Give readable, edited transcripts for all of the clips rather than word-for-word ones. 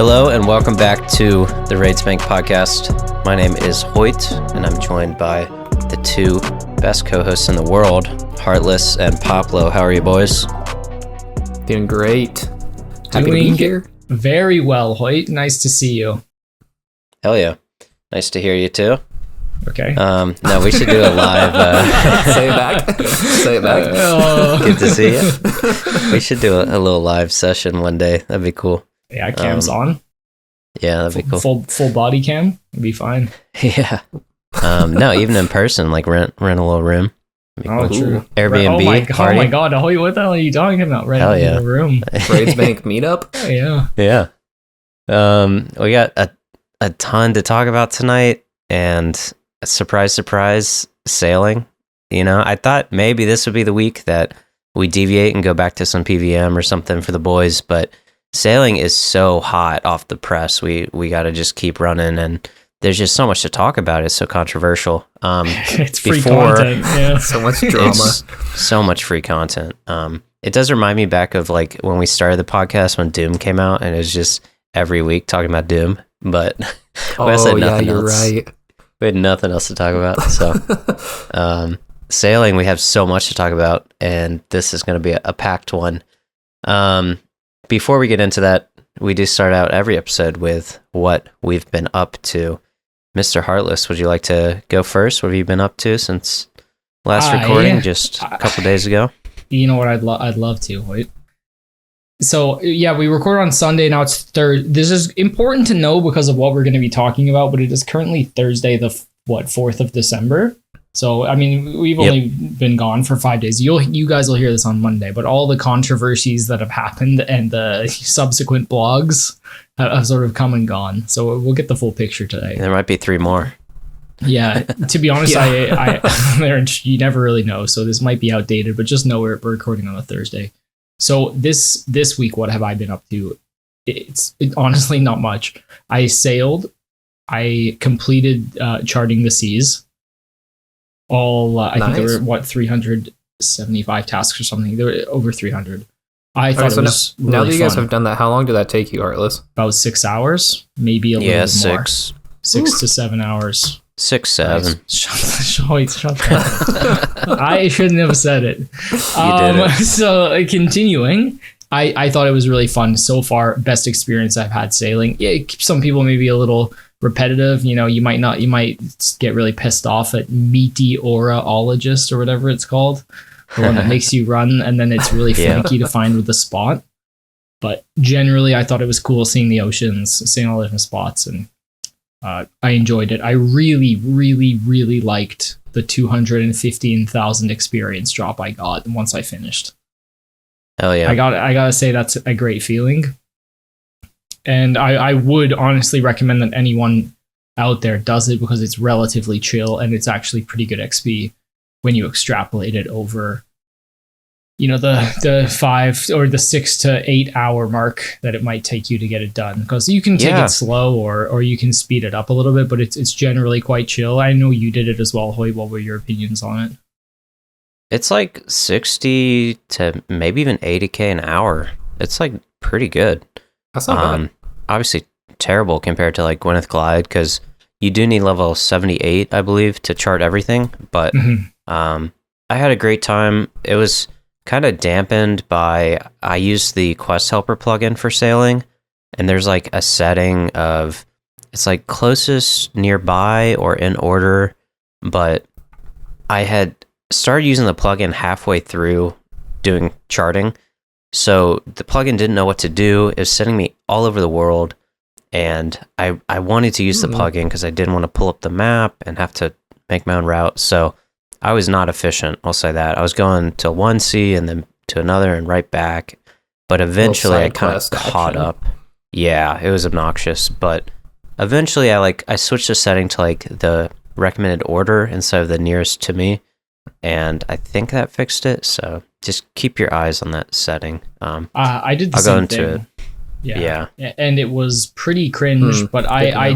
Hello and welcome back to the RaidzBank podcast. My name is Hoyt and I'm joined by the two best co-hosts in the world, Heartless and Poplo. How are you boys? Doing great. Happy to be here. Very well, Hoyt. Nice to see you. Hell yeah. Nice to hear you too. Okay. No, we should do a live... Say it back. Say it back. Good to see you. We should do a little live session one day. That'd be cool. Yeah, cam's on. Yeah, that'd be cool. Full body cam would be fine. Yeah. No, even in person, like rent a little room. Oh, cool. true. Airbnb Oh my god, Hoyt, what the hell are you talking about? Hell yeah. In the room. RaidzBank meetup? Yeah. Yeah. We got a ton to talk about tonight, and surprise, sailing. You know, I thought maybe this would be the week that we deviate and go back to some PVM or something for the boys, but sailing is so hot off the press. We got to just keep running, and there's just so much to talk about. It's so controversial. It's free content. Yeah. So much drama. So much free content. It does remind me back of like when we started the podcast when Doom came out, and it was just every week talking about Doom. But you're right. We had nothing else to talk about. So sailing, we have so much to talk about, and this is going to be a packed one. Before we get into that, we do start out every episode with what we've been up to. Mr. Heartless, would you like to go first? What have you been up to since last recording, just a couple days ago? You know what? I'd love to. Wait. So, yeah, we record on Sunday. Now it's Thursday. This is important to know because of what we're going to be talking about, but it is currently Thursday, the 4th of December. So, I mean, we've only been gone for 5 days. You guys will hear this on Monday, but all the controversies that have happened and the subsequent blogs have sort of come and gone. So we'll get the full picture today. There might be 3 more. Yeah, to be honest, you never really know. So this might be outdated, but just know we're recording on a Thursday. So this week, what have I been up to? It's honestly not much. I sailed. I completed charting the seas. I think there were 375 tasks or something. There were over 300. I thought it was really now that you guys fun. have done that, how long did that take you, Heartless? About 6 hours, maybe a little more. 6 to 7 hours. 6, 7. Nice. Shut up. I shouldn't have said it. You did it. So continuing, I thought it was really fun so far. Best experience I've had sailing. Yeah, some people maybe a little repetitive. You know, you might get really pissed off at meteorologist or whatever it's called, the one that makes you run, and then it's really finicky to find with the spot. But generally, I thought it was cool seeing the oceans, seeing all the different spots, and I enjoyed it. I really, really, really liked the 215,000 experience drop I got once I finished. Hell yeah! I gotta say that's a great feeling. And I would honestly recommend that anyone out there does it because it's relatively chill and it's actually pretty good XP when you extrapolate it over, you know, the 5 or the 6 to 8 hour mark that it might take you to get it done. Because you can take it slow or you can speed it up a little bit, but it's generally quite chill. I know you did it as well, Hoyt. What were your opinions on it? It's like 60 to maybe even 80k an hour. It's like pretty good. That's not bad. Obviously terrible compared to like Gwyneth Glide because you do need level 78, I believe, to chart everything. But I had a great time. It was kind of dampened by I used the Quest Helper plugin for sailing, and there's like a setting of it's like closest nearby or in order, but I had started using the plugin halfway through doing charting. So the plugin didn't know what to do. It was sending me all over the world, and I wanted to use the plugin because I didn't want to pull up the map and have to make my own route. So I was not efficient, I'll say that. I was going to one sea and then to another and right back, but eventually I kind of caught up. Yeah, it was obnoxious, but eventually I switched the setting to like the recommended order instead of the nearest to me, and I think that fixed it. So just keep your eyes on that setting. I did the I'll same go into thing. it. Yeah. And it was pretty cringe, but I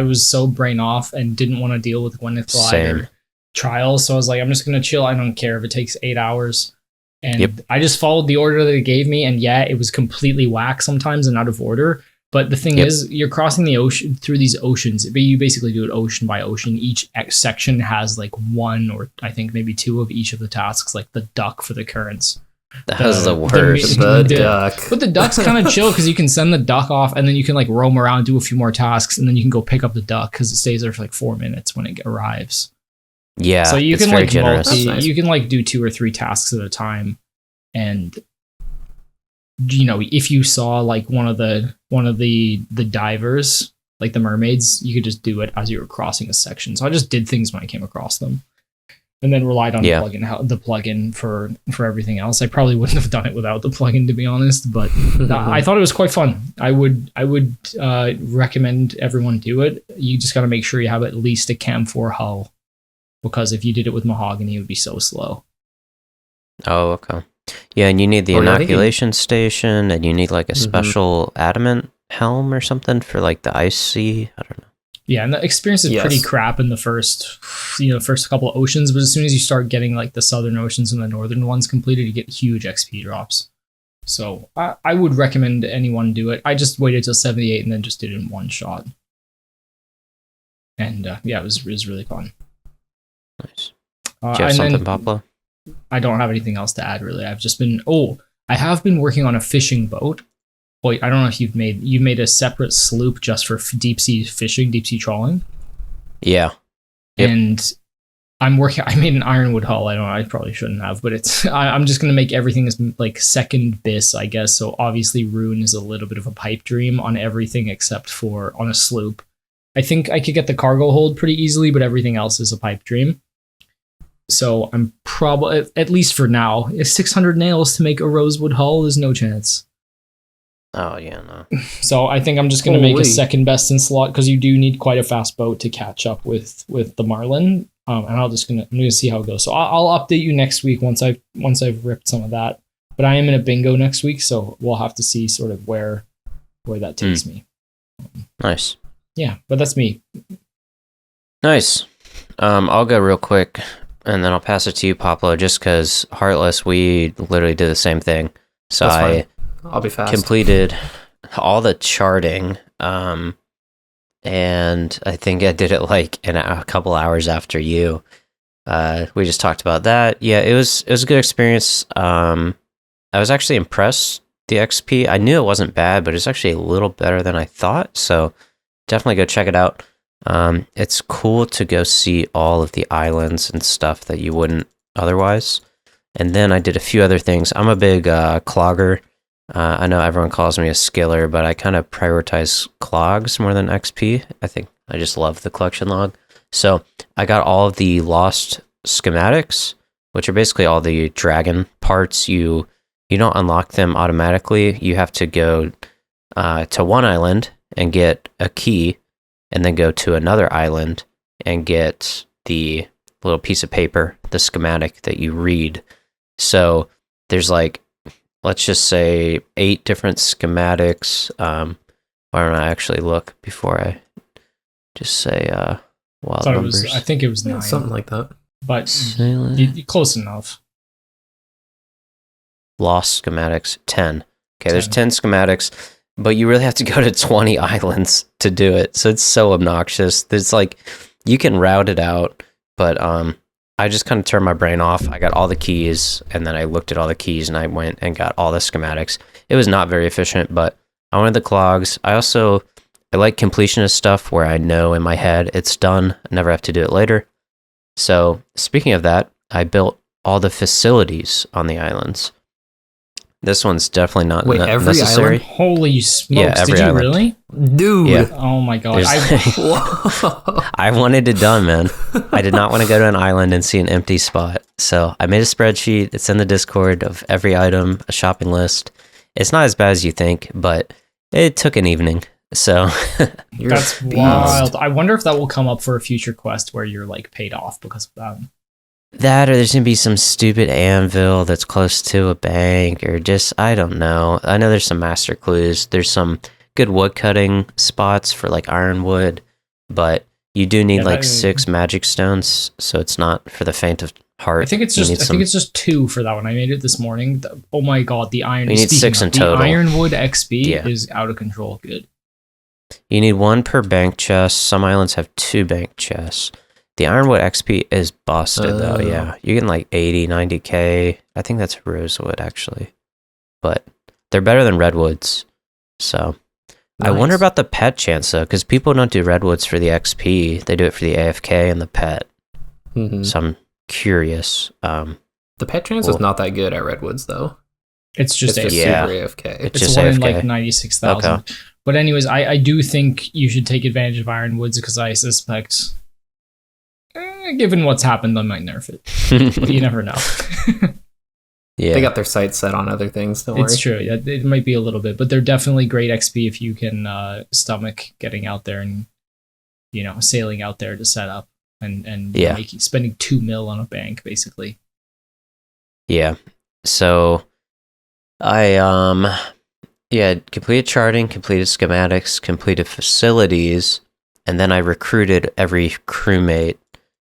was so brain off and didn't want to deal with Gwyneth Glide trials. So I was like, I'm just going to chill. I don't care if it takes 8 hours. And I just followed the order that it gave me. And yeah, it was completely whack sometimes and out of order. But the thing is, you're crossing the ocean through these oceans, but you basically do it ocean by ocean. Each section has like one or I think maybe two of each of the tasks, like the duck for the currents. That was the worst. The duck. But the duck's kind of chill because you can send the duck off and then you can like roam around, do a few more tasks, and then you can go pick up the duck because it stays there for like 4 minutes when it arrives. Yeah. So you can very like generous. you can like do 2 or 3 tasks at a time, and you know, if you saw like one of the divers, like the mermaids, you could just do it as you were crossing a section. So I just did things when I came across them, and then relied on the plugin for everything else. I probably wouldn't have done it without the plugin, to be honest, but I thought it was quite fun. I would recommend everyone do it. You just got to make sure you have at least a Cam 4 hull, because if you did it with mahogany, it would be so slow. Oh, okay. Yeah, and you need the inoculation station, and you need like a special adamant helm or something for like the icy. I don't know. Yeah, and the experience is pretty crap in the first couple of oceans, but as soon as you start getting like the southern oceans and the northern ones completed, you get huge XP drops. So I would recommend anyone do it. I just waited till 78 and then just did it in one shot. And it was really fun. Nice. Do you have something, Poplo? I don't have anything else to add, really. I've just been... I have been working on a fishing boat. Hoyt, I don't know if you've made a separate sloop just for deep sea fishing, deep sea trawling. Yeah. Yep. And I made an ironwood hull. I probably shouldn't have, but I'm just going to make everything as like second bis, I guess. So obviously Rune is a little bit of a pipe dream on everything except for on a sloop. I think I could get the cargo hold pretty easily, but everything else is a pipe dream. So I'm probably, at least for now, if 600 nails to make a rosewood hull, there's no chance. Oh, yeah, no. So I think I'm just going to make a second best in slot, because you do need quite a fast boat to catch up with the Marlin. And I'm going to see how it goes. So I'll update you next week once I've ripped some of that. But I am in a bingo next week, so we'll have to see sort of where that takes me. Nice. Yeah, but that's me. Nice. I'll go real quick, and then I'll pass it to you, Poplo, just because Heartless, we literally did the same thing. So I'll be fast. Completed all the charting, and I think I did it like in a couple hours after you. We just talked about that. Yeah, it was a good experience. I was actually impressed. The XP, I knew it wasn't bad, but it's actually a little better than I thought. So definitely go check it out. It's cool to go see all of the islands and stuff that you wouldn't otherwise. And then I did a few other things. I'm a big clogger. I know everyone calls me a skiller, but I kind of prioritize clogs more than XP. I think I just love the collection log. So I got all of the lost schematics, which are basically all the dragon parts. You don't unlock them automatically. You have to go to one island and get a key, and then go to another island and get the little piece of paper, the schematic that you read. So there's like, let's just say 8 different schematics. Why don't I actually look before I just say wild numbers? I think it was 9. Something like that. But close enough. Lost schematics, 10. Okay, there's 10 schematics, but you really have to go to 20 islands to do it. So it's so obnoxious. It's like, you can route it out, but I just kind of turned my brain off. I got all the keys, and then I looked at all the keys, and I went and got all the schematics. It was not very efficient, but I wanted the clogs. I like completionist stuff where I know in my head it's done. I never have to do it later. So speaking of that, I built all the facilities on the islands. This one's definitely not every necessary. Island? Holy smokes! Yeah, every did you island. really, dude? Yeah. Oh my god! I wanted it done, man. I did not want to go to an island and see an empty spot, so I made a spreadsheet. It's in the Discord of every item, a shopping list. It's not as bad as you think, but it took an evening. So that's wild. I wonder if that will come up for a future quest where you're like paid off because of that. That, or there's going to be some stupid anvil that's close to a bank, or just, I don't know. I know there's some master clues. There's some good wood cutting spots for like ironwood, but you do need 6 magic stones, so it's not for the faint of heart. I think it's just 2 for that one. I made it this morning. Oh my god, the iron. You need 6 in total. The ironwood XP is out of control. Good. You need 1 per bank chest. Some islands have 2 bank chests. The Ironwood XP is busted, though. Yeah, you're getting like 80, 90k. I think that's Rosewood, actually. But they're better than Redwoods. So Nice. I wonder about the pet chance, though, because people don't do Redwoods for the XP. They do it for the AFK and the pet. Mhm. So I'm curious. The pet chance is not that good at Redwoods, though. It's just It's just Yeah. super AFK. It's It's just one in AFK. like 96,000. Okay. But anyways, I do think you should take advantage of Ironwoods because I suspect, given what's happened, I might nerf it. But you never know. Yeah. They got their sights set on other things, don't It's worry. true. It might be a little bit, but they're definitely great XP if you can stomach getting out there and, sailing out there to set up and Yeah. spending 2 mil on a bank, basically. Yeah. So I completed charting, completed schematics, completed facilities, and then I recruited every crewmate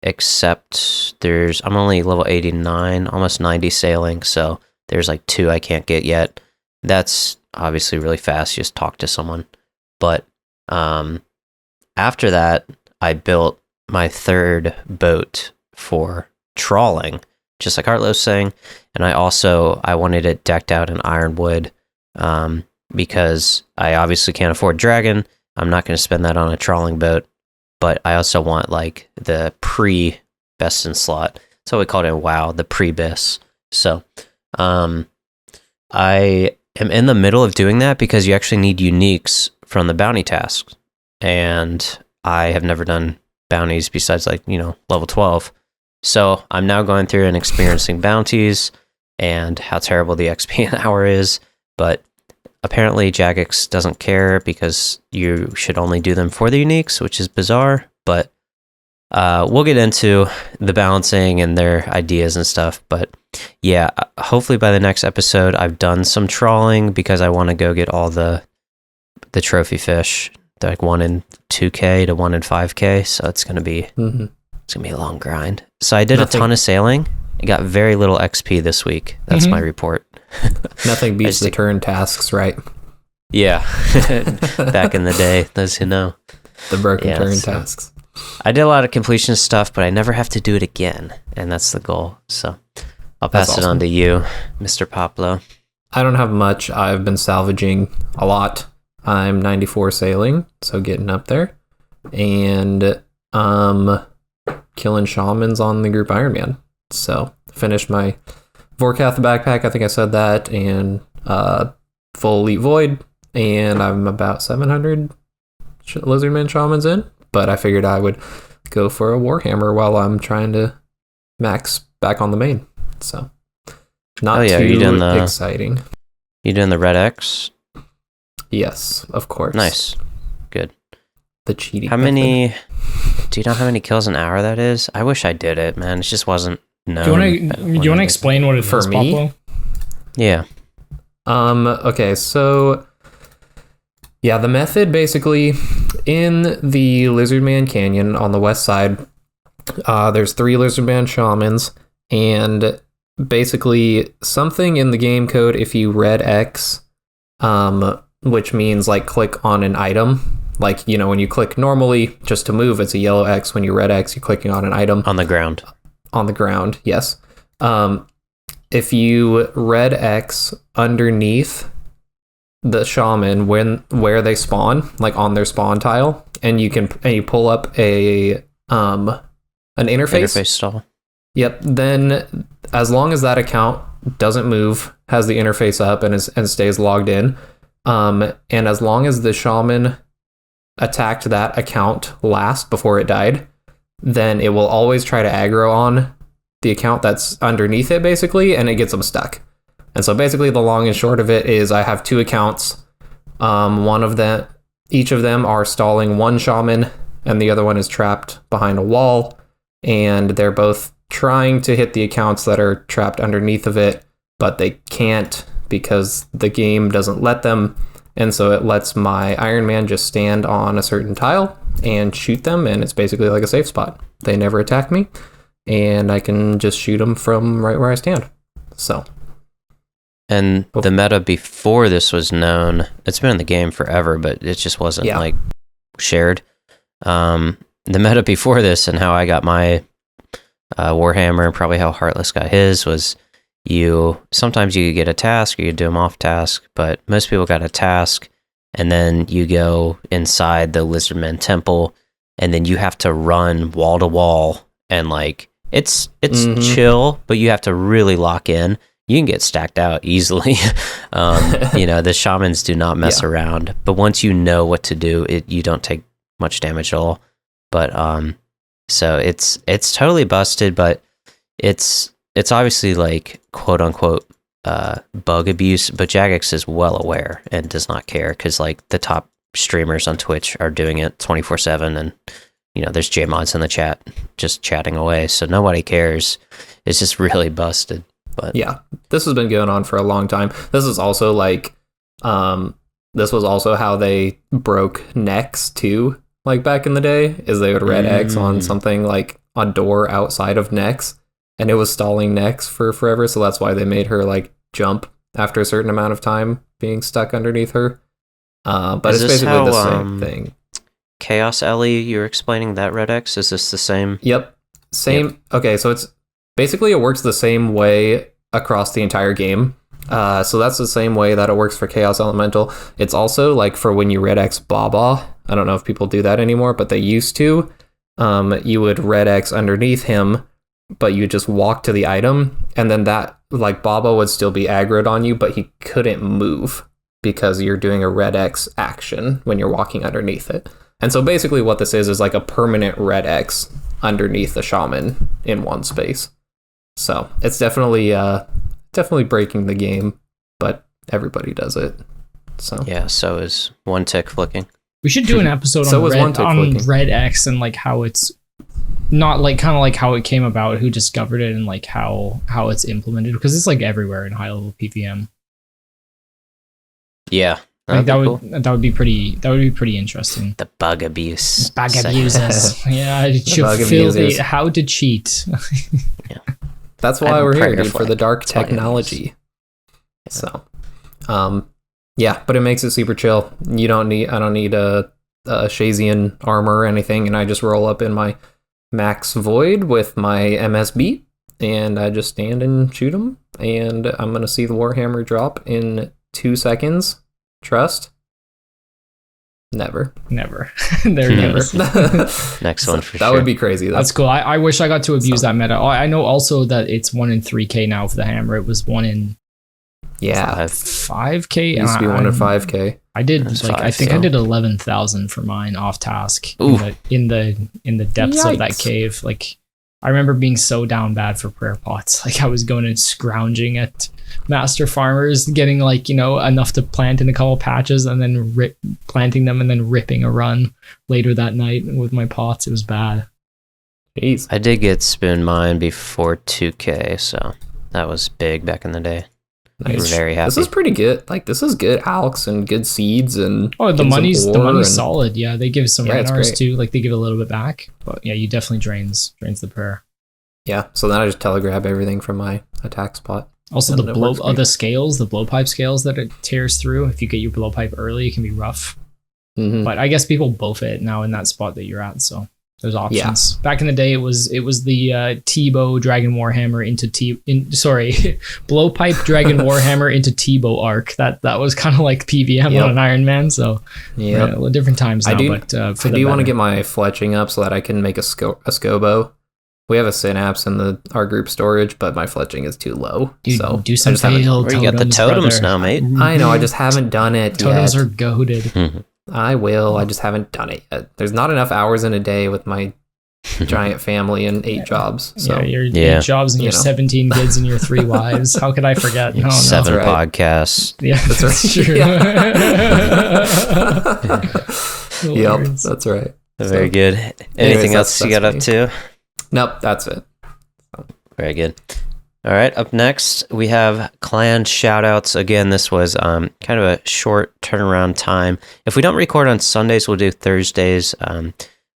except I'm only level 89, almost 90 sailing, so there's like 2 I can't get yet. That's obviously really fast, just talk to someone. But after that, I built my 3rd boat for trawling, just like Heartless was saying, and I wanted it decked out in ironwood because I obviously can't afford dragon. I'm not going to spend that on a trawling boat, but I also want like the pre-best in slot. So we called it WoW, the pre-bis. So I am in the middle of doing that because you actually need uniques from the bounty tasks, and I have never done bounties besides level 12. So I'm now going through and experiencing bounties and how terrible the XP an hour is, but apparently Jagex doesn't care because you should only do them for the uniques, which is bizarre, but we'll get into the balancing and their ideas and stuff. But yeah, hopefully by the next episode I've done some trawling because I want to go get all the trophy fish, like 1 in 2k to 1 in 5k, so it's going to be it's going to be a long grind. So I did a ton of sailing. I got very little XP this week. That's my report. Nothing beats the turn tasks, right? Yeah. Back in the day, those who know. The broken turn tasks. I did a lot of completion stuff, but I never have to do it again, and that's the goal. So I'll pass it on to you, Mr. Poplo. I don't have much. I've been salvaging a lot. I'm 94 sailing, so getting up there. And killing shamans on the group Ironman. So finished my Vorkath backpack, I think I said that, and full elite void, and I'm about 700 lizardman shamans in, but I figured I would go for a warhammer while I'm trying to max back on the main. So not too exciting. You doing the red X? Yes, of course. Nice. Good. The cheating. How many do you know how many kills an hour that is? I wish I did it, man. It just wasn't known. Do you want to explain what it is for me? Poplo? Yeah. Okay, so yeah, the method basically in the Lizardman Canyon on the west side, there's 3 Lizardman shamans, and basically something in the game code, if you red X, which means like click on an item, like, when you click normally just to move, it's a yellow X. When you red X, you're clicking on an item. On the ground. On the ground, yes. If you red X underneath the shaman where they spawn, like on their spawn tile, and you pull up an interface stall. Yep. Then as long as that account doesn't move, has the interface up and stays logged in, and as long as the shaman attacked that account last before it died, then it will always try to aggro on the account that's underneath it, basically, and it gets them stuck. And so basically the long and short of it is I have 2 accounts. Each of them are stalling 1 shaman, and the other one is trapped behind a wall, and they're both trying to hit the accounts that are trapped underneath of it, but they can't because the game doesn't let them. And so it lets my Iron Man just stand on a certain tile and shoot them, and it's basically like a safe spot. They never attack me, and I can just shoot them from right where I stand. So And the meta before this was known, it's been in the game forever, but it just wasn't like shared. The meta before this and how I got my Warhammer and probably how Heartless got his was sometimes you get a task or you do them off task, but most people got a task and then you go inside the Lizardman temple and then you have to run wall to wall and like it's chill, but you have to really lock in. You can get stacked out easily. The shamans do not mess around, but once you know what to do, you don't take much damage at all. But so it's totally busted, but it's obviously like quote unquote bug abuse, but Jagex is well aware and does not care because like the top streamers on Twitch are doing it 24/7 and there's JMods in the chat just chatting away, so nobody cares. It's just really busted. But yeah, this has been going on for a long time. This is also like this was also how they broke necks too, like back in the day, is they would red X on something like a door outside of necks and it was stalling necks for forever, so that's why they made her like jump after a certain amount of time being stuck underneath her. But it's basically the same thing. Chaos Ellie, you're explaining that red X? Is this the same? Yep. Same. Yep. Okay, so it's basically it works the same way across the entire game. So that's the same way that it works for Chaos Elemental. It's also like for when you red X Baba. I don't know if people do that anymore, but they used to. You would red X underneath him, but you just walk to the item, and then that like Baba would still be aggroed on you, but he couldn't move because you're doing a red X action when you're walking underneath it. And so basically what this is like a permanent red X underneath the shaman in one space. So it's definitely breaking the game, but everybody does it. So yeah, so is one tick flicking. We should do an episode on red X and like how it's not like kind of like how it came about, who discovered it, and like how it's implemented, because it's like everywhere in high level PVM. Yeah. Like that would be pretty interesting. The bug abuse. Bug abusers. Yeah, filthy. How to cheat. Yeah. That's why we're here, dude, for the dark technology. So, yeah, but it makes it super chill. I don't need a Shazian armor or anything, and I just roll up in my Max Void with my MSB, and I just stand and shoot them, and I'm gonna see the Warhammer drop in 2 seconds. Trust? Never. There never. Next one for sure. That would be crazy. That's cool. I wish I got to abuse that meta. I know also that it's 1 in 3K now for the hammer. It was 1 in 5K. It used to be 1 in 5K. I did I think I did 11,000 for mine off task in the depths of that cave. Like I remember being so down bad for prayer pots. Like I was going and scrounging at master farmers, getting like enough to plant in a couple patches, and then planting them and then ripping a run later that night with my pots. It was bad. Jeez. I did get spoon mine before 2K, so that was big back in the day. Nice. Very happy. This is pretty good. Like this is good Alex and good seeds and the money's solid. Yeah, they give some Rainars too. Like they give a little bit back, but yeah, you definitely drains the prayer. Yeah, so then I just telegrab everything from my attack spot. Also, the blowpipe scales that it tears through. If you get your blowpipe early, it can be rough. Mm-hmm. But I guess people buff it now in that spot that you're at, so there's options. Yeah. Back in the day, it was the T-bow Dragon Warhammer into blowpipe Dragon Warhammer into T-bow arc. That was kind of like PVM on an Iron Man. So different times now. I do want to get my fletching up so that I can make a scobo. We have a synapse in our group storage, but my fletching is too low. So do some failed totems. You got the totems now, mate. I know, I just haven't done it totems yet. Are goated. Mm-hmm. I will. I just haven't done it yet. There's not enough hours in a day with my giant family and 8 jobs. So your 8 jobs and your 17 kids and your 3 wives. How could I forget? 7 podcasts. Yeah, that's true. Yep, that's right. Very good. Anything else you got up to? Nope, that's it. Very good. All right, up next, we have clan shoutouts. Again, this was kind of a short turnaround time. If we don't record on Sundays, we'll do Thursdays.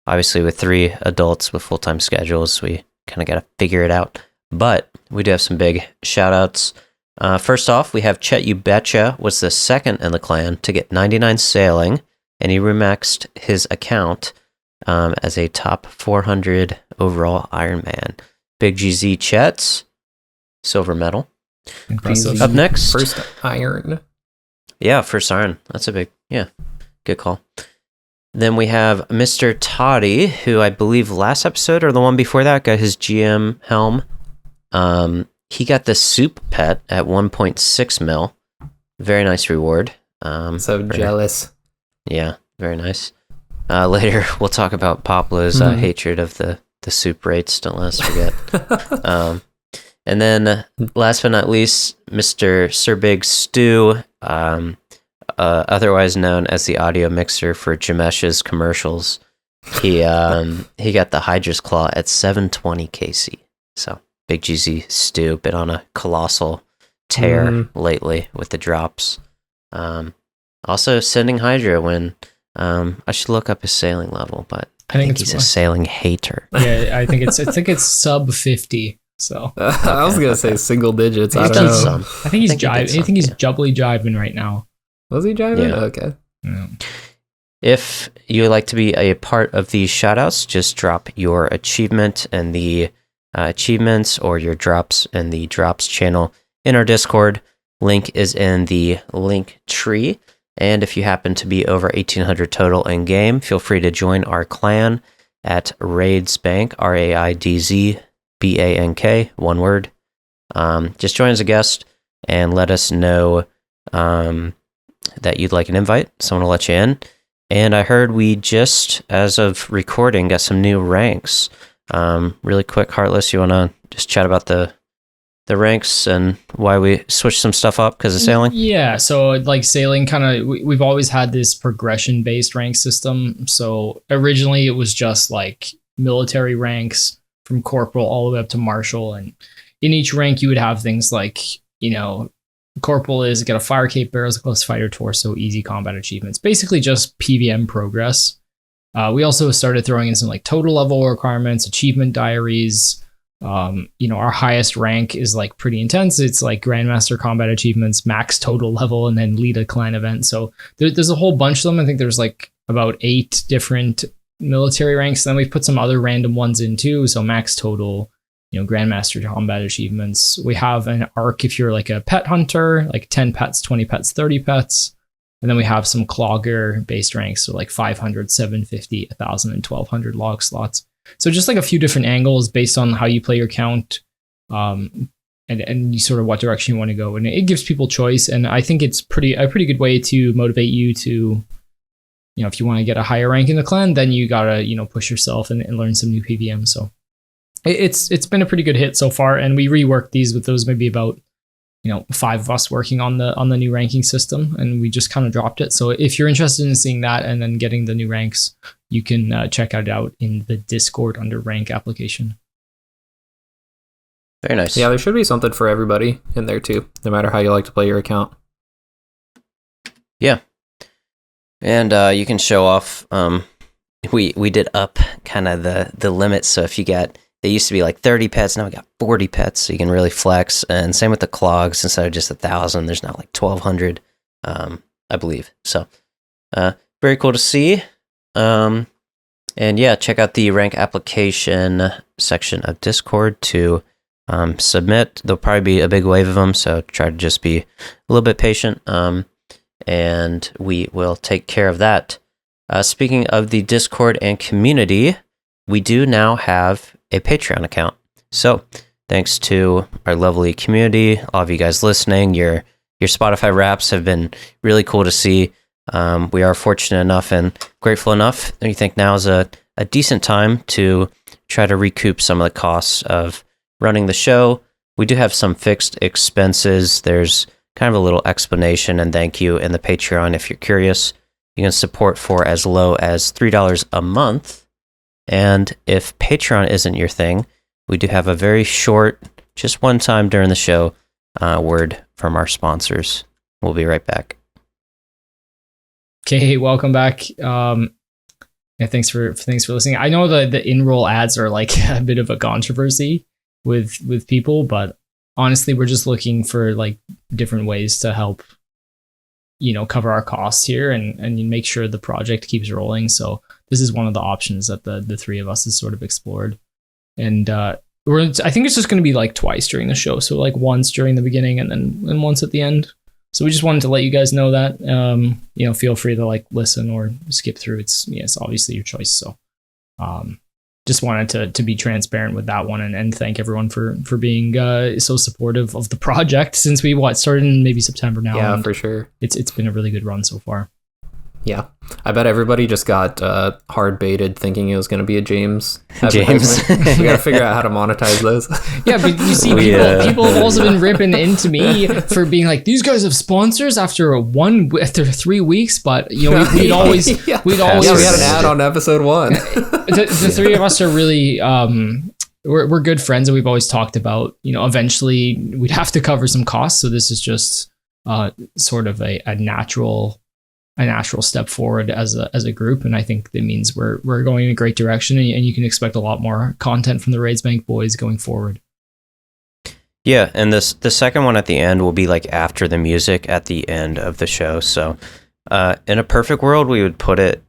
Obviously, with 3 adults with full-time schedules, we kind of got to figure it out. But we do have some big shoutouts. First off, we have Chet You Betcha was the second in the clan to get 99 sailing, and he remaxed his account as a top 400 overall Iron Man. Big GZ Chet's silver medal. Impressive. Up next, First iron. Yeah, first iron. That's a big, good call. Then we have Mr. Toddy, who I believe last episode or the one before that got his GM helm. He got the soup pet at 1.6 mil. Very nice reward. Jealous. Yeah, very nice. Later, we'll talk about Poplo's hatred of the soup rates. Don't let us forget. And then, last but not least, Mr. Sir Big Stew, otherwise known as the audio mixer for Jamesh's commercials. He got the Hydra's Claw at 720 KC. So, Big GZ Stew, been on a colossal tear lately with the drops. Also, sending Hydra when I should look up his sailing level, but I think he's a sailing hater. Yeah, I think it's sub 50. So I was gonna say single digits. I don't know. Some. I think he's jiving. I think he's jubbly jiving right now. Was he jiving? Yeah. Okay. Yeah. If you would like to be a part of these shoutouts, just drop your achievement and the achievements or your drops in the drops channel in our Discord. Link is in the link tree. And if you happen to be over 1,800 total in game, feel free to join our clan at RaidzBank, RaidzBank, one word. Just join as a guest and let us know that you'd like an invite. Someone will let you in. And I heard we just, as of recording, got some new ranks. Really quick, Heartless, you want to just chat about the ranks and why we switched some stuff up because of sailing? Yeah, so like sailing kind of, we've always had this progression-based rank system. So originally it was just like military ranks from corporal all the way up to marshal. And in each rank you would have things like, corporal is get a fire cape, barrels, close fighter, torso, easy combat achievements. Basically just PVM progress. We also started throwing in some like total level requirements, achievement diaries. Our highest rank is like pretty intense. It's like Grandmaster combat achievements, max total level, and then lead a clan event. So there's a whole bunch of them. I think there's like about 8 different military ranks. Then we've put some other random ones in too. So max total, Grandmaster combat achievements. We have an arc if you're like a pet hunter, like 10 pets, 20 pets, 30 pets. And then we have some clogger based ranks. So like 500, 750, 1,000, and 1,200 log slots. So just like a few different angles based on how you play your count, and you sort of what direction you want to go, and it gives people choice. And I think it's a pretty good way to motivate you to, if you want to get a higher rank in the clan, then you gotta push yourself and learn some new PVM. So it's been a pretty good hit so far, and we reworked these with those maybe about 5 of us working on the new ranking system, and we just kind of dropped it. So if you're interested in seeing that and then getting the new ranks, you can check it out in the Discord under rank application. Very nice. Yeah, there should be something for everybody in there too, no matter how you like to play your account. Yeah. And you can show off. We did up kind of the limits. So if you got, they used to be like 30 pets, now we got 40 pets, so you can really flex. And same with the clogs, instead of just 1,000, there's now like 1,200, I believe. So very cool to see. And yeah, check out the rank application section of Discord to submit. There'll probably be a big wave of them, so try to just be a little bit patient, and we will take care of that. Speaking of the Discord and community, we do now have a Patreon account. So thanks to our lovely community, all of you guys listening, your Spotify raps have been really cool to see. We are fortunate enough and grateful enough that we think now is a decent time to try to recoup some of the costs of running the show. We do have some fixed expenses. There's kind of a little explanation and thank you in the Patreon if you're curious. You can support for as low as $3 a month. And if Patreon isn't your thing, we do have a very short, just one time during the show, word from our sponsors. We'll be right back. Okay, welcome back. Yeah, thanks for listening. I know that the in-roll ads are like a bit of a controversy with people, but honestly, we're just looking for like different ways to help, cover our costs here and make sure the project keeps rolling. So this is one of the options that the three of us has sort of explored. And I think it's just going to be like twice during the show. So like once during the beginning and once at the end. So we just wanted to let you guys know that, feel free to like listen or skip through. It's obviously your choice. So, just wanted to be transparent with that one and thank everyone for being so supportive of the project since we started in maybe September now. Yeah, for sure. It's been a really good run so far. Yeah, I bet everybody just got hard baited thinking it was going to be a James. We got to figure out how to monetize those. Yeah, but you see, people have also been ripping into me for being like, these guys have sponsors after 3 weeks, but we'd always we had an ad on episode 1. The three of us are really we're good friends, and we've always talked about eventually we'd have to cover some costs. So this is just sort of a natural step forward as a group, and I think that means we're going in a great direction, and you can expect a lot more content from the RaidsBank boys going forward. Yeah, and the second one at the end will be like after the music at the end of the show. So in a perfect world, we would put it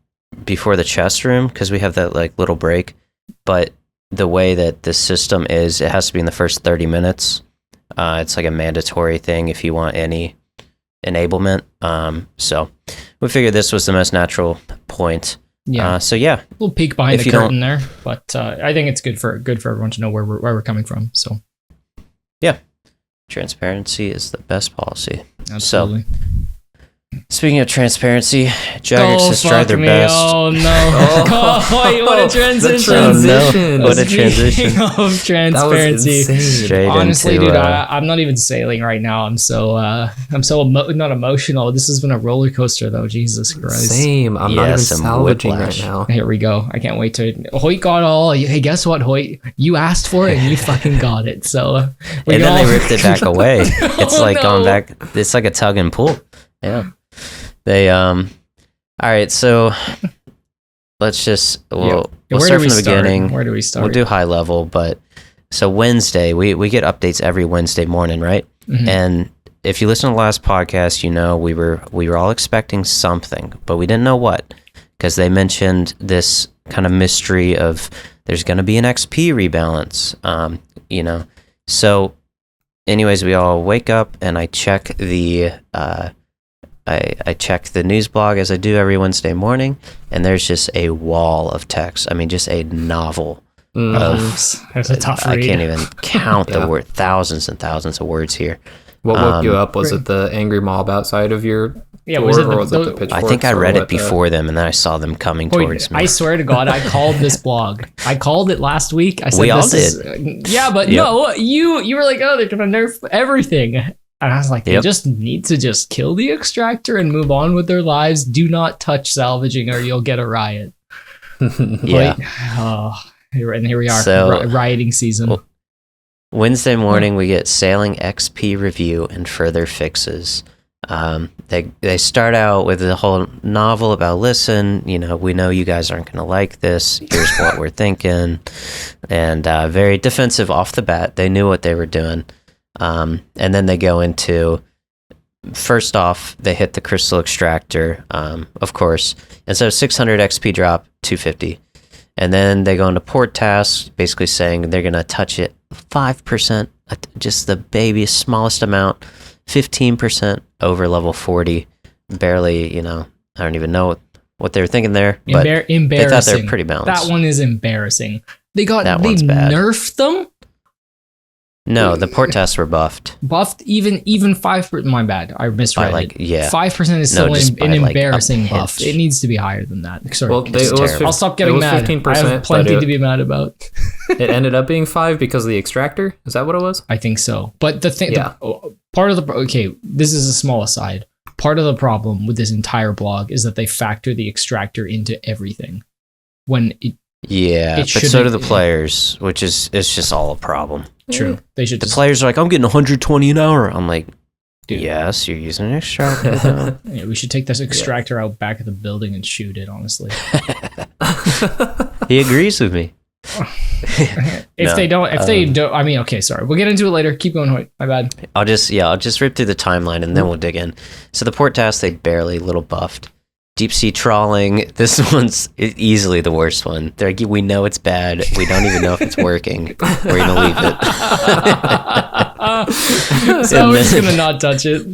before the chest room because we have that like little break. But the way that the system is, it has to be in the first 30 minutes. It's like a mandatory thing if you want any enablement. So we figured this was the most natural point. Yeah. So yeah, a little peek behind the curtain there, but I think it's good for everyone to know where we're coming from. So yeah, transparency is the best policy. Absolutely. So, speaking of transparency, Jagex has tried their best. Oh no! What a transition! What a transition! Speaking of transparency, honestly, dude, I'm not even sailing right now. I'm so not emotional. This has been a roller coaster, though. Jesus Christ! Same. I'm not even salvaging right now. Here we go. I can't wait to. Hoyt got all. Hey, guess what, Hoyt? You asked for it, and you fucking got it. So. And then they ripped it back away. It's like going back. It's like a tug and pull. Yeah. They all right, so let's just we'll start from the beginning. Where do we start? We'll do high level, but so Wednesday, we get updates every Wednesday morning, right? Mm-hmm. And if you listen to the last podcast, we were all expecting something, but we didn't know what, because they mentioned this kind of mystery of there's going to be an XP rebalance, So anyways, we all wake up and I check the I check the news blog as I do every Wednesday morning, and there's just a wall of text. I mean, just a novel of. It's a tough read. I can't even count the word. Thousands and thousands of words here. What woke you up? Was it the angry mob outside of your door, was it or was it the pitchforks? I think I read it before them, and then I saw them coming towards me. I swear to God, I called this blog. I called it last week. I said, we all did. No, you were like, oh, they're gonna nerf everything. And I was like, they just need to just kill the extractor and move on with their lives. Do not touch salvaging or you'll get a riot. Yeah. And here we are, rioting season. Wednesday morning, we get Sailing XP review and further fixes. They start out with a whole novel about, listen, we know you guys aren't going to like this. Here's what we're thinking. And very defensive off the bat. They knew what they were doing. And then they go into, first off, they hit the crystal extractor, of course, and so 600 XP drop, 250. And then they go into port tasks, basically saying they're going to touch it 5%, just the baby's smallest amount, 15% over level 40. Barely, I don't even know what they were thinking there, but embarrassing. They thought they were pretty balanced. That one is embarrassing. They nerfed them? No, the port tests were buffed. Buffed even 5%. My bad, I misread it. 5% is still an embarrassing buff. It needs to be higher than that. Sorry, I'll stop getting mad. 15%, I have plenty to be mad about. It ended up being 5 because of the extractor. Is that what it was? I think so. But the thing, this is a small aside. Part of the problem with this entire blog is that they factor the extractor into everything. When but so do the players, which is just all a problem. True. They should. The players are like, I'm getting 120 an hour. I'm like, dude, yes, you're using an extractor. Yeah, we should take this extractor out back of the building and shoot it. Honestly, he agrees with me. If they don't, I mean, okay, sorry. We'll get into it later. Keep going, Hoyt. My bad. I'll just rip through the timeline and then we'll dig in. So the port task, they barely little buffed. Deep sea trawling, this one's easily the worst one. They're like, we know it's bad. We don't even know if it's working. We're going to leave it. So we're just going to not touch it.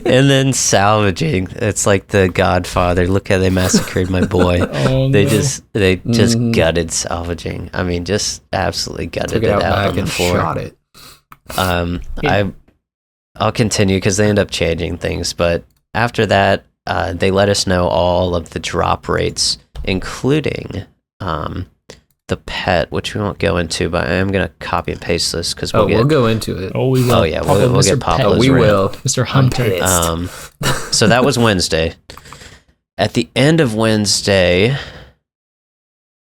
And then salvaging. It's like the Godfather. Look how they massacred my boy. They just gutted salvaging. I mean, just absolutely gutted it out on the floor. Shot it. I'll continue because they end up changing things. But after that, they let us know all of the drop rates, including the pet, which we won't go into, but I am going to copy and paste this because we'll go into it. Oh, we will. Oh, yeah, we'll get Poplo's we will. Mr. Hunter. So that was Wednesday. At the end of Wednesday,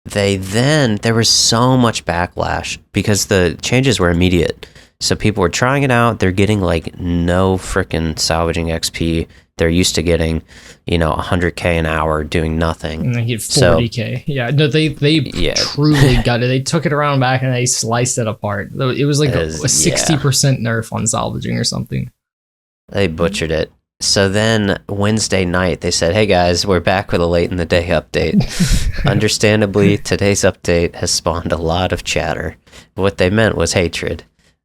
there was so much backlash because the changes were immediate. So people were trying it out. They're getting like no freaking salvaging XP. They're used to getting, 100K an hour doing nothing. And they get 40K. Yeah, no, they truly got it. They took it around back and they sliced it apart. It was like a 60% nerf on salvaging or something. They butchered it. So then Wednesday night, they said, hey guys, we're back with a late in the day update. Understandably, today's update has spawned a lot of chatter. What they meant was hatred.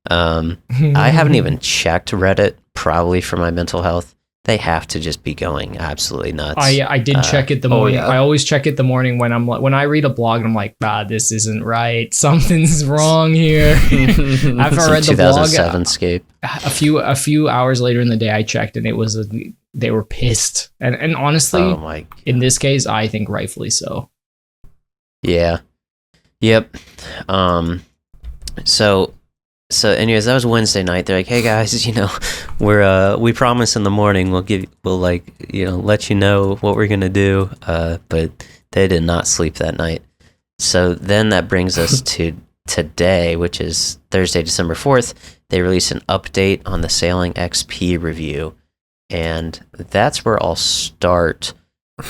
I haven't even checked Reddit, probably for my mental health. They have to just be going absolutely nuts. I did check it the morning. I always check it the morning when I read a blog and I'm like, this isn't right. Something's wrong here. After I read the blog, Scape. A few hours later in the day, I checked and they were pissed. And honestly, in this case, I think rightfully so. Yeah. Yep. So anyways, that was Wednesday night. They're like, hey guys, we promise in the morning we'll let you know what we're gonna do. But they did not sleep that night. So then that brings us to today, which is Thursday, December 4th. They released an update on the Sailing XP review. And that's where I'll start.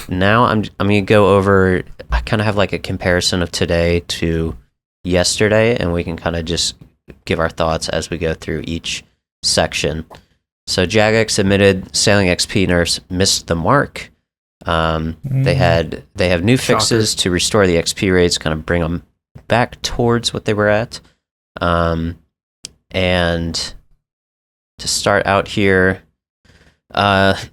Now I'm gonna go over, I kind of have like a comparison of today to yesterday, and we can kind of just give our thoughts as we go through each section. So Jagex admitted Sailing XP nerfs missed the mark. They have new fixes to restore the XP rates, kind of bring them back towards what they were at. And to start out here, let's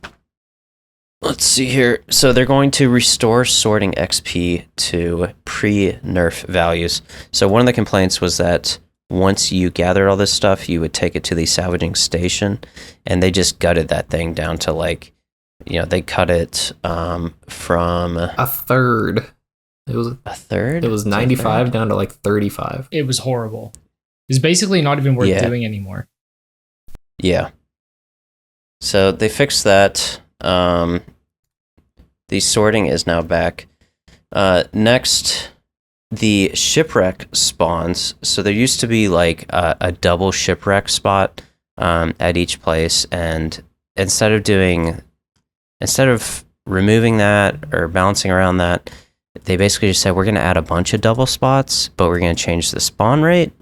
see here. So they're going to restore sorting XP to pre-nerf values. So one of the complaints was that once you gathered all this stuff, you would take it to the salvaging station, and they just gutted that thing down to they cut it from a third. It was a third. It was 95 down to like 35. It was horrible. It's basically not even worth doing anymore. Yeah. So they fixed that. The sorting is now back. Next, the shipwreck spawns. So there used to be like a double shipwreck spot at each place, and instead of removing that or bouncing around that, they basically just said we're going to add a bunch of double spots, but we're going to change the spawn rate.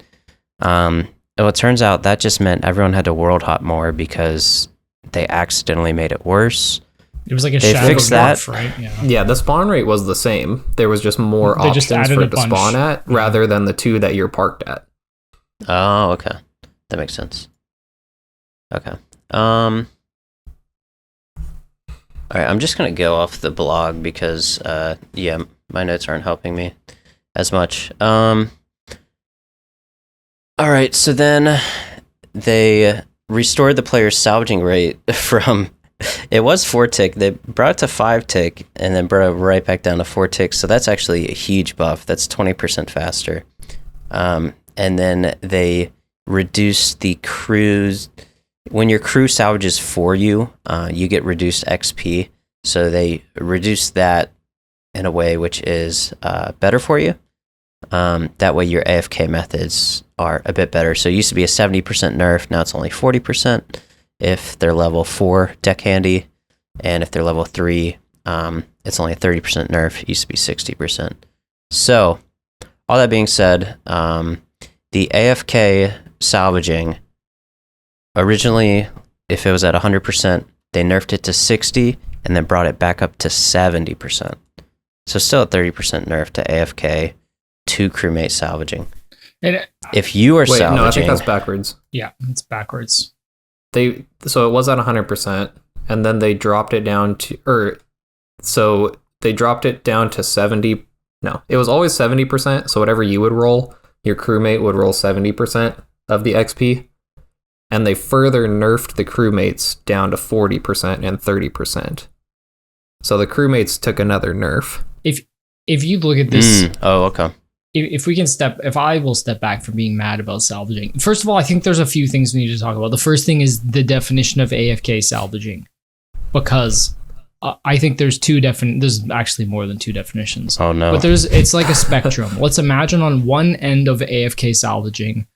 And it turns out that just meant everyone had to world hop more because they accidentally made it worse. It was like a shadow dwarf, right? Yeah, the spawn rate was the same. There was just more options for it to spawn at rather than the two that you're parked at. Oh, okay. That makes sense. Okay. All right, I'm just going to go off the blog because, my notes aren't helping me as much. All right, so then they restored the player's salvaging rate from... It was 4 tick. They brought it to 5 tick and then brought it right back down to 4 tick. So that's actually a huge buff. That's 20% faster. And then they reduced the crews. When your crew salvages for you, you get reduced XP. So they reduced that in a way which is better for you. That way your AFK methods are a bit better. So it used to be a 70% nerf. Now it's only 40%. If they're level 4 deck handy, and if they're level 3, it's only a 30% nerf. It used to be 60%. So all that being said, the AFK salvaging, originally, if it was at 100%, they nerfed it to 60 and then brought it back up to 70%. So still a 30% nerf to AFK to crewmate salvaging. And if you are salvaging... No, I think that's backwards. Yeah, it's backwards. So it was at 100%, and then they dropped it down to... So they dropped it down to 70... No, it was always 70%, so whatever you would roll, your crewmate would roll 70% of the XP. And they further nerfed the crewmates down to 40% and 30%. So the crewmates took another nerf. If you look at this... Oh, okay. If I will step back from being mad about salvaging. First of all, I think there's a few things we need to talk about. The first thing is the definition of AFK salvaging. Because I think there's there's actually more than two definitions. Oh no. But it's like a spectrum. Let's imagine on one end of AFK salvaging,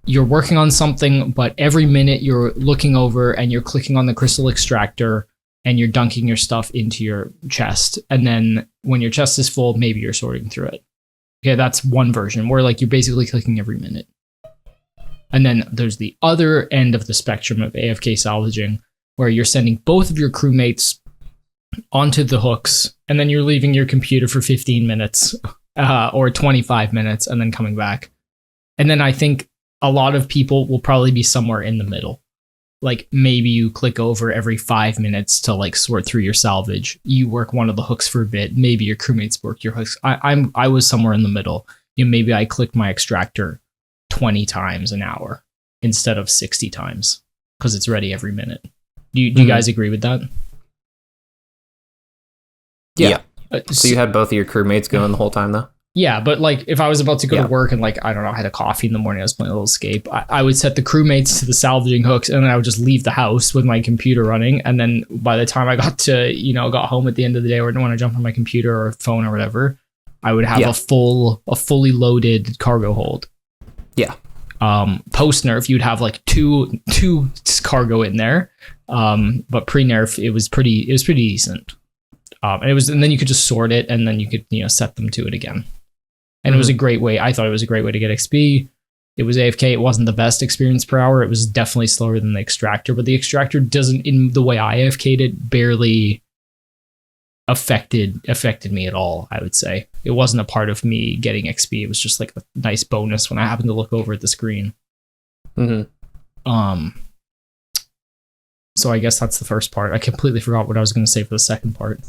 you're working on something, but every minute you're looking over and you're clicking on the crystal extractor and you're dunking your stuff into your chest. And then when your chest is full, maybe you're sorting through it. Okay, that's one version where like you're basically clicking every minute. And then there's the other end of the spectrum of AFK salvaging where you're sending both of your crewmates onto the hooks and then you're leaving your computer for 15 minutes or 25 minutes and then coming back. And then I think a lot of people will probably be somewhere in the middle. Like maybe you click over every 5 minutes to like sort through your salvage. You work one of the hooks for a bit. Maybe your crewmates work your hooks. I was somewhere in the middle. Maybe I clicked my extractor 20 times an hour instead of 60 times because it's ready every minute. Do you guys agree with that? Yeah. So you had both of your crewmates going the whole time though? Yeah, but like if I was about to go to work and like, I don't know, I had a coffee in the morning, I was playing Old School, I would set the crewmates to the salvaging hooks and then I would just leave the house with my computer running. And then by the time I got got home at the end of the day or didn't want to jump on my computer or phone or whatever, I would have a fully loaded cargo hold. Yeah. Post-Nerf, you'd have like two cargo in there. But pre-Nerf, it was pretty decent. And then you could just sort it and then you could, set them to it again. And it was a great way. I thought it was a great way to get XP. It was AFK. It wasn't the best experience per hour. It was definitely slower than the extractor, but the extractor doesn't, in the way I AFK'd it, barely affected me at all, I would say. It wasn't a part of me getting XP. It was just like a nice bonus when I happened to look over at the screen. So I guess that's the first part. I completely forgot what I was going to say for the second part.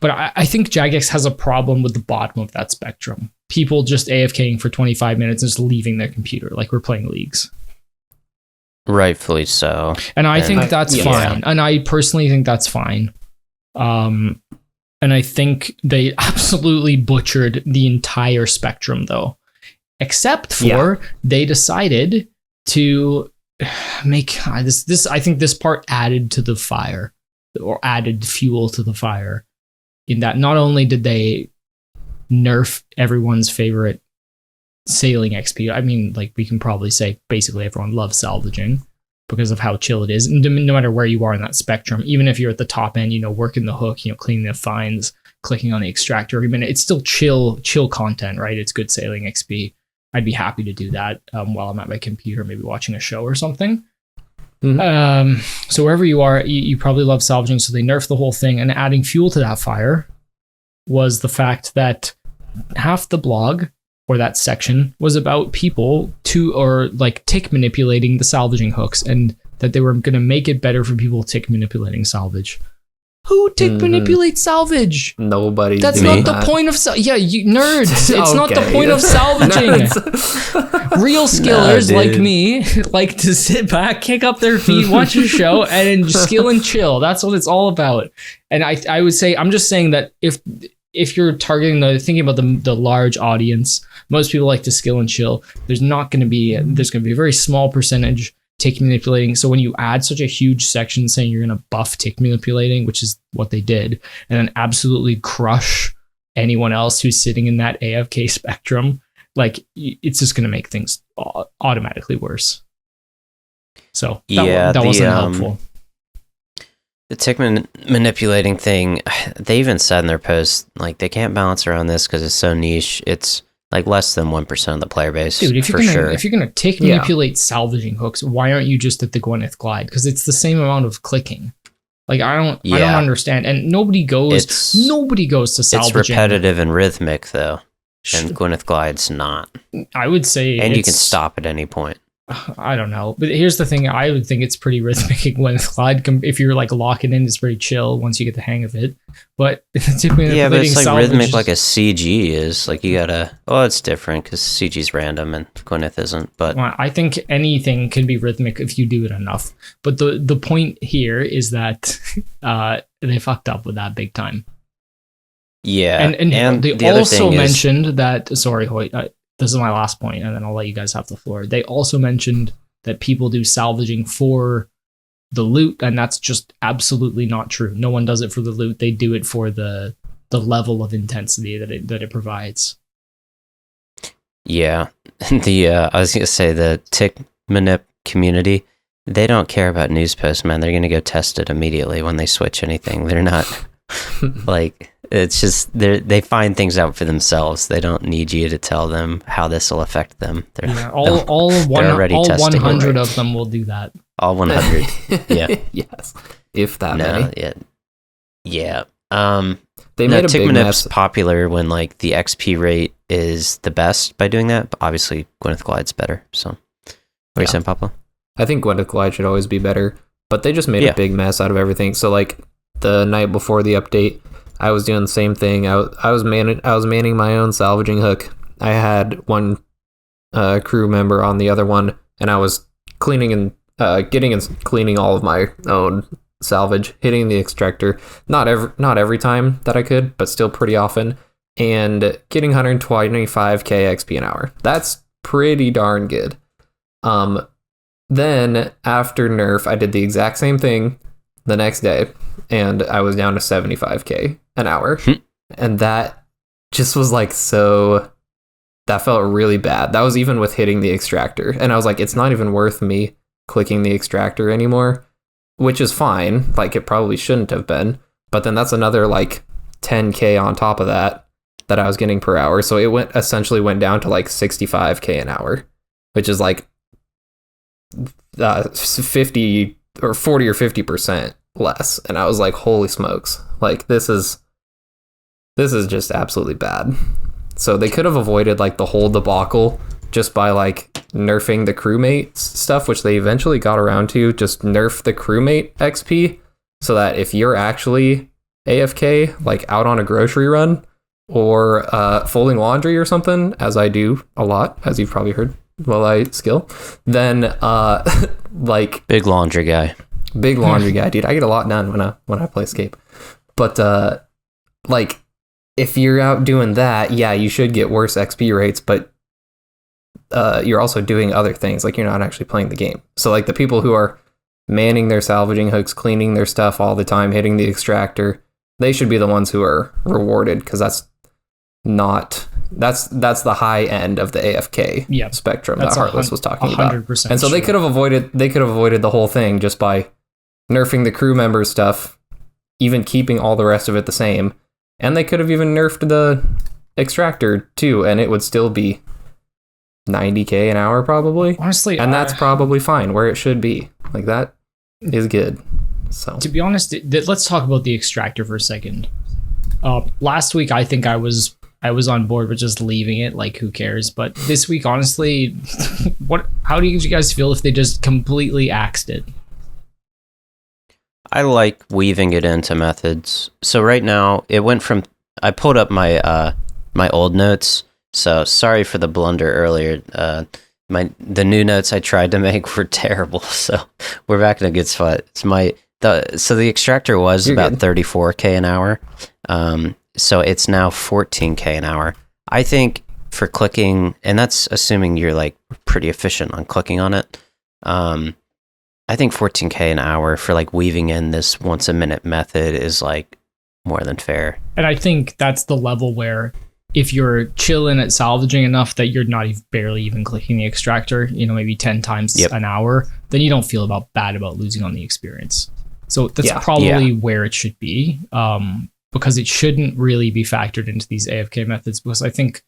But I think Jagex has a problem with the bottom of that spectrum. People just AFKing for 25 minutes and just leaving their computer like we're playing leagues. Rightfully so. And I think that's fine. And I personally think that's fine. And I think they absolutely butchered the entire spectrum though. Except for they decided to make this I think this part added to the fire or added fuel to the fire in that not only did they nerf everyone's favorite sailing XP, I mean, like we can probably say basically everyone loves salvaging because of how chill it is. And no matter where you are in that spectrum, even if you're at the top end, working the hook, cleaning the finds, clicking on the extractor every minute, it's still chill content, right? It's good sailing XP. I'd be happy to do that while I'm at my computer, maybe watching a show or something. So wherever you are, you probably love salvaging. So they nerfed the whole thing, and adding fuel to that fire was the fact that half the blog or that section was about people tick manipulating the salvaging hooks, and that they were going to make it better for people tick manipulating salvage. Who tick manipulates salvage? Nobody. That's not the point of you nerds. It's not the point of salvaging. Real skillers like me like to sit back, kick up their feet, watch a show, and skill and chill. That's what it's all about. And I would say, I'm just saying that if you're targeting thinking about the large audience, most people like to skill and chill. There's going to be a very small percentage tick manipulating. So when you add such a huge section saying you're going to buff tick manipulating, which is what they did, and then absolutely crush anyone else who's sitting in that AFK spectrum, like it's just going to make things automatically worse. So that wasn't helpful. The tick manipulating thing, they even said in their post, like, they can't balance around this because it's so niche. It's like less than 1% of the player base. Dude, if you're gonna tick manipulate salvaging hooks, why aren't you just at the Gwyneth Glide? Because it's the same amount of clicking. Like, I don't understand. And nobody goes to salvaging. It's repetitive and rhythmic though. And Gwyneth Glide's not. I would say, and you can stop at any point. I don't know, but here's the thing. I would think it's pretty rhythmic in Gwyneth Glide. If you're like locking in, it's pretty chill once you get the hang of it. But but it's like rhythmic, like a CG is. Like, you gotta. Oh, it's different because CG's random and Gwyneth isn't. But well, I think anything can be rhythmic if you do it enough. But the point here is that they fucked up with that big time. Yeah, and they also mentioned that. Sorry, Hoyt. This is my last point, and then I'll let you guys have the floor. They also mentioned that people do salvaging for the loot, and that's just absolutely not true. No one does it for the loot. They do it for the level of intensity that it provides. Yeah. I was going to say, the tick manip community, they don't care about news posts, man. They're going to go test it immediately when they switch anything. They're not... like, it's just they find things out for themselves. They don't need you to tell them how this will affect them. All 100 of them will do that. All 100. Yeah. Yes. If that many. Yeah. They made a tick big manip's mess. popular when like the XP rate is the best by doing that. But obviously, Gwyneth Glide's better. So, what are you saying, Poplo? I think Gwyneth Glide should always be better, but they just made a big mess out of everything. So like, the night before the update, I was doing the same thing. I was manning my own salvaging hook. I had one crew member on the other one, and I was cleaning and cleaning all of my own salvage, hitting the extractor. Not every time that I could, but still pretty often, and getting 125k XP an hour. That's pretty darn good. Then after Nerf, I did the exact same thing the next day, and I was down to 75k an hour. And that just was like, so that felt really bad. That was even with hitting the extractor, and I was like, it's not even worth me clicking the extractor anymore, which is fine. Like, it probably shouldn't have been, but then that's another like 10k on top of that I was getting per hour. So it essentially went down to like 65k an hour, which is like 50 or 40 or 50% less. And I was like, holy smokes, like this is just absolutely bad. So they could have avoided like the whole debacle just by like nerfing the crewmate stuff, which they eventually got around to. Just nerf the crewmate XP so that if you're actually AFK, like out on a grocery run or folding laundry or something, as I do a lot, as you've probably heard while I skill, then like big laundry guy, dude. I get a lot done when I play Escape. But like, if you're out doing that, yeah, you should get worse XP rates, but you're also doing other things, like you're not actually playing the game. So like the people who are manning their salvaging hooks, cleaning their stuff all the time, hitting the extractor, they should be the ones who are rewarded, because that's the high end of the AFK spectrum that Heartless was talking about. And so they could have avoided the whole thing just by nerfing the crew member stuff, even keeping all the rest of it the same. And they could have even nerfed the extractor too, and it would still be 90k an hour probably. Honestly, and that's probably fine where it should be. Like, that is good. So to be honest, let's talk about the extractor for a second. Last week, I think I was on board with just leaving it, like, who cares? But this week, honestly, how do you guys feel if they just completely axed it? I like weaving it into methods. So right now, it went from... I pulled up my my old notes, so sorry for the blunder earlier. The new notes I tried to make were terrible, so we're back in a good spot. So the extractor was about 34k an hour, so it's now 14k an hour. I think for clicking, and that's assuming you're like pretty efficient on clicking on it, I think 14k an hour for like weaving in this once a minute method is like more than fair. And I think that's the level where if you're chilling at salvaging enough that you're not barely even clicking the extractor, maybe 10 times an hour, then you don't feel bad about losing on the experience. So that's probably where it should be, because it shouldn't really be factored into these AFK methods, because I think,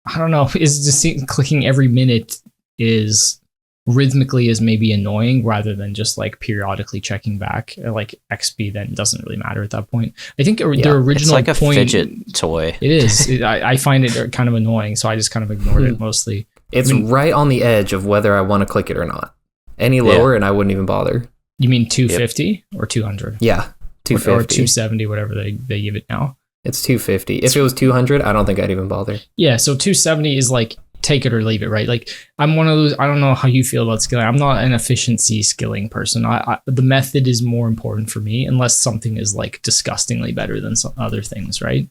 I don't know, is just clicking every minute is rhythmically is maybe annoying rather than just like periodically checking back. Like XP then doesn't really matter at that point. I think the original it's like a point, fidget toy. It is. I find it kind of annoying, so I just kind of ignored it mostly. It's right on the edge of whether I want to click it or not. Any lower and I wouldn't even bother. You mean 250 or 200? Yeah, 250 or 270, whatever they give it now. It's 250. If it was 200, I don't think I'd even bother. Yeah, so 270 is like take it or leave it, right? Like I'm one of those, I don't know how you feel about skilling. I'm not an efficiency skilling person. The method is more important for me, unless something is like disgustingly better than some other things, right?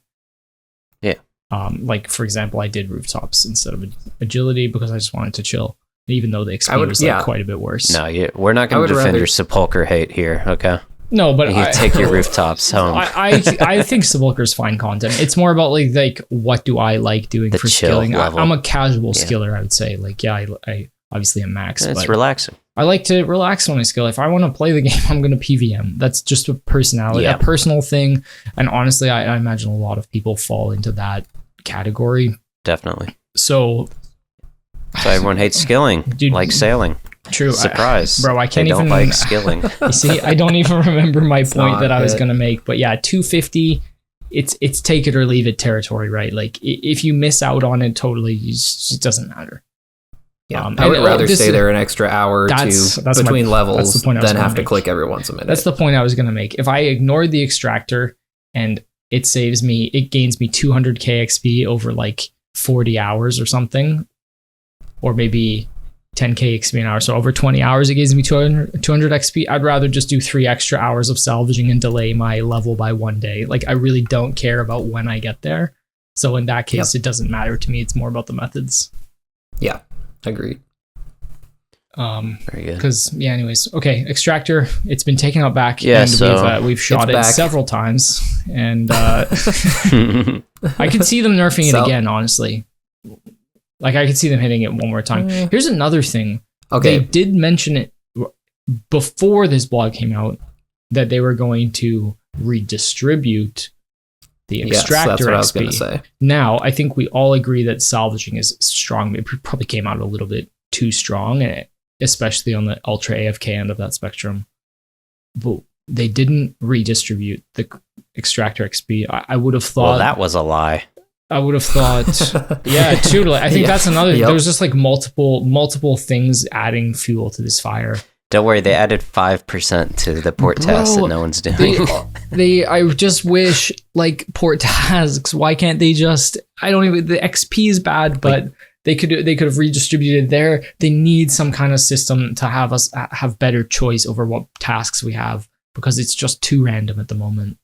Yeah. Like for example, I did rooftops instead of agility because I just wanted to chill, even though the XP was like quite a bit worse. No, we're not going to defend your sepulcher hate here, okay? No, but you take your rooftops home. I think Sepulcher's fine content. It's more about like what do I like doing for skilling. I'm a casual skiller, I would say. Like I obviously am max. It's relaxing. I like to relax when I skill. If I want to play the game, I'm going to PVM. That's just a personality, a personal thing. And honestly, I imagine a lot of people fall into that category. Definitely. So everyone hates skilling, dude, like sailing. True. Surprise. Bro, I can't they even don't like skilling. You see, I don't even remember my point that I was going to make. But yeah, 250, it's take it or leave it territory, right? Like if you miss out on it totally, it doesn't matter. Yeah, I would rather stay there an extra hour or two between levels than have to click every once a minute. That's the point I was going to make. If I ignored the extractor and it gains me 200k XP over like 40 hours or something, or maybe 10k XP an hour, so over 20 hours it gives me 200 XP. I'd rather just do 3 extra hours of salvaging and delay my level by 1 day. Like I really don't care about when I get there, so in that case it doesn't matter to me. It's more about the methods. Yeah, agreed. Very good. Because anyways, okay, extractor, it's been taken out back, and we've shot it several times, and I could see them nerfing it again, honestly. Like I could see them hitting it one more time. Here's another thing. Okay. They did mention it before this blog came out that they were going to redistribute the extractor that's what XP. I was going to say. Now, I think we all agree that salvaging is strong. It probably came out a little bit too strong, especially on the ultra AFK end of that spectrum. But they didn't redistribute the extractor XP. I would have thought... Well, that was a lie. I would have thought, totally. I think that's another. There's just like multiple things adding fuel to this fire. Don't worry, they added 5% to the port tasks that no one's doing. I just wish like port tasks. Why can't they just? I don't even. The XP is bad, but they could have redistributed there. They need some kind of system to have us have better choice over what tasks we have, because it's just too random at the moment.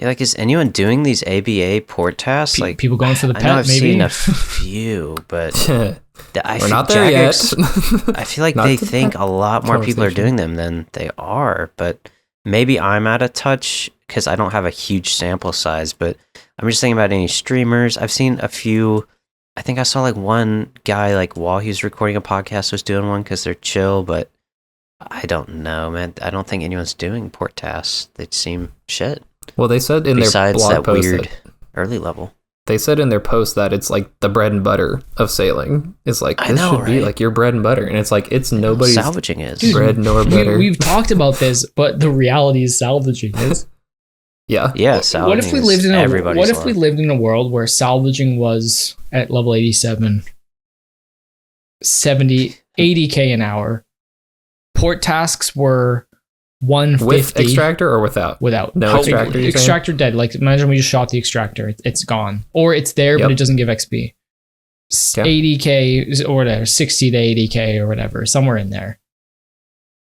Yeah, like, is anyone doing these ABA port tasks? Like people going for the pet, I know I've maybe? seen a few, but we're not there Jagex, yet. I feel like they think a lot more people are doing them than they are, but maybe I'm out of touch because I don't have a huge sample size, but I'm just thinking about any streamers. I've seen a few. I think I saw like one guy, like while he was recording a podcast, was doing one because they're chill, but I don't know, man. I don't think anyone's doing port tasks. They seem shit. Well, they said in their blog post weird early level. They said in their post that it's like the bread and butter of sailing. It's like this should be like your bread and butter, and it's like it's nobody's salvaging is bread nor butter. We've talked about this, but the reality is salvaging is. Yeah. Salvaging. What if we lived in a world where salvaging was at level 87, 70, 80k an hour? Port tasks were 150 with extractor or without? Without. No extractor. Extractor dead. Like imagine we just shot the extractor. It's gone. Or it's there, but it doesn't give XP. 80k or whatever, 60 to 80k or whatever, somewhere in there.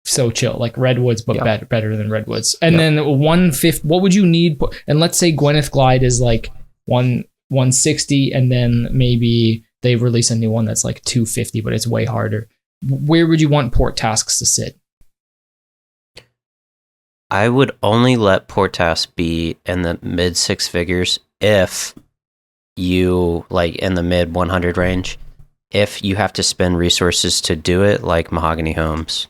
So chill, like redwoods, but better than redwoods. And then 150. What would you need? And let's say Gwyneth Glide is like 160, and then maybe they release a new one that's like 250, but it's way harder. Where would you want port tasks to sit? I would only let port tasks be in the mid 6 figures if you, like in the mid 100 range, if you have to spend resources to do it, like Mahogany Homes.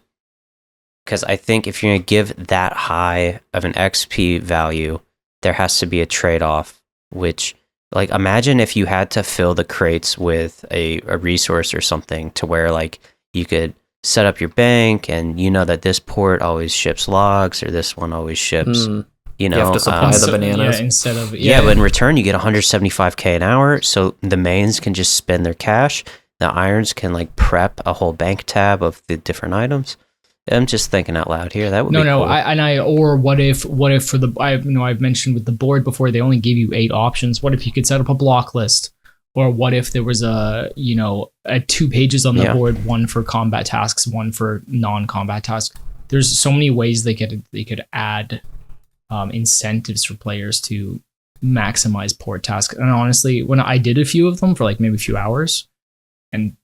because I think if you're going to give that high of an XP value, there has to be a trade-off, which, like, imagine if you had to fill the crates with a resource or something to where, like, you could set up your bank and you know that this port always ships logs or this one always ships, you know. You have to supply the bananas. Yeah, instead of... Yeah, but in return, you get 175k an hour, so the mains can just spend their cash. The irons can, like, prep a whole bank tab of the different items. I'm just thinking out loud here. That would be cool. Or what if for the, I've mentioned with the board before, they only give you 8 options. What if you could set up a block list? Or what if there was a 2 pages on the board, one for combat tasks, one for non-combat tasks? There's so many ways they could add incentives for players to maximize port tasks. And honestly, when I did a few of them for like maybe a few hours, and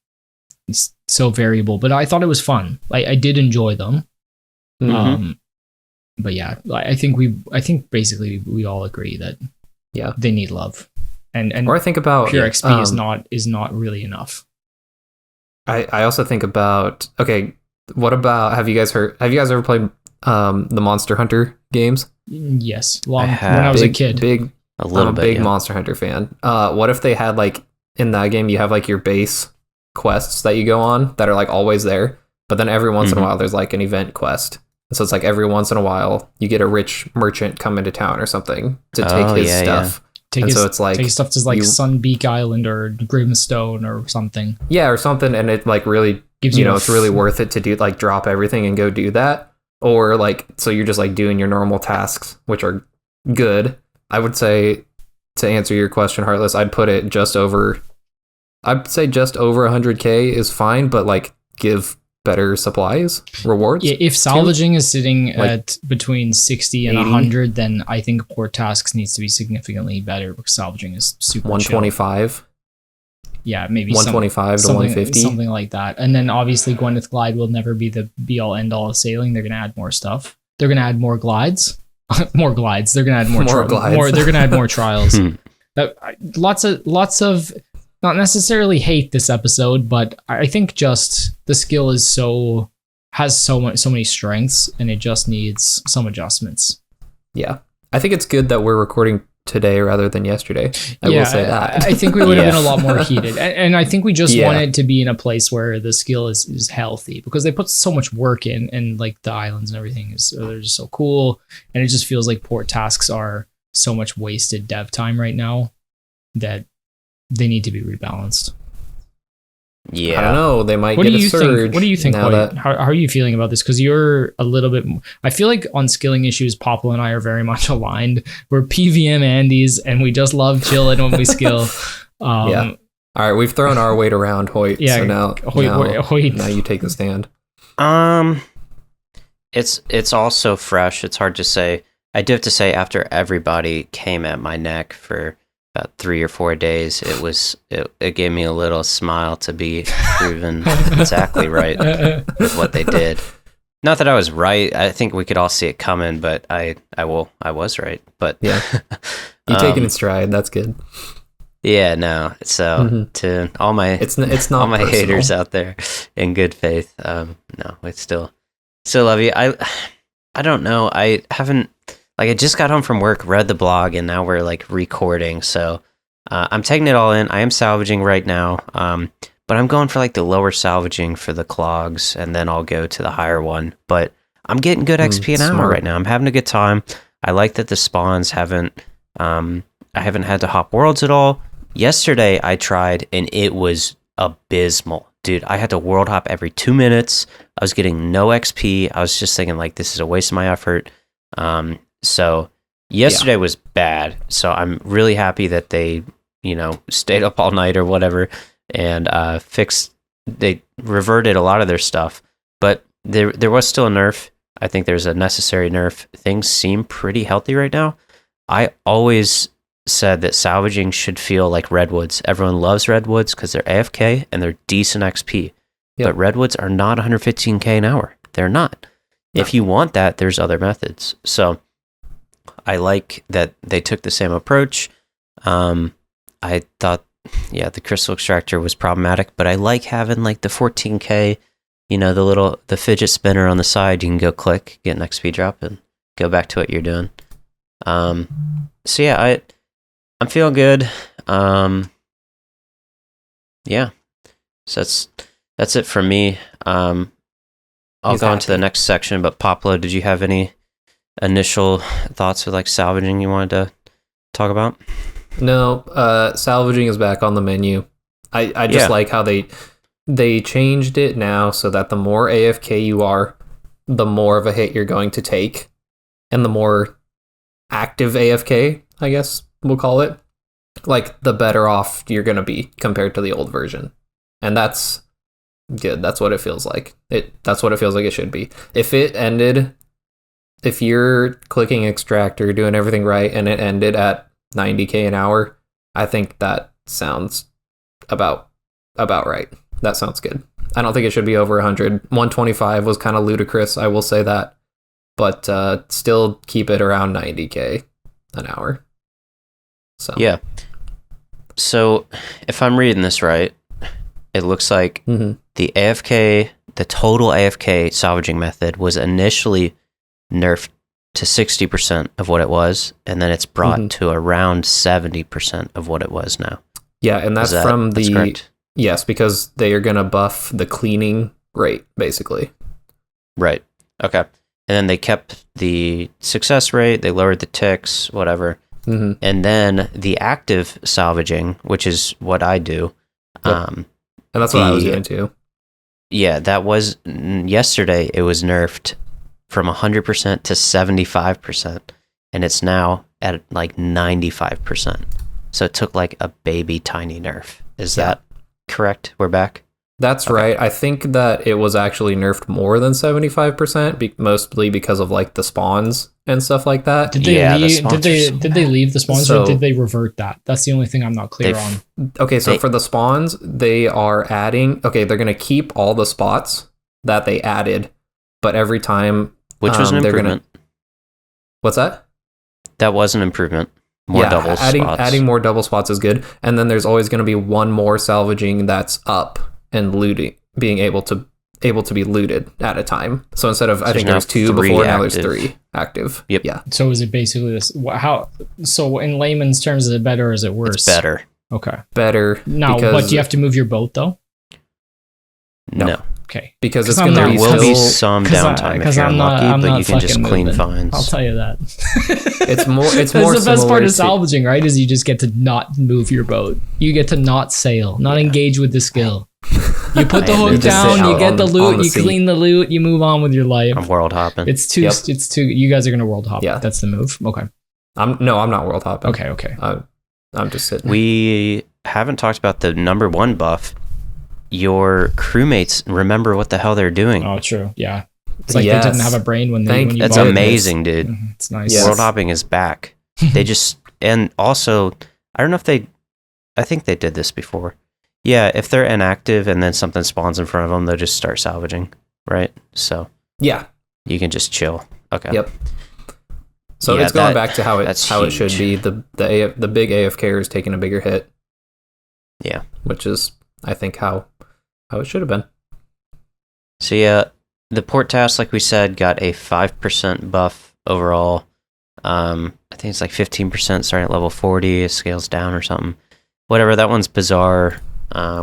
it's so variable, but I thought it was fun. I did enjoy them. But yeah, I think basically we all agree that they need love, and or I think about pure XP is not really enough. I also think about, okay, what about, have you guys ever played the Monster Hunter games? Yes, when I was a kid. I'm a big Monster Hunter fan. What if they had, like, in that game you have like your base quests that you go on that are like always there, but then every once in a while there's like an event quest. And so it's like every once in a while you get a rich merchant come into town or something to take his stuff. Take stuff to like Sunbeak Island or Grimstone or something. Yeah, or something, and it like really gives it's really worth it to do, like, drop everything and go do that. Or like, so you're just like doing your normal tasks, which are good. I would say, to answer your question, Heartless, I'd say just over 100k is fine, but like give better supplies, rewards. Yeah, if salvaging is sitting like at between 60 and 80, 100, then I think port tasks needs to be significantly better, because salvaging is super 125. Chill. Yeah, maybe 125 to 150, something like that. And then obviously Gwyneth Glide will never be the be all end all of sailing. They're going to add more stuff. They're going to add more glides. More glides. They're going to add more glides. They're going to add more trials. Lots of not necessarily hate this episode, but I think just the skill has so many strengths, and it just needs some adjustments. Yeah, I think it's good that we're recording today rather than yesterday. I will say that. I think we would have been a lot more heated, and I think we just wanted to be in a place where the skill is healthy, because they put so much work in, and like the islands and everything they're just so cool, and it just feels like port tasks are so much wasted dev time right now that they need to be rebalanced. Yeah, I don't know. They might get a surge. What do you think? How are you feeling about this? Because you're a little bit. I feel like on skilling issues, Poplo and I are very much aligned. We're PVM Andes, and we just love chilling when we skill. Yeah. All right, we've thrown our weight around, Hoyt. Yeah. So now you take the stand. It's all so fresh. It's hard to say. I do have to say, after everybody came at my neck for about 3 or 4 days, it gave me a little smile to be proven exactly right with what they did. Not that I was right. I think we could all see it coming, but I was right. But yeah, you taking it in stride. That's good. Yeah, no. So to all my it's not all my personal haters out there in good faith, no, I still love you. I don't know. I haven't. Like, I just got home from work, read the blog, and now we're like recording. So I'm taking it all in. I am salvaging right now, but I'm going for like the lower salvaging for the clogs, and then I'll go to the higher one. But I'm getting good XP an hour right now. I'm having a good time. I like that the spawns I haven't had to hop worlds at all. Yesterday I tried, and it was abysmal. Dude, I had to world hop every 2 minutes. I was getting no XP. I was just thinking, like, this is a waste of my effort. So yesterday was bad. So I'm really happy that they, stayed up all night or whatever, and they reverted a lot of their stuff. But there was still a nerf. I think there's a necessary nerf. Things seem pretty healthy right now. I always said that salvaging should feel like redwoods. Everyone loves redwoods because they're AFK and they're decent XP. Yep. But redwoods are not 115k an hour. They're not. No. If you want that, there's other methods. So I like that they took the same approach. I thought, the crystal extractor was problematic, but I like having like the 14k, the fidget spinner on the side, you can go click, get an XP drop, and go back to what you're doing. So yeah, I'm feeling good. Yeah. So that's it for me. I'll go on to the next section, but Poplo, did you have any initial thoughts with like salvaging you wanted to talk about? No, salvaging is back on the menu. I just like how they changed it now so that the more AFK you are, the more of a hit you're going to take, and the more active AFK, I guess we'll call it, like the better off you're going to be compared to the old version. And that's good. That's what it feels like. That's what it feels like it should be. If it ended, if you're clicking Extractor, doing everything right, and it ended at 90k an hour, I think that sounds about right. That sounds good. I don't think it should be over 100. 125 was kind of ludicrous, I will say that. But still keep it around 90k an hour. So yeah. So if I'm reading this right, it looks like the total AFK salvaging method was initially nerfed to 60% of what it was, and then it's brought to around 70% of what it was now. Yeah, and that's correct? Yes, because they are going to buff the cleaning rate, basically. Right. Okay. And then they kept the success rate, they lowered the ticks, whatever. And then the active salvaging, which is what I do. Yep. And that's what I was doing too. Yeah, that was yesterday. It was nerfed from 100% to 75%, and it's now at like 95%. So it took like a baby tiny nerf. Is that correct? We're back? That's right. I think that it was actually nerfed more than 75%, mostly because of like the spawns and stuff like that. Did they leave the spawns, or did they revert that? That's the only thing I'm not clear on. Okay, so for the spawns, they are adding. Okay, they're gonna keep all the spots that they added, but every time, which was an improvement. What's that? That was an improvement. More double spots. Adding more double spots is good, and then there's always going to be one more salvaging that's up and looting, being able to be looted at a time. So instead of, I think there was 2 before, now there's 3 active. Yep. Yeah. So is it basically this? So in layman's terms, is it better or is it worse? It's better. Okay. Better. Now, but do you have to move your boat though? No. Okay. Because it's going to be will be some downtime if you're unlucky, but you can just clean finds. I'll tell you that. It's more. That's the best part of salvaging, right? Is you just get to not move your boat. You get to not sail, not engage with the skill. You put the hook down, you get the loot, you clean the loot, you move on with your life. I'm world hopping. It's too. You guys are gonna world hop. Yeah, that's the move. Okay. I'm not world hopping. Okay. I'm just sitting. We haven't talked about the number 1 buff. Your crewmates remember what the hell they're doing. Oh, true. Yeah. It's like they didn't have a brain when you That's amazing, dude. It's nice. Yes. World hopping is back. They just, and also, I don't know if I think they did this before. Yeah, if they're inactive and then something spawns in front of them, they'll just start salvaging, right? So yeah, you can just chill. Okay. Yep. So it's going back to how it should be. The big AFK is taking a bigger hit. Yeah. Which is, I think, how it should have been. So yeah, the port task, like we said, got a 5% buff overall. I think it's like 15% starting at level 40. It scales down or something. Whatever, that one's bizarre.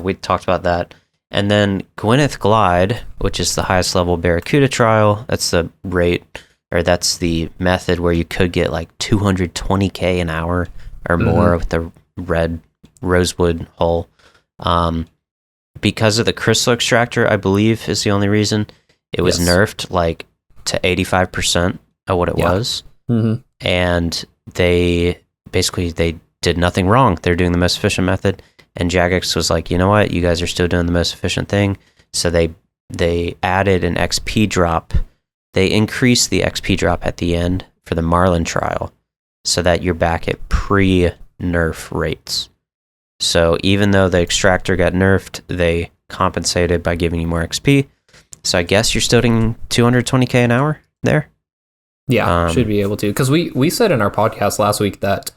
We talked about that. And then Gwyneth Glide, which is the highest level Barracuda trial. That's the rate, or that's the method where you could get like 220k an hour or more with the red rosewood hull. Because of the crystal extractor, I believe is the only reason it was nerfed like to 85% of what it was. And they did nothing wrong. They're doing the most efficient method. And Jagex was like, you know what? You guys are still doing the most efficient thing. So they added an XP drop. They increased the XP drop at the end for the Marlin trial so that you're back at pre-nerf rates. So even though the extractor got nerfed, they compensated by giving you more XP. So I guess you're still getting 220k an hour there? Yeah, should be able to. Because we said in our podcast last week that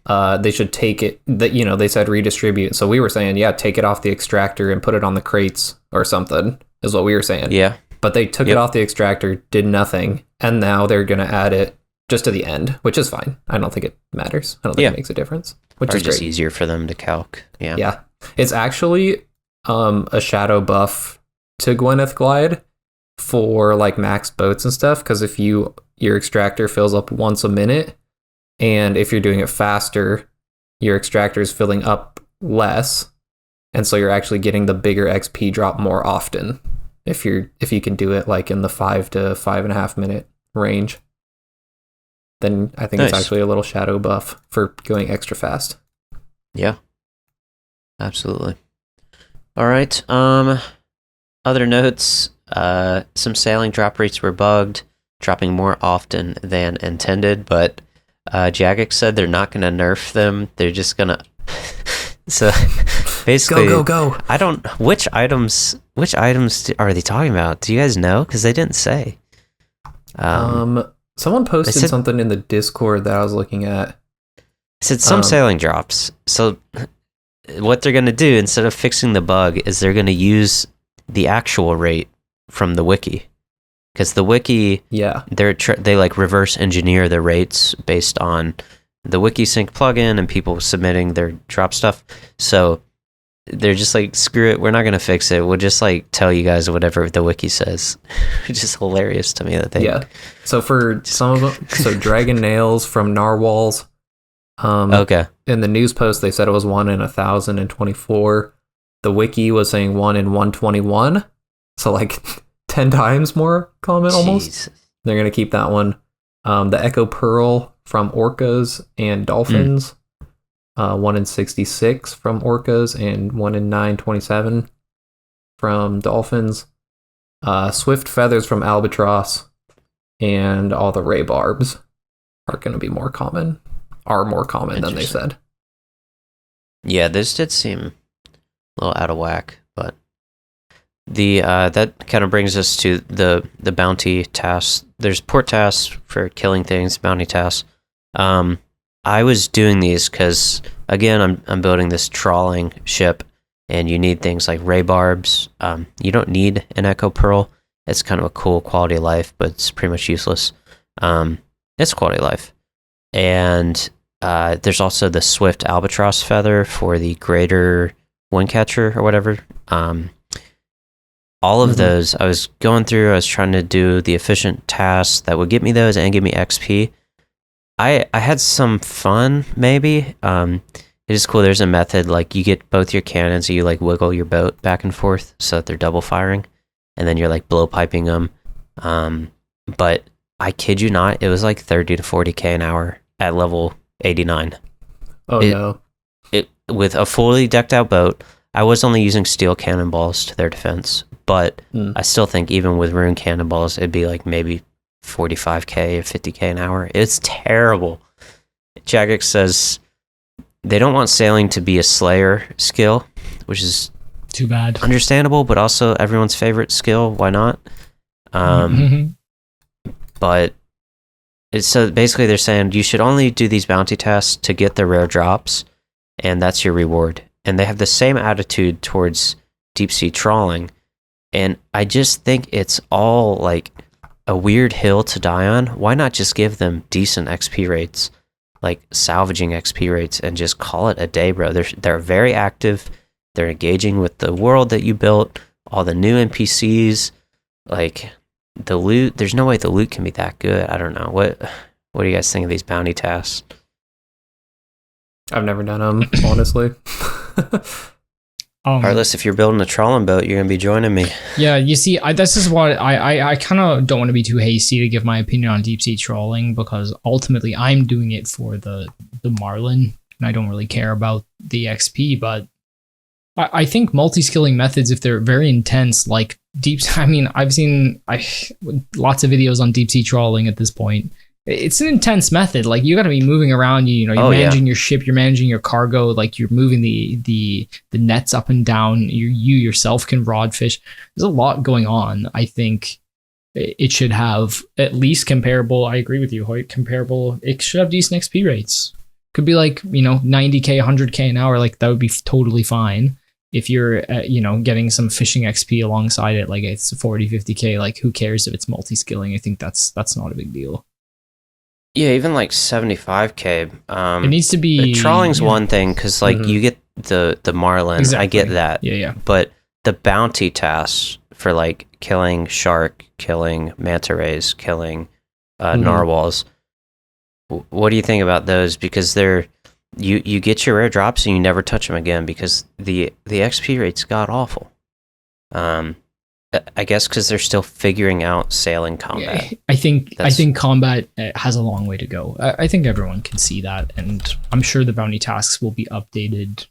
they should take it, that, you know, they said redistribute. So we were saying, yeah, take it off the extractor and put it on the crates or something, is what we were saying. Yeah. But they took it off the extractor, did nothing, and now they're going to add it just to the end, which is fine. I don't think it matters. I don't think it makes a difference, which is just great. Easier for them to calc. Yeah. Yeah. It's actually a shadow buff to Gwyneth Glide for like max boats and stuff, because if your extractor fills up once a minute, and if you're doing it faster, your extractor is filling up less, and so you're actually getting the bigger XP drop more often if you can do it like in the 5 to 5.5 minute range. Then I think it's actually a little shadow buff for going extra fast. Yeah. Absolutely. All right. Other notes, some sailing drop rates were bugged, dropping more often than intended, but Jagex said they're not going to nerf them. They're just going to... So basically... Go. I don't... Which items are they talking about? Do you guys know? Because they didn't say. Someone posted something in the Discord that I was looking at. It said some sailing drops. So what they're going to do, instead of fixing the bug, is they're going to use the actual rate from the wiki. Because the wiki, they like reverse engineer the rates based on the WikiSync plugin and people submitting their drop stuff. So they're just like, screw it, we're not going to fix it. We'll just like tell you guys whatever the wiki says. Which is hilarious to me that they... Yeah. So for some of them, so Dragon Nails from Narwhals. Okay. In the news post, they said it was 1 in 1,024. The wiki was saying 1 in 121. So like 10 times more common almost. They're going to keep that one. The Echo Pearl from Orcas and Dolphins. 1 in 66 from Orcas and 1 in 927 from Dolphins. Swift Feathers from Albatross and all the Ray Barbs are going to be more common. Are more common than they said. Yeah, this did seem a little out of whack, but the that kind of brings us to the bounty tasks. There's port tasks for killing things, bounty tasks. I was doing these because, again, I'm building this trawling ship, and you need things like ray barbs. You don't need an Echo Pearl. It's kind of a cool quality of life, but it's pretty much useless. It's quality of life. And there's also the Swift Albatross Feather for the greater Windcatcher or whatever. All of those, I was going through, I was trying to do the efficient tasks that would get me those and give me XP. I had some fun, maybe. It is cool. There's a method, like you get both your cannons, and you like wiggle your boat back and forth so that they're double firing, and then you're like blowpiping them. But I kid you not, it was like 30 to 40k an hour at level 89. Oh no! It with a fully decked out boat. I was only using steel cannonballs to their defense, but I still think even with rune cannonballs, it'd be like maybe 45k or 50k an hour. It's terrible. Jagex says they don't want sailing to be a slayer skill, which is too bad. Understandable, but also everyone's favorite skill. Why not? But it's, so basically they're saying you should only do these bounty tasks to get the rare drops, and that's your reward. And they have the same attitude towards deep sea trawling, and I just think it's all like a weird hill to die on. Why not just give them decent XP rates, like salvaging XP rates, and just call it a day, bro? They're very active. They're engaging with the world that you built, all the new NPCs, like the loot. There's no way the loot can be that good. I don't know. What do you guys think of these bounty tasks? I've never done them, honestly. Heartless, if you're building a trawling boat, you're gonna be joining me. Yeah, you see, this is what I kind of don't want to be too hasty to give my opinion on deep sea trawling, because ultimately I'm doing it for the marlin, and I don't really care about the XP. But I think multi-skilling methods, if they're very intense, like I mean, I've seen lots of videos on deep sea trawling at this point. It's an intense method. Like, you got to be moving around. You're managing your ship. You're managing your cargo. Like, you're moving the nets up and down. You yourself can rod fish. There's a lot going on. I think it should have at least comparable. I agree with you, Hoyt. Comparable. It should have decent XP rates, Could be like, 90k, 100k an hour. Like that would be totally fine. If you're, getting some fishing XP alongside it, like it's 40, 50k, like who cares if it's multi-skilling? I think that's not a big deal. Yeah, even like 75k. It needs to be... Trawling's one thing, because like you get the Marlin. Exactly. I get that. Yeah. But the bounty tasks for like killing shark, killing manta rays, killing narwhals, what do you think about those? Because they're... You get your rare drops and you never touch them again because the XP rate's god awful. I guess because they're still figuring out sailing combat. Yeah, I think combat has a long way to go. I think everyone can see that, and I'm sure the bounty tasks will be updated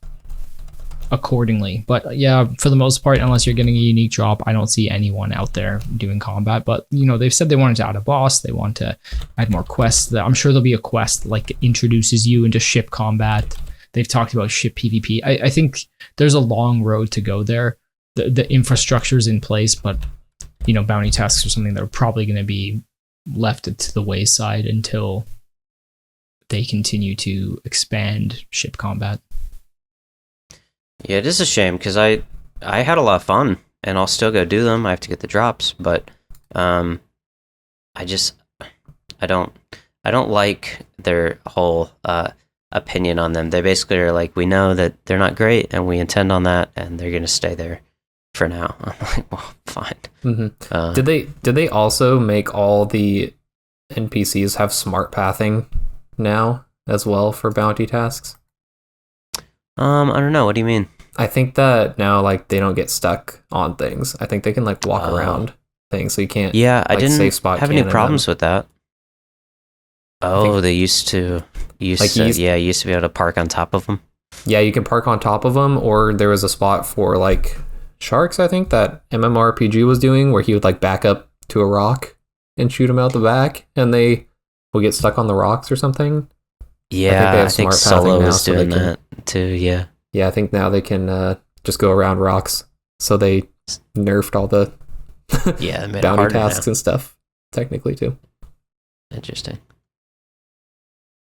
accordingly. But yeah, for the most part, unless you're getting a unique drop, I don't see anyone out there doing combat. But they've said they wanted to add a boss, they want to add more quests. I'm sure there'll be a quest like introduces you into ship combat. They've talked about ship PvP. I think there's a long road to go there. The infrastructure's in place, but bounty tasks are something that are probably going to be left to the wayside until they continue to expand ship combat. Yeah, it is a shame because I had a lot of fun and I'll still go do them. I have to get the drops, but I don't like their whole opinion on them. They basically are like, we know that they're not great and we intend on that and they're going to stay there for now. I'm like, well, fine. Mm-hmm. Did they also make all the NPCs have smart pathing now as well for bounty tasks? I don't know. What do you mean? I think that now, like, they don't get stuck on things. I think they can like walk around things, so you can't. Yeah, like, I didn't safe spot have any problems with that. Oh, they used to be able to park on top of them. Yeah, you can park on top of them, or there was a spot for like sharks, I think, that MMORPG was doing, where he would like back up to a rock and shoot them out the back, and they will get stuck on the rocks or something. Yeah, I think Solo is doing that too. Yeah. Yeah, I think now they can just go around rocks. So they nerfed all the bounty tasks and stuff, technically too. Interesting.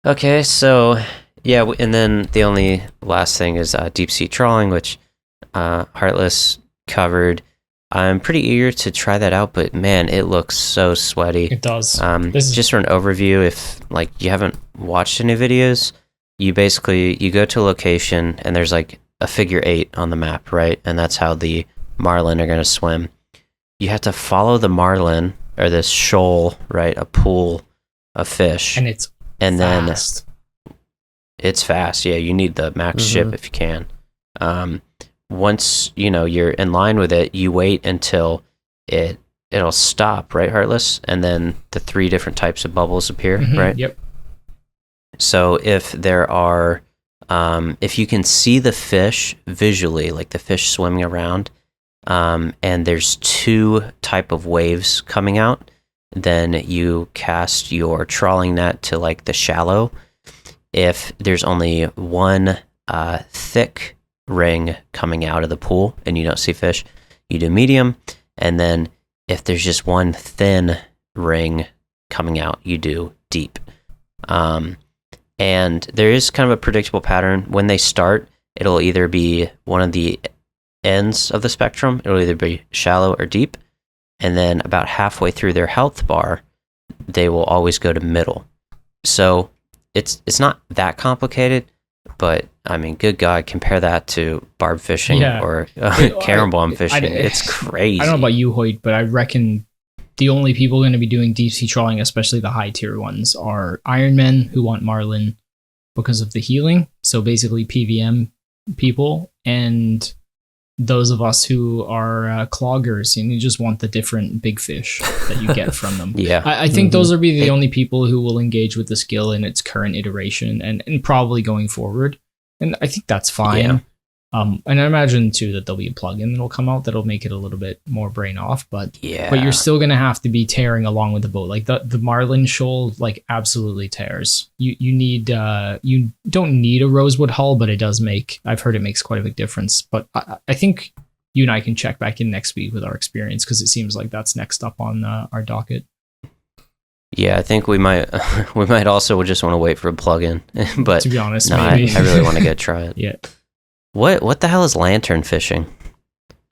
Okay, so yeah, and then the only last thing is deep sea trawling, which Heartless covered. I'm pretty eager to try that out, but man, it looks so sweaty. It does. Just for an overview, if like you haven't watched any videos, you go to a location and there's like a figure 8 on the map, right? And that's how the marlin are going to swim. You have to follow the marlin or this shoal, right? A pool of fish. And it's fast. Then it's fast. Yeah, you need the max ship if you can. Once you're in line with it, you wait until it'll stop, right, Heartless? And then the 3 different types of bubbles appear, right? Yep. So if there are, if you can see the fish visually, like the fish swimming around, and there's 2 type of waves coming out, then you cast your trawling net to like the shallow. If there's only one thick ring coming out of the pool and you don't see fish, you do medium. And then if there's just one thin ring coming out, you do deep. And there is kind of a predictable pattern. When they start, it'll either be one of the ends of the spectrum. It'll either be shallow or deep. And then about halfway through their health bar, they will always go to middle. So it's not that complicated, but I mean, good God, compare that to barb fishing or carom fishing. It's crazy. I don't know about you, Hoyt, but I reckon the only people going to be doing deep sea trawling, especially the high tier ones, are Ironmen who want marlin because of the healing. So basically PVM people, and those of us who are cloggers and you just want the different big fish that you get from them. Yeah, I think those will be the only people who will engage with the skill in its current iteration and probably going forward. And I think that's fine. Yeah. And I imagine too that there'll be a plugin that'll come out that'll make it a little bit more brain off, but you're still gonna have to be tearing along with the boat. Like the marlin shoal, like absolutely tears. You need you don't need a rosewood hull, but it does make. I've heard it makes quite a big difference. But I think you and I can check back in next week with our experience because it seems like that's next up on our docket. Yeah, I think we might we might also just want to wait for a plugin. But to be honest, no, maybe. I really want to try it. Yeah. What the hell is lantern fishing?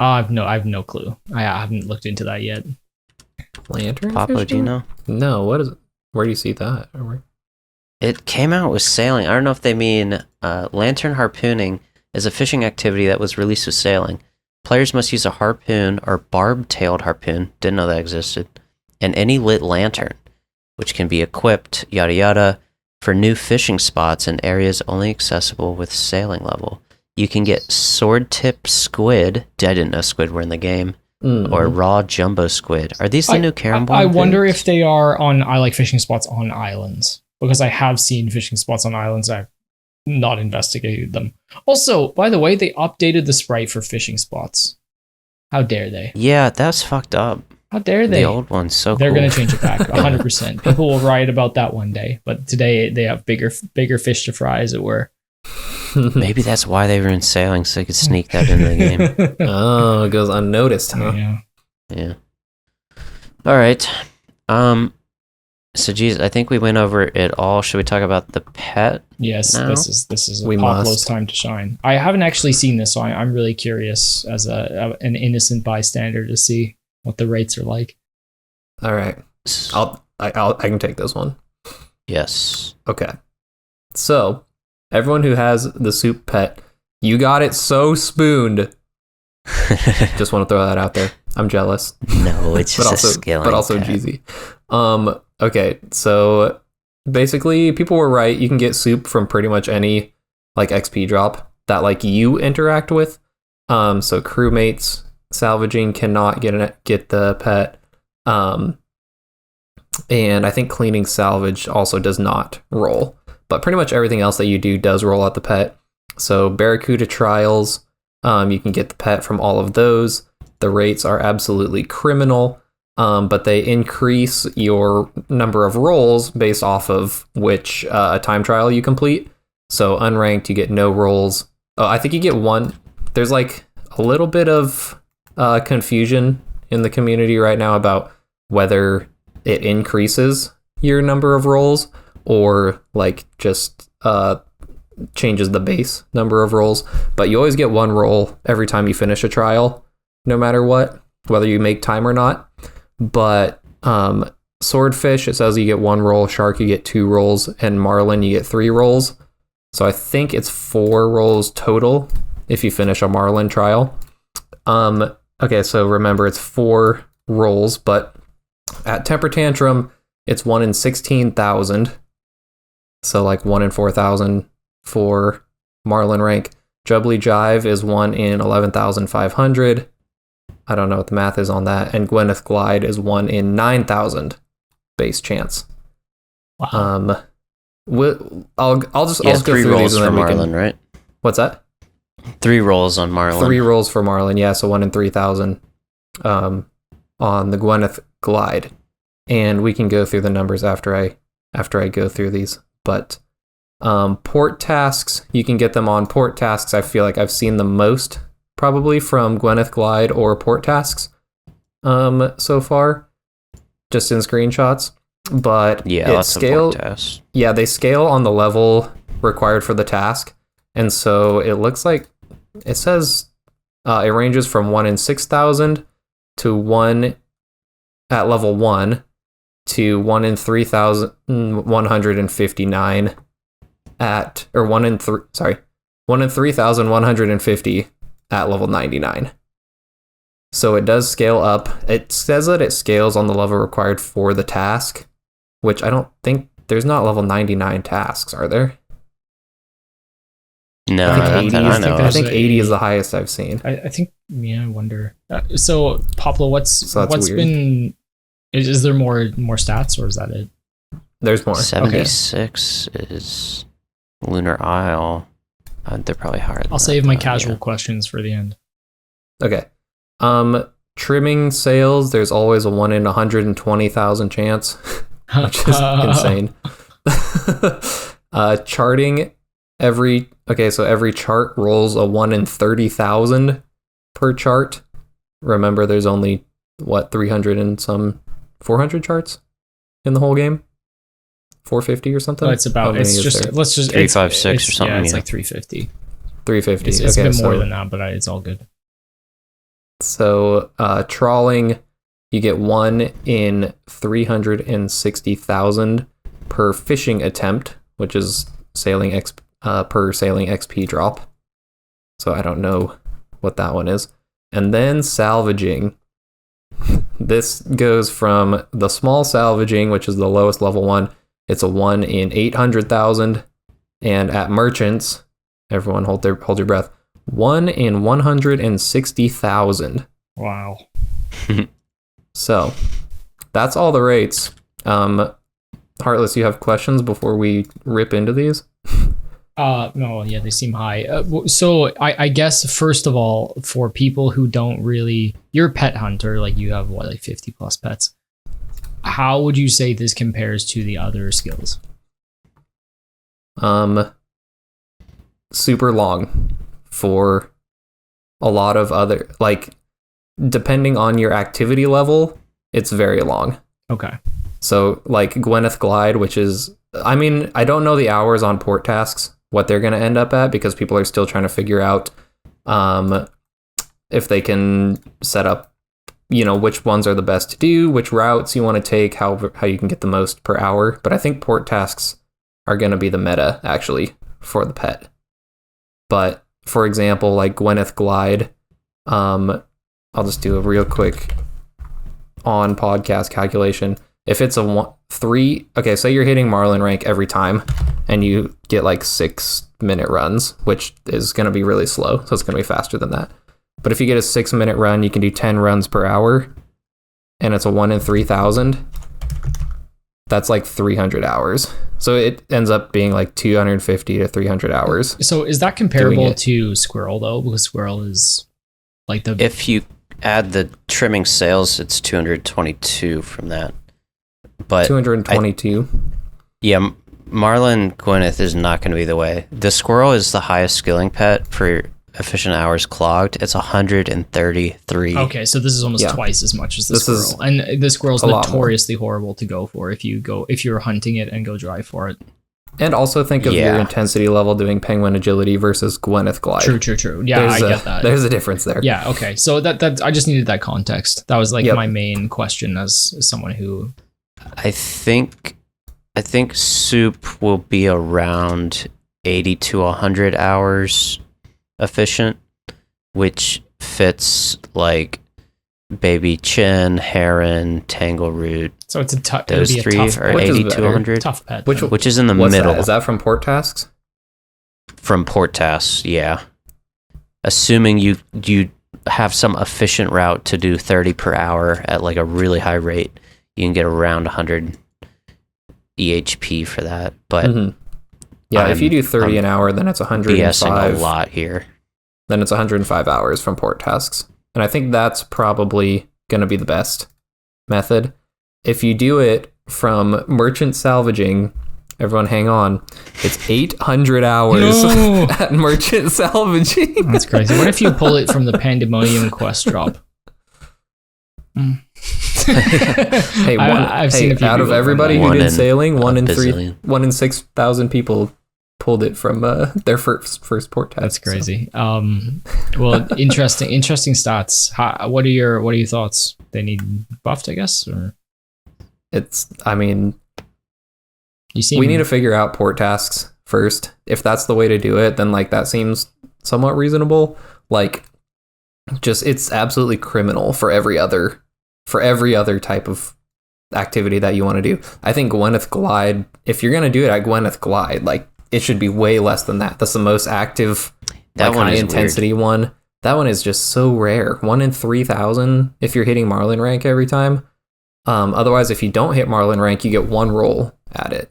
I have no clue. I haven't looked into that yet. Lantern Poplo, fishing? do you know? No, what is it? Where do you see that? Or where? It came out with sailing. I don't know if they mean lantern harpooning is a fishing activity that was released with sailing. Players must use a harpoon or barb-tailed harpoon, didn't know that existed, and any lit lantern, which can be equipped, yada yada, for new fishing spots in areas only accessible with sailing level. You can get sword-tip squid, I didn't know squid were in the game, or raw jumbo squid. Are these the new carom I wonder if they are on fishing spots on islands, because I have seen fishing spots on islands. I've not investigated them. Also, by the way, they updated the sprite for fishing spots. How dare they? Yeah, that's fucked up. How dare they? The old one's so They're cool. going to change it back 100%. People will write about that one day, but today they have bigger fish to fry, as it were. Maybe that's why they were in sailing, so they could sneak that into the game. Oh, it goes unnoticed, huh? Yeah. All right. So, geez, I think we went over it all. Should we talk about the pet? Yes, now? this is We Poplo's must. time to shine. I haven't actually seen this, so I'm really curious as an innocent bystander to see what the rates are like. All right. I can take this one. Yes. Okay. So, everyone who has the soup pet, you got it so spooned. Just want to throw that out there. I'm jealous. No, it's just a scaling but also pet. Jeezy. Okay, so basically people were right. You can get soup from pretty much any like XP drop that like you interact with. So crewmates salvaging cannot get the pet. And I think cleaning salvage also does not roll. But pretty much everything else that you do does roll out the pet. So Barracuda trials, you can get the pet from all of those. The rates are absolutely criminal, but they increase your number of rolls based off of which time trial you complete. So unranked, you get no rolls. Oh, I think you get one. There's like a little bit of confusion in the community right now about whether it increases your number of rolls or like just changes the base number of rolls. But you always get one roll every time you finish a trial, no matter what, whether you make time or not. But swordfish, it says you get one roll, shark you get 2 rolls, and marlin you get 3 rolls. So I think it's 4 rolls total if you finish a marlin trial. Okay, so remember it's 4 rolls, but at Temper Tantrum, it's 1 in 16,000. So like 1 in 4,000 for marlin rank. Jubbly Jive is 1 in 11,500. I don't know what the math is on that. And Gwyneth Glide is 1 in 9,000 base chance. Wow. I'll just go 3 through rolls these and for then Marlin, right? What's that? 3 rolls on Marlin. 3 rolls for Marlin, yeah, so 1 in 3,000 on the Gwyneth Glide. And we can go through the numbers after I go through these. But port tasks, you can get them on port tasks. I feel like I've seen the most probably from Gwyneth Glide or port tasks so far, just in screenshots. But Yeah, lots of port tasks. Yeah, they scale on the level required for the task. And so it looks like it says it ranges from 1 in 6,000 to 1 at level 1 to 1 in 3,159 at, or 1 in 3,150 at level 99. So it does scale up. It says that it scales on the level required for the task, which I don't think, there's not level 99 tasks, are there? No, I think 80 I know. I think 80 is the highest I've seen. I think, yeah, I wonder. So Poplo, what's weird. been? Is there more stats, or is that it? There's more. 76 is Lunar Isle. They're probably higher than I'll that, save my though, casual yeah. questions for the end. Okay. Trimming sales, there's always a 1 in 120,000 chance, which is insane. Charting, every chart rolls a 1 in 30,000 per chart. Remember, there's only 300 and some 400 charts in the whole game? 450 or something? Well, it's about, it's just, there? Let's just, 356 or something. Yeah, it's like 350. 350. It's okay, a bit more than that, but it's all good. So, Trawling, you get 1 in 360,000 per fishing attempt, which is per sailing XP drop. So I don't know what that one is. And then salvaging. This goes from the small salvaging, which is the lowest level one. It's a 1 in 800,000. And at merchants, everyone hold your breath, 1 in 160,000. Wow. So that's all the rates. Heartless, you have questions before we rip into these? No, yeah, they seem high. So I guess, first of all, for people who don't really, you're a pet hunter, like you have what, like 50 plus pets. How would you say this compares to the other skills? Super long for a lot of other, like, depending on your activity level, it's very long. Okay. So like Gwyneth Glide, which is, I mean, I don't know the hours on port tasks, what they're going to end up at, because people are still trying to figure out if they can set up, which ones are the best to do, which routes you want to take, how you can get the most per hour. But I think port tasks are going to be the meta, actually, for the pet. But for example, like Gwyneth Glide, I'll just do a real quick on podcast calculation. If it's a 3, okay, say you're hitting Marlin rank every time and you get like 6-minute runs, which is going to be really slow, so it's going to be faster than that. But if you get a 6-minute run, you can do 10 runs per hour, and it's a 1 in 3,000. That's like 300 hours. So it ends up being like 250 to 300 hours. So is that comparable to Squirrel, though? Because Squirrel is like the... If you add the trimming sales, it's 222 from that. But 222. Yeah, Marlin Gwyneth is not going to be the way. The Squirrel is the highest skilling pet for efficient hours clogged. It's 133. Okay, so this is almost twice as much as the Squirrel. And the Squirrel's notoriously horrible to go for if you're hunting it and go dry for it. And also think of your intensity level doing Penguin Agility versus Gwyneth Glide. True. Yeah, I get that. There's a difference there. Yeah, okay. So that I just needed that context. That was like my main question as someone who... I think Soup will be around 80 to 100 hours efficient, which fits like Baby Chin, Heron, Tangleroot. So it's those three are 80 to 100. Tough pet. Which is in the middle. Is that from port tasks? From port tasks, yeah. Assuming you have some efficient route to do 30 per hour at like a really high rate, you can get around 100 EHP for that. But if you do 30 an hour, then it's 105. BSing a lot here. Then it's 105 hours from port tasks. And I think that's probably going to be the best method. If you do it from merchant salvaging, everyone hang on, it's 800 hours at merchant salvaging. That's crazy. What if you pull it from the Pandemonium quest drop? I've seen out of everybody who did sailing, 1 in 6,000 people pulled it from their first port test. That's crazy. Well, interesting stats. What are your thoughts? They need buffed, I guess, or we need to figure out port tasks first. If that's the way to do it, then like that seems somewhat reasonable. Like, just it's absolutely criminal for every other type of activity that you want to do. I think Gwyneth Glide, if you're gonna do it at Gwyneth Glide, like it should be way less than that. That's the most active, that one high is intensity weird. One. That one is just so rare. 1 in 3,000 if you're hitting Marlin rank every time. Otherwise, if you don't hit Marlin rank, you get 1 roll at it.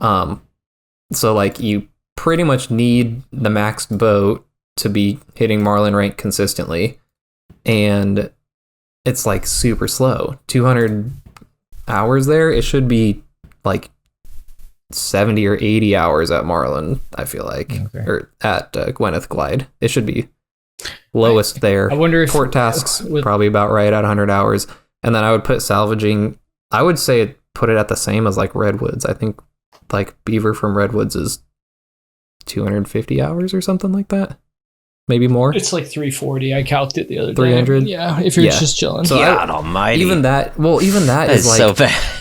So like you pretty much need the maxed boat to be hitting Marlin rank consistently, and it's like super slow. 200 hours there, it should be like 70 or 80 hours at Marlin, I feel like, or at Gwyneth Glide. It should be lowest there. I wonder if port tasks probably about right at 100 hours, and then I would put salvaging. I would say put it at the same as like redwoods. I think like beaver from redwoods is 250 hours or something like that. Maybe more. It's like 340. I calculated it the other day. 300? Yeah, if you're just chilling. So God almighty. Even that is like so bad.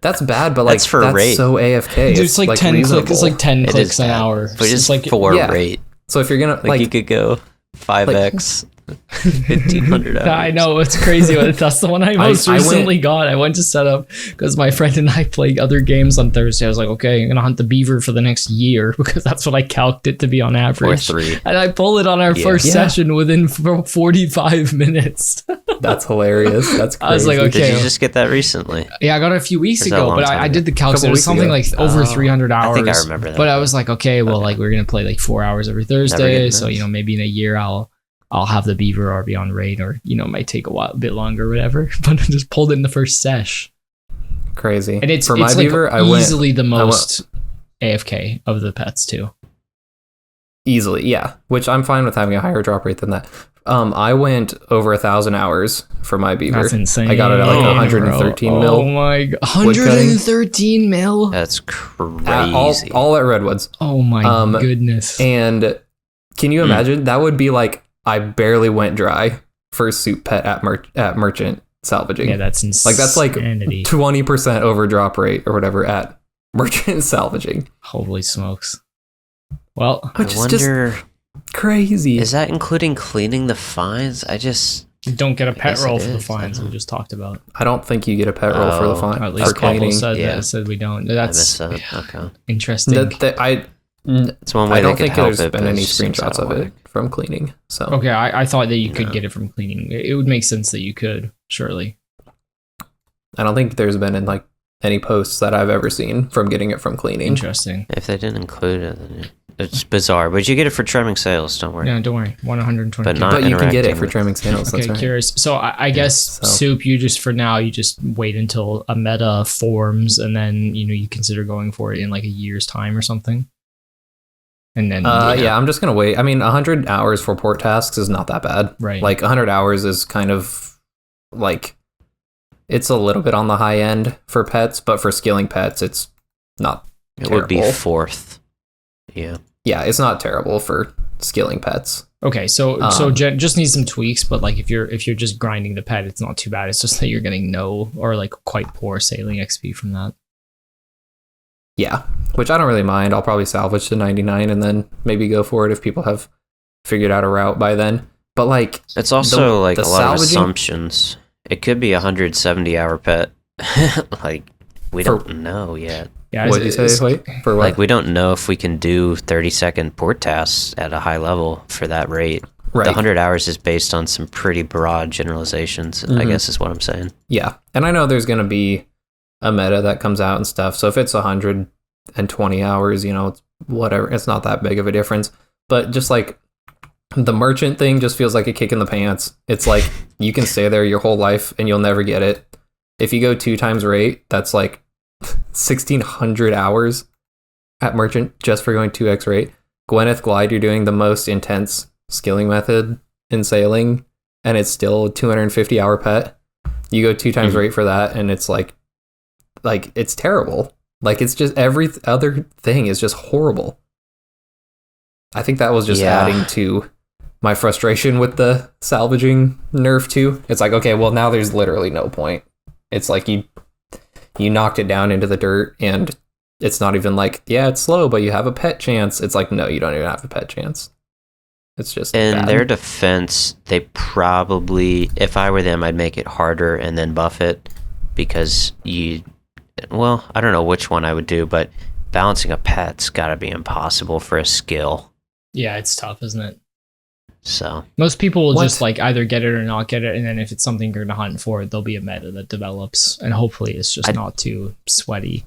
That's bad, but like That's for rate. so AFK. Dude, it's like 10 reasonable. clicks. It's like 10 clicks an bad, hour. but it's like for yeah. rate. So if you're gonna Like you could go 5x, 1,500 hours. I know, it's crazy. That's the one I most recently got. I went to set up because my friend and I played other games on Thursday. I was like, okay, I'm gonna hunt the beaver for the next year because that's what I calculated it to be on average. Or 3. And I pulled it on our first session within 45 minutes. That's hilarious. That's crazy. I was like, okay. Did you just get that recently? Yeah, I got it a few weeks Is that a ago, long but time I ago? did the calculation. It was something like over 300 hours. I think I remember that. But I was like, okay, well, like we're gonna play like 4 hours every Thursday, so you know maybe in a year I'll have the beaver or be on raid, or you know it might take a bit longer, or whatever. But I just pulled it in the first sesh. Crazy. And it's for my like beaver, easily the most AFK of the pets too. Easily, yeah. Which I'm fine with having a higher drop rate than that. I went over 1,000 hours for my beaver. That's insane. I got it at like 113 mil. Oh my god, 113 mil. That's crazy. All at redwoods. Oh my goodness. And can you imagine? That would be like I barely went dry for soup pet at merchant salvaging. Yeah, that's insane. Like that's like 20% over drop rate or whatever at merchant salvaging. Holy smokes. Well, I wonder, crazy. Is that including cleaning the fines? you don't get a pet roll for the is. fines we just talked about. I don't think you get a pet roll for the fine. Or at least for cleaning. Poplo said we don't. That's I missed that. Okay. interesting. It's one way I don't they could think help there's it, been but any it seems screenshots out of whack. it from cleaning. So Okay, I thought that you could get it from cleaning. It would make sense that you could, surely. I don't think there's been in like any posts that I've ever seen from getting it from cleaning. Interesting. If they didn't include it, then it's bizarre. But you get it for trimming sales. Don't worry. Yeah, don't worry. 120. But not But you can get it interacting for with- trimming sales. Okay, That's right. curious. So I guess Soup, you just for now you just wait until a meta forms, and then you consider going for it in like a year's time or something. And then yeah, I'm just gonna wait. I mean, 100 hours for port tasks is not that bad. Right. Like 100 hours is kind of like it's a little bit on the high end for pets, but for skilling pets, it's not. It would be 4th. Yeah. Yeah, it's not terrible for skilling pets. Okay, so just need some tweaks, but like if you're just grinding the pet, it's not too bad. It's just that you're getting no or like quite poor sailing XP from that. Yeah, which I don't really mind. I'll probably salvage to 99 and then maybe go for it if people have figured out a route by then. But like, It's also like the a lot of salvaging- assumptions. It could be a 170-hour pet. Like we don't know yet. Yeah, what did you say? Wait, for what? Like we don't know if we can do 30-second port tasks at a high level for that rate. Right. The 100 hours is based on some pretty broad generalizations, I guess is what I'm saying. Yeah, and I know there's going to be a meta that comes out and stuff. So if it's 120 hours, it's whatever. It's not that big of a difference. But just like the merchant thing just feels like a kick in the pants. It's like you can stay there your whole life and you'll never get it. If you go 2 times rate, that's like 1,600 hours at merchant just for going 2x rate. Gwyneth Glide, you're doing the most intense skilling method in sailing, and it's still 250 hour pet. You go 2 times rate for that, and it's like it's terrible. Like it's just every other thing is just horrible. I think that was just adding to my frustration with the salvaging nerf too. It's like, okay, well now there's literally no point. It's like you knocked it down into the dirt, and it's not even like, yeah, it's slow, but you have a pet chance. It's like, no, you don't even have a pet chance. It's just in bad. their defense, they probably, if I were them, I'd make it harder and then buff it, because I don't know which one I would do, but balancing a pet's got to be impossible for a skill. Yeah, it's tough, isn't it? So most people will just like either get it or not get it, and then if it's something you're gonna hunt for, there'll be a meta that develops, and hopefully it's just not too sweaty.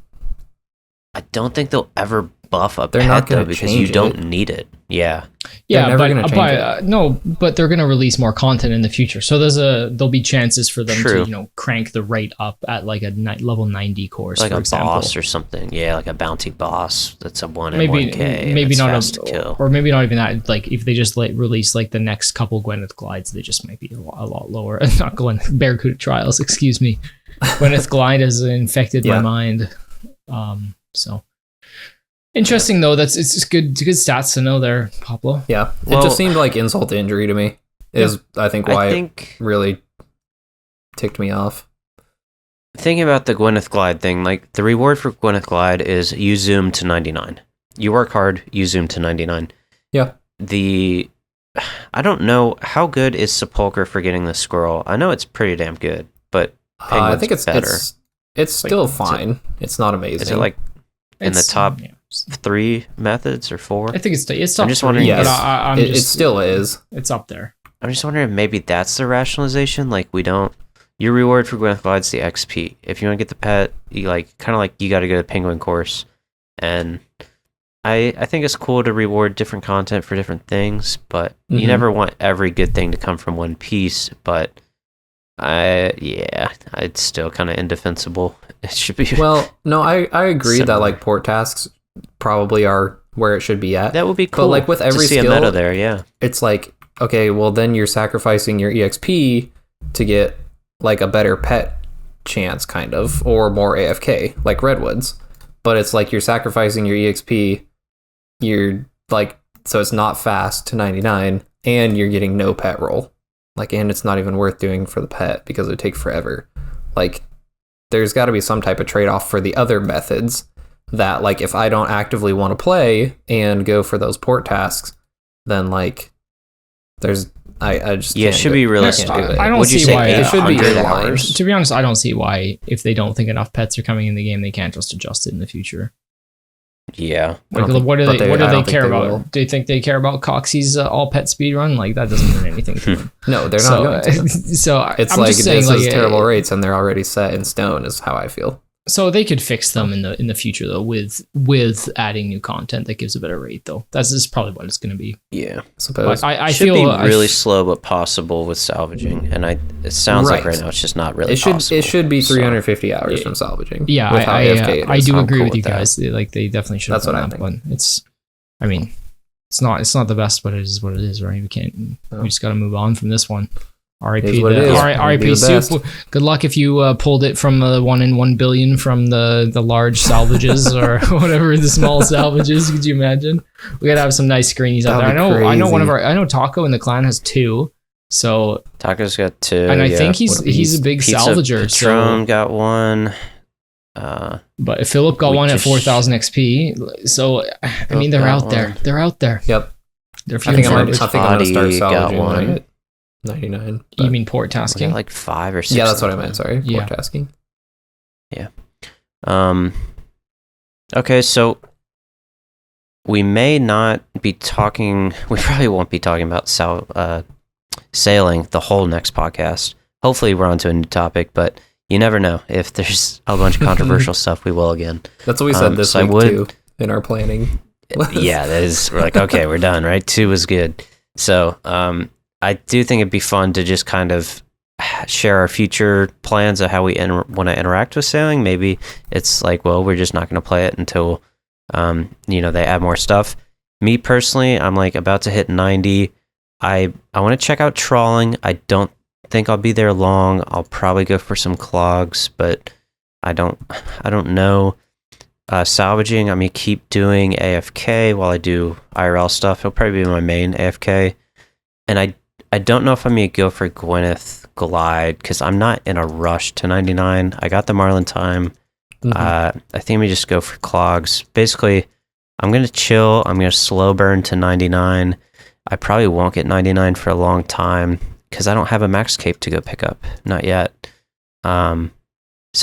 I don't think they'll ever buff a They're not pet though, gonna because change you don't it. need it. Yeah. Yeah, never gonna change it. No, but they're gonna release more content in the future. So there'll be chances for them True. to crank the rate up at like a level 90 course, Like for a example. boss or something. Yeah, like a bounty boss that's a 1 in Maybe 1k. maybe not fast to kill. or maybe not even that. Like if they just release like the next couple Gwyneth Glides, they just might be a lot lower. Not Gwyneth Barracuda Trials, excuse me. Gwyneth Glide has infected my mind. So interesting though. It's just good stats to know there, Poplo. Yeah, it just seemed like insult to injury to me. I think why it really ticked me off. Thinking about the Gwyneth Glide thing, like the reward for Gwyneth Glide is you zoom to 99. You work hard, you zoom to 99. Yeah. I don't know how good is Sepulcher for getting the scroll. I know it's pretty damn good, but I think it's better. It's still fine. It's not amazing. Is it like in the top 3 methods or 4? I think it's top. I'm just wondering. Yes, it still is. It's up there. I'm just wondering if maybe that's the rationalization. Like your reward for Gwyneth Glide's the XP. If you want to get the pet, you you got to go to the Penguin course, and I think it's cool to reward different content for different things, but you never want every good thing to come from one piece. But it's still kind of indefensible. It should be. Well, no, I agree that like port tasks probably are where it should be at. That would be cool. But like with every to see skill, a meta there, yeah. It's like, okay, well then you're sacrificing your EXP to get like a better pet chance, kind of, or more AFK, like Redwoods. But it's like you're sacrificing your EXP. You're like, so it's not fast to 99, and you're getting no pet roll. Like, and it's not even worth doing for the pet because it would take forever. Like, there's got to be some type of trade-off for the other methods that, like, if I don't actively want to play and go for those port tasks, then, like, there's... I just it should be really. I don't see why it should be hours. To be honest, I don't see why if they don't think enough pets are coming in the game, they can't just adjust it in the future. Yeah. Like, what do they care about? Do you think they care about Coxie's all pet speed run? Like that doesn't mean anything to them. No, they're not going to. So it's I'm like just saying, this is terrible rates, and they're already set in stone. Is how I feel. So they could fix them in the future though with adding new content that gives a better rate though. That's just probably what it's going to be. Yeah, suppose. I should feel be really slow but possible with salvaging, and it sounds like right now it's just not really possible. It should be 350 hours from salvaging. Yeah, I do agree with you guys. They definitely should. That's what I think. One. It's not the best, but it is what it is, right? We just got to move on from this one. RIP Soup. Good luck if you pulled it from the 1 in 1 billion from the large salvages or whatever the small salvages. Could you imagine? We gotta have some nice screenies out there. I know Taco in the clan has 2. So Taco's got 2, and I think he's a big salvager. Patron got 1. But Philip got 1 at 4,000 XP. So I mean, they're out there. They're out there. Yep. They're I think I'm gonna start salvaging one. 99. You mean port tasking? Like 5 or 6. Yeah, that's what I meant. Sorry, port tasking. Yeah. Okay, so we may not be talking. We probably won't be talking about sailing the whole next podcast. Hopefully, we're onto a new topic, but you never know. If there's a bunch of controversial stuff, we will again. That's what we said this week too in our planning. Yeah, that is. We're like, okay, we're done. Right, 2 was good. So, I do think it'd be fun to just kind of share our future plans of how we want to interact with sailing. Maybe it's like, well, we're just not going to play it until, they add more stuff. Me personally, I'm like about to hit 90. I want to check out Trawling. I don't think I'll be there long. I'll probably go for some clogs, but I don't know. Salvaging, I'm going to keep doing AFK while I do IRL stuff. It'll probably be my main AFK. And I don't know if I'm going to go for Gwyneth Glide because I'm not in a rush to 99. I got the Marlin time. I think I'm going to just go for clogs. Basically, I'm going to chill. I'm going to slow burn to 99. I probably won't get 99 for a long time because I don't have a max cape to go pick up. Not yet. So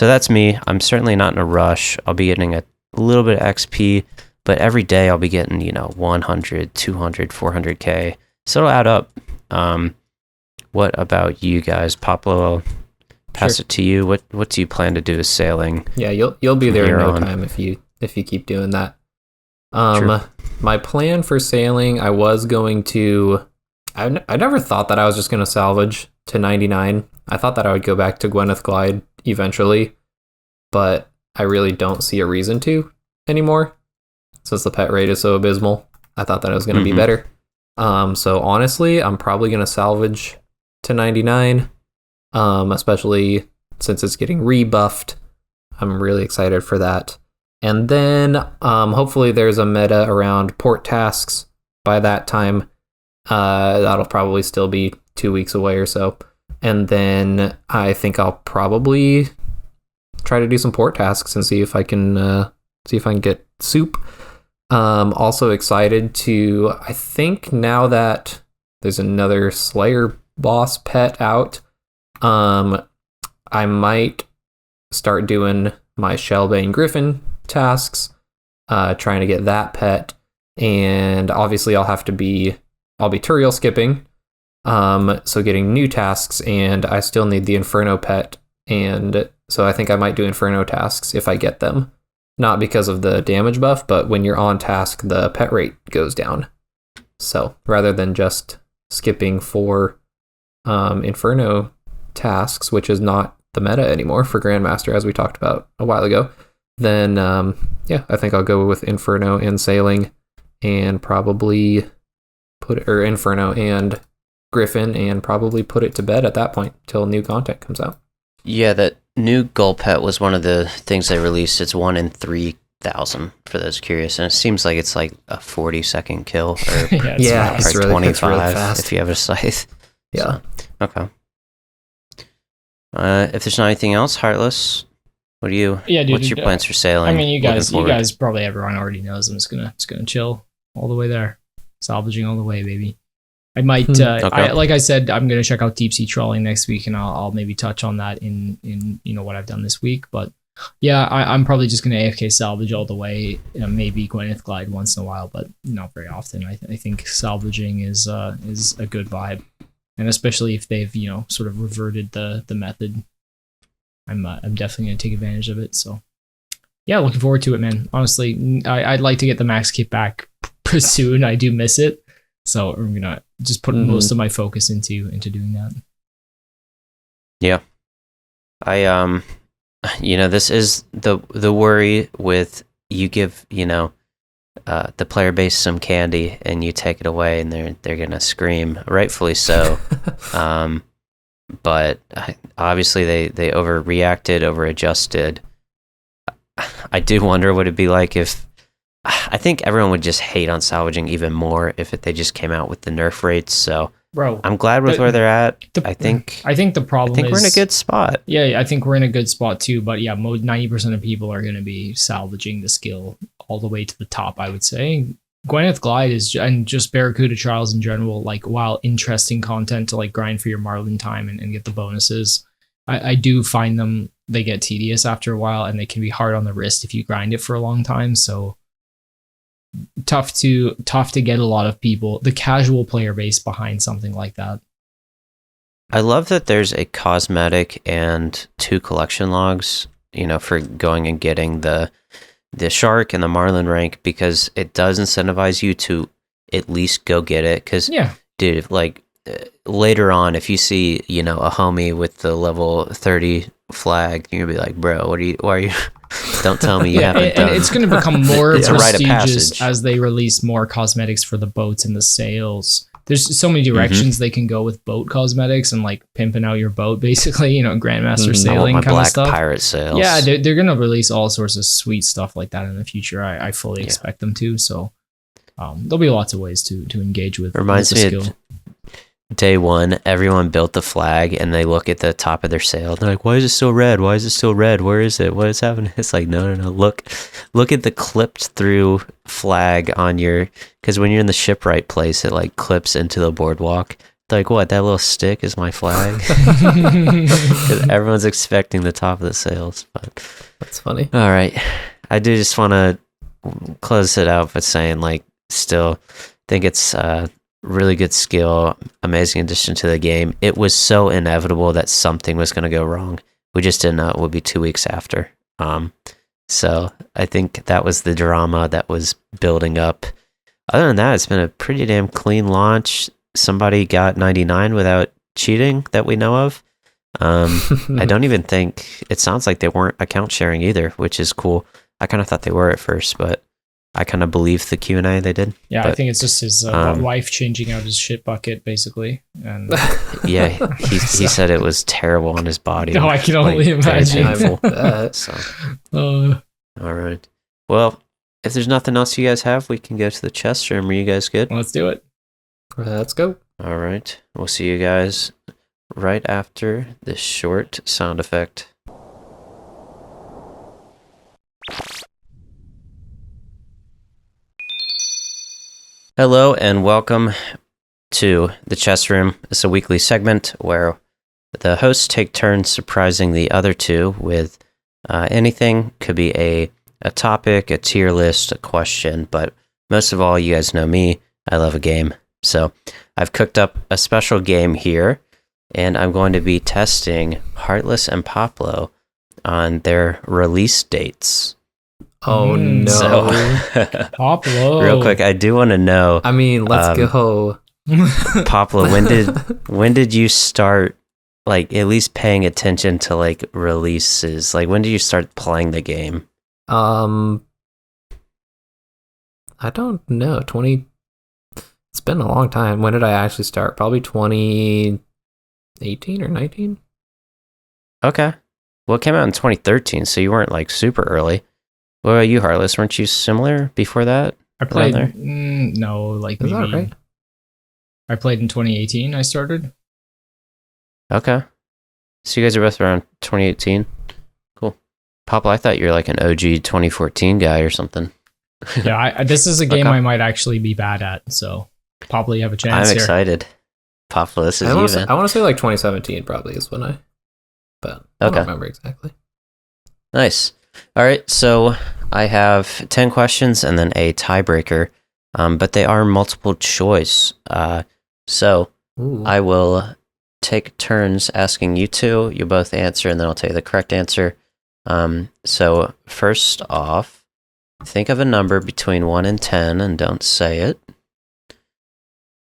that's me. I'm certainly not in a rush. I'll be getting a little bit of XP, but every day I'll be getting, 100, 200, 400k. So it'll add up. What about you guys? Poplo, I'll pass it to you. What do you plan to do with sailing? Yeah, you'll be there in no time if you keep doing that. True. My plan for sailing, I was going to... I never thought that I was just going to salvage to 99. I thought that I would go back to Gwyneth Glide eventually, but I really don't see a reason to anymore since the pet rate is so abysmal. I thought that it was going to be better. So honestly, I'm probably going to salvage to 99, especially since it's getting rebuffed. I'm really excited for that. And then hopefully there's a meta around port tasks by that time. That'll probably still be 2 weeks away or so. And then I think I'll probably try to do some port tasks and see if I can get soup. Also excited to, I think now that there's another Slayer boss pet out, I might start doing my Shellbane Griffin tasks, trying to get that pet. And obviously I'll be Turiel skipping, so getting new tasks, and I still need the Inferno pet, and so I think I might do Inferno tasks if I get them. Not because of the damage buff, but when you're on task, the pet rate goes down. So rather than just skipping for Inferno tasks, which is not the meta anymore for Grandmaster, as we talked about a while ago, then I think I'll go with Inferno and Sailing, and probably Inferno and Griffin, and probably put it to bed at that point till new content comes out. Yeah, that new goal pet was one of the things they released. It's 1 in 3,000 for those curious, and it seems like it's like a 40-second kill, or it's really 25 really fast if you have a scythe. Yeah. So, okay. If there's not anything else, Heartless, what do you? Yeah, dude, what's your plans for sailing? I mean, you guys probably everyone already knows. I'm just gonna chill all the way there, salvaging all the way, baby. I might, okay. like I said, I'm gonna check out deep sea trawling next week, and I'll maybe touch on that in what I've done this week. But yeah, I'm probably just gonna AFK salvage all the way. Maybe Gwyneth Glide once in a while, but not very often. I think salvaging is a good vibe, and especially if they've sort of reverted the method, I'm definitely gonna take advantage of it. So yeah, looking forward to it, man. Honestly, I'd like to get the max kit back soon. I do miss it. So I'm gonna just put most of my focus into doing that. Yeah, I this is the worry with you give the player base some candy and you take it away and they're gonna scream, rightfully so. But obviously they overreacted, overadjusted. I do wonder what it'd be like if. I think everyone would just hate on salvaging even more if they just came out with the nerf rates. So, bro, I'm glad with where they're at. I think the problem is we're in a good spot. Yeah, I think we're in a good spot too. But yeah, 90% of people are going to be salvaging the skill all the way to the top. I would say Gwyneth Glide and just Barracuda Trials in general. Like, while interesting content to like grind for your Marlin time and get the bonuses, I do find they get tedious after a while, and they can be hard on the wrist if you grind it for a long time. So. Tough to get a lot of people, the casual player base, behind something like that. I love that there's a cosmetic and 2 collection logs, for going and getting the shark and the marlin rank, because it does incentivize you to at least go get it. Because dude, like later on, if you see a homie with the level 30 flag, you're gonna be like, bro, why are you don't tell me you haven't done. It's going to become more prestigious as they release more cosmetics for the boats and the sails. There's so many directions they can go with boat cosmetics and like pimping out your boat, basically, Grandmaster sailing kind of stuff. Pirate sails. Yeah, they're going to release all sorts of sweet stuff like that in the future. I fully expect them to. So there'll be lots of ways to engage with. Reminds with the me skill. of day one, everyone built the flag and they look at the top of their sail. They're like, why is it still red? Why is it still red? Where is it? What is happening? It's like, no. Look at the clipped through flag on because when you're in the shipwright place, it like clips into the boardwalk. They're like, what? That little stick is my flag? Because everyone's expecting the top of the sails. But that's funny. All right. I do just want to close it out by saying, like, still think it's really good skill, amazing addition to the game. It was so inevitable that something was going to go wrong. We just didn't know it would be 2 weeks after. So I think that was the drama that was building up. Other than that, it's been a pretty damn clean launch. Somebody got 99 without cheating that we know of. I don't even think, it sounds like they weren't account sharing either, which is cool. I kind of thought they were at first, but I kind of believed the Q&A they did. Yeah, but, I think it's just his wife changing out his shit bucket, basically. And yeah, he said it was terrible on his body. No, I can only imagine. All right. Well, if there's nothing else you guys have, we can go to the chest room. Are you guys good? Let's do it. Let's go. All right. We'll see you guys right after this short sound effect. Hello and welcome to the chess room. It's a weekly segment where the hosts take turns surprising the other two with anything. Could be a topic, a tier list, a question, but most of all, you guys know me. I love a game. So I've cooked up a special game here, and I'm going to be testing Heartless and Poplo on their release dates. Oh no. So, Poplo. real quick, I do want to know. I mean, let's go. Poplo, when did you start, like, at least paying attention to, like, releases? Like, when did you start playing the game? I don't know. It's been a long time. When did I actually start? Probably 2018 or 19. Okay. Well, it came out in 2013, so you weren't, like, super early. What about you, Heartless? Weren't you similar before that? I played. There? No, like Is maybe. that right? I played in 2018. I started. Okay. So you guys are both around 2018. Cool. Poplo, I thought you were like an OG 2014 guy or something. Yeah, this is a game Okay. I might actually be bad at. So, probably have a chance. I'm here. excited. Poplo, this is I want even. to say like 2017 probably is when but I Okay. don't remember exactly. Nice. All right, so I have 10 questions and then a tiebreaker, but they are multiple choice. So Ooh. I will take turns asking you two. You both answer, and then I'll tell you the correct answer. So first off, think of a number between 1 and 10 and don't say it.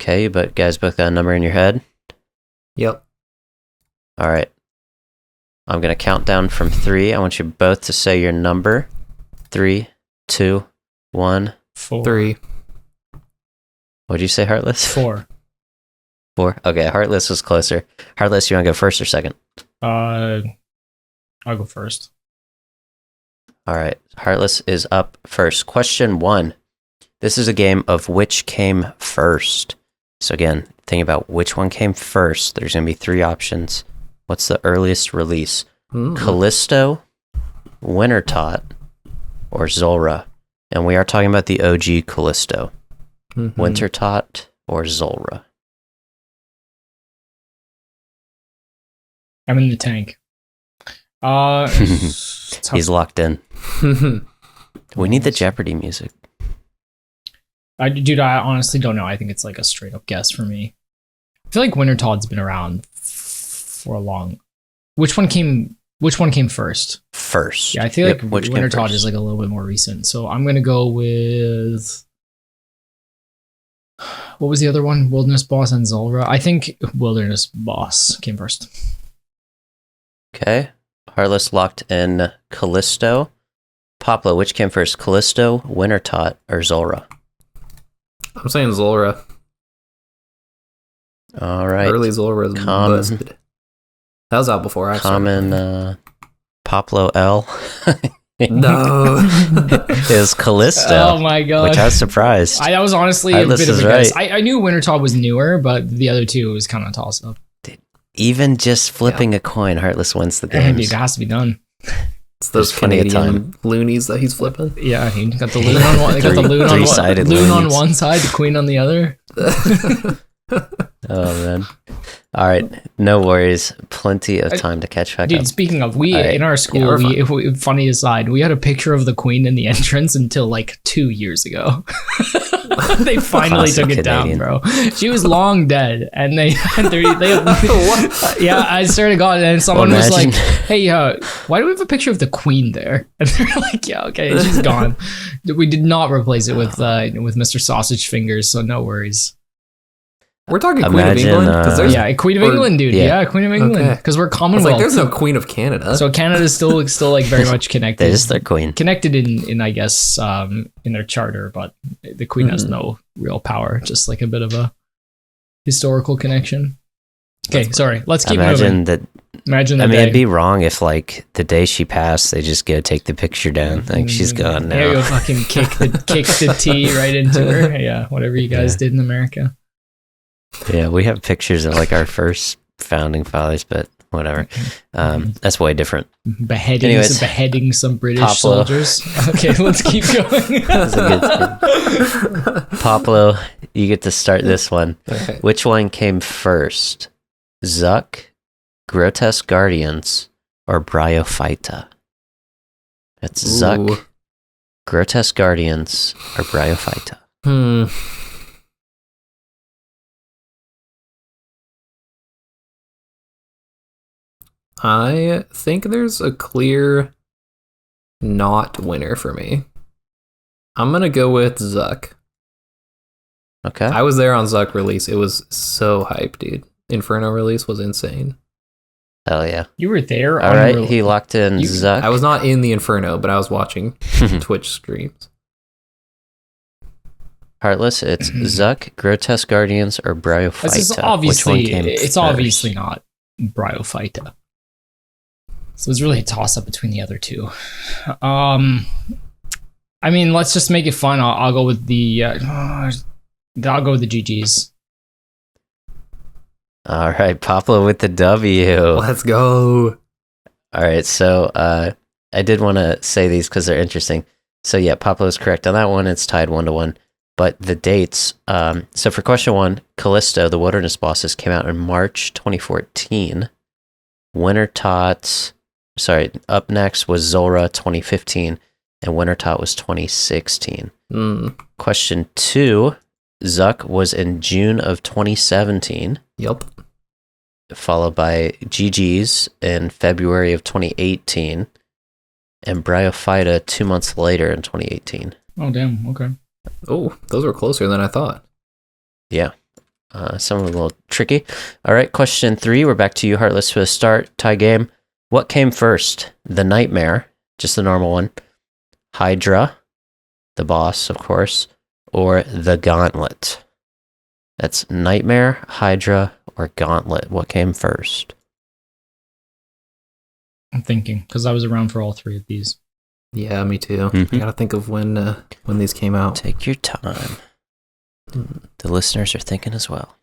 Okay, but guys both got a number in your head? Yep. All right. I'm going to count down from 3. I want you both to say your number. 3, 2, 1. 4. 3. What'd you say, Heartless? 4. 4. Okay, Heartless was closer. Heartless, you want to go first or second? I'll go first. All right, Heartless is up first. Question 1. This is a game of which came first. So again, think about which one came first. There's going to be 3 options. What's the earliest release? Callisto, Wintertot, or Zulrah? And we are talking about the OG Callisto. Mm-hmm. Wintertot or Zulrah? I'm in the tank. He's locked in. We need the Jeopardy music. I honestly don't know. I think it's like a straight up guess for me. I feel like Wintertod's been around for a long. Which one came first? First. Yeah, I feel like which came Wintertod first? is like a little bit more recent. So I'm gonna go with what was the other one? Wilderness Boss and Zulrah. I think Wilderness Boss came first. Okay. Heartless locked in Callisto. Poplo, which came first? Callisto, Wintertot, or Zulrah? I'm saying Zulrah. All right. Early Zulrah is busted. That was out before I started. Common Poplo L. No. Is Callisto. Oh my god! Which I was surprised. That was honestly Heartless a bit of is a guess. right. I knew Wintertod was newer, but the other two was kind of toss up. Even just flipping a coin, Heartless wins the Dude, games. it has to be done. It's those There's plenty of Canadian loonies that he's flipping. Yeah, he got the loon on one. They got the loon on Three-sided one. Loon on loonies. one side, the queen on the other. Oh man. All right, no worries. Plenty of time to catch back up. Dude, speaking of, in our school, funny aside, we had a picture of the queen in the entrance until like 2 years ago. They finally took it down, bro. She was long dead, and they what? Yeah, I swear to God, and someone was like, "Hey, why do we have a picture of the queen there?" And they're like, "Yeah, okay, she's gone." We did not replace it with Mr. Sausage Fingers, so no worries. We're talking Queen of England? Queen of England, dude. Yeah, Queen of England. Because we're Commonwealth. Like, there's no Queen of Canada. So Canada's still like very much connected. That is their queen. Connected in I guess, in their charter, but the queen has no real power, just like a bit of a historical connection. Okay, sorry. Let's keep moving. Imagine that. I mean, it'd be wrong if, like, the day she passed, they just go take the picture down. Like, she's gone now. Yeah, you'll fucking kick the tea right into her. Yeah, whatever you guys did in America. Yeah, we have pictures of like our first founding fathers, but whatever. That's way different. Beheading some British soldiers. Okay, let's keep going. Poplo, you get to start this one. Okay. Which one came first? Zuck, Grotesque Guardians, or Bryophyta? That's Zuck, Grotesque Guardians, or Bryophyta. I think there's a clear not winner for me. I'm going to go with Zuck. Okay. I was there on Zuck release. It was so hype, dude. Inferno release was insane. Hell yeah. You were there? All right, he locked in Zuck. I was not in the Inferno, but I was watching Twitch streams. Heartless, it's Zuck, Grotesque Guardians, or Bryophyta. It's obviously not Bryophyta. So it's really a toss-up between the other two. I mean, let's just make it fun. I'll go with the GGs. All right, Poplo with the W. Let's go. All right, so I did want to say these because they're interesting. So yeah, Poplo is correct on that one. It's tied 1-1. But the dates, so for question 1, Callisto, the Wilderness Bosses, came out in March 2014. Up next was Zulrah 2015, and Wintertot was 2016. Question 2, Zuck was in June of 2017. Yep. Followed by GG's in February of 2018, and Bryophyta 2 months later in 2018. Oh, damn. Okay. Oh, those were closer than I thought. Yeah. Some of them a little tricky. All right, question 3. We're back to you, Heartless, for the start. Tie game. What came first? The Nightmare, just the normal one. Hydra, the boss, of course, or the Gauntlet? That's Nightmare, Hydra, or Gauntlet. What came first? I'm thinking, because I was around for all three of these. Yeah, me too. I gotta think of when these came out. Take your time. The listeners are thinking as well.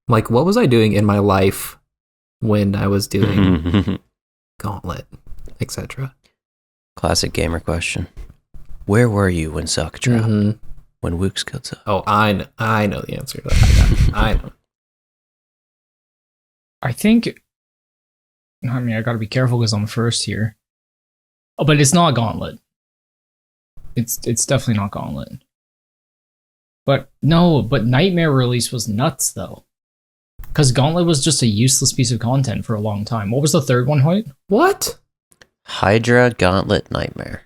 Like, what was I doing in my life when I was doing Gauntlet, etc.? Classic gamer question. Where were you when Zuck dropped? When Wooks killed Zuck? Oh, I know the answer to that. I know. I think... I mean, I gotta be careful because I'm first here. Oh, but it's not Gauntlet. It's definitely not Gauntlet. But Nightmare release was nuts, though. Because Gauntlet was just a useless piece of content for a long time. What was the third one, Hoyt? What? Hydra, Gauntlet, Nightmare.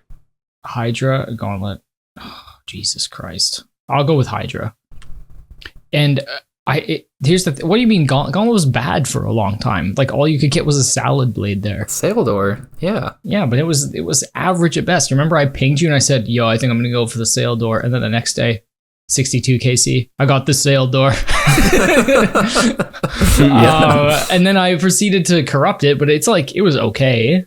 Hydra, Gauntlet. Oh, Jesus Christ. I'll go with Hydra. And here's the what do you mean Gauntlet was bad for a long time? Like, all you could get was a salad blade there. Saildor, yeah. Yeah, but it was average at best. Remember I pinged you and I said, yo, I think I'm going to go for the Saildor. And then the next day, 62 KC, I got the Saildor. And then I proceeded to corrupt it, but it's like, it was okay.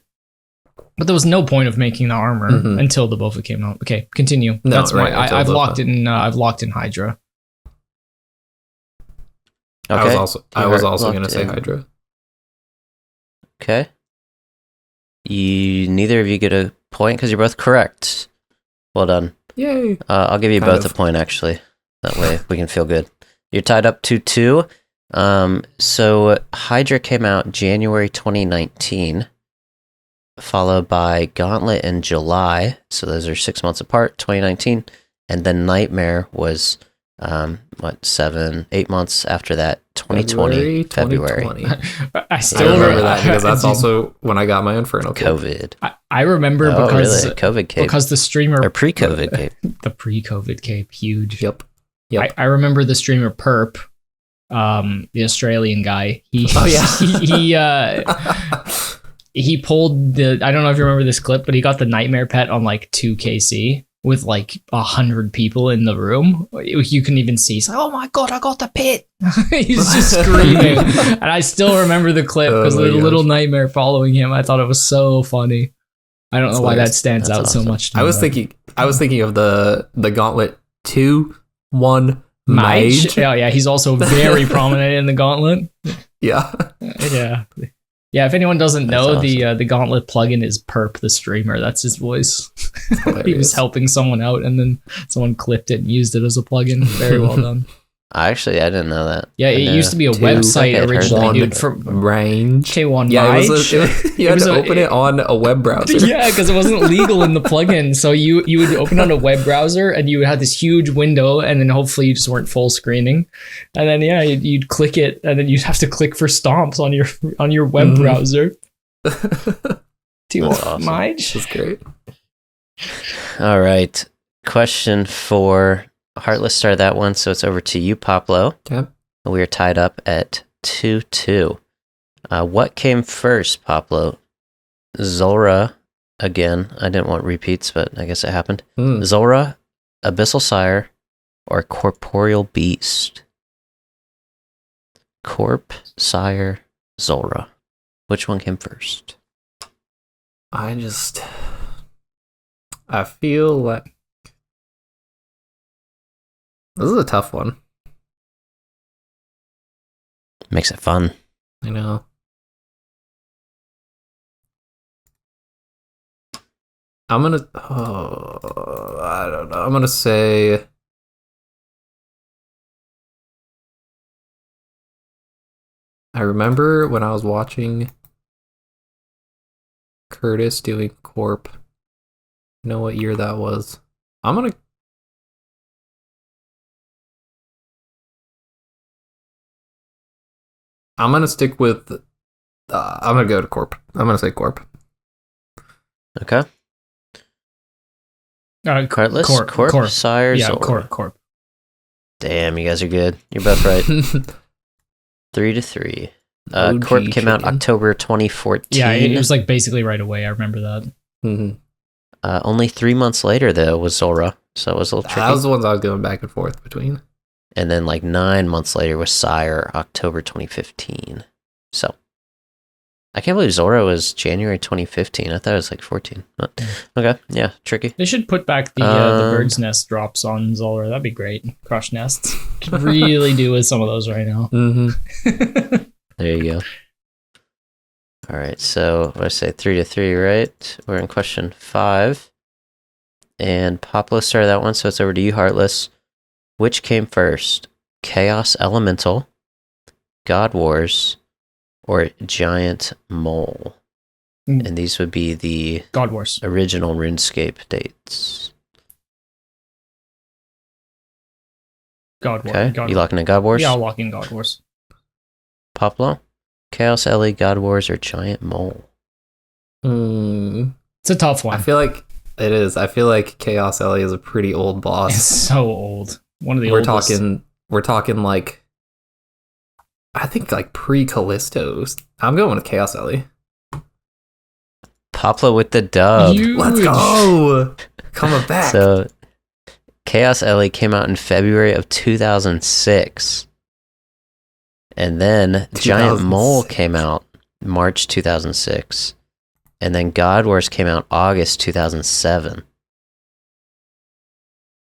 But there was no point of making the armor until the Bofa came out. Okay, continue. No, that's right, I've locked in Hydra. Okay. I was also going to say Hydra. Okay. Neither of you get a point because you're both correct. Well done. Yay. I'll give you both a point, actually. That way we can feel good. You're tied up 2-2. So Hydra came out January 2019, followed by Gauntlet in July. So those are 6 months apart, 2019. And then Nightmare was, 8 months after that, 2020, February. I still remember that because that's also when I got my Inferno Cape. COVID. I remember because really? COVID cape. Because the streamer or pre-COVID cape. The pre-COVID cape, huge. Yep. I remember the streamer Perp, the Australian guy. He he pulled the. I don't know if you remember this clip, but he got the Nightmare pet on like 2KC with like 100 people in the room. You can even see. He's like, "Oh my god, I got the pet!" He's just screaming, and I still remember the clip because the little Nightmare following him. I thought it was so funny. I don't know why that stands out so much. I was thinking of the Gauntlet 2-1 Mage. Yeah, he's also very prominent in the Gauntlet. Yeah. Yeah, if anyone doesn't know, awesome. The Gauntlet plugin is Perp the streamer. That's his voice. He was helping someone out, and then someone clipped it and used it as a plugin. Very well done. I didn't know that. Yeah, it used to be a website originally, dude. For range. K1 Yeah, you had to open it on a web browser. Yeah, because it wasn't legal in the plugin. So you would open on a web browser, and you had this huge window, and then hopefully you just weren't full screening, and then you'd click it, and then you'd have to click for stomps on your web browser. Awesome. Mage? That's great. All right, question 4. Heartless started that one, so it's over to you, Poplo. Okay. We are tied up at 2-2. What came first, Poplo? Zulrah, again. I didn't want repeats, but I guess it happened. Zulrah, Abyssal Sire, or Corporeal Beast? Corp, Sire, Zulrah. Which one came first? I feel like this is a tough one. Makes it fun. I know. I don't know. I'm gonna say I remember when I was watching Curtis doing Corp. You know what year that was? I'm gonna stick with. I'm gonna go to Corp. I'm gonna say Corp. Okay. Heartless, Corp, Sire, yeah, Zulrah. Corp. Damn, you guys are good. You're both right. 3-3. Corp came out October 2014. Yeah, it was like basically right away. I remember that. Mm-hmm. Only 3 months later, though, was Zulrah, so it was a little tricky. That was the ones I was going back and forth between. And then like 9 months later was Sire, October 2015. So I can't believe Zulrah was January 2015. I thought it was like 14. But, okay, yeah, tricky. They should put back the bird's nest drops on Zulrah. That'd be great. Crush nests. Could really do with some of those right now. Mm-hmm. There you go. All right, so what did I say? 3-3, right? We're in question 5. And Poplo started that one, so it's over to you, Heartless. Which came first? Chaos Elemental, God Wars, or Giant Mole? And these would be the God Wars original RuneScape dates. God Wars. Okay, you locking in God Wars? Yeah, I'll lock in God Wars. Poplo? Chaos Ellie, God Wars, or Giant Mole? It's a tough one. I feel like it is. I feel like Chaos Ellie is a pretty old boss. It's so old. One of the oldest. We're talking like, I think like pre-Callisto's. I'm going with Chaos Ellie. Poplo with the dub. Let's go. Coming back. So, Chaos Ellie came out in February of 2006. And then Giant Mole came out March 2006. And then God Wars came out August 2007.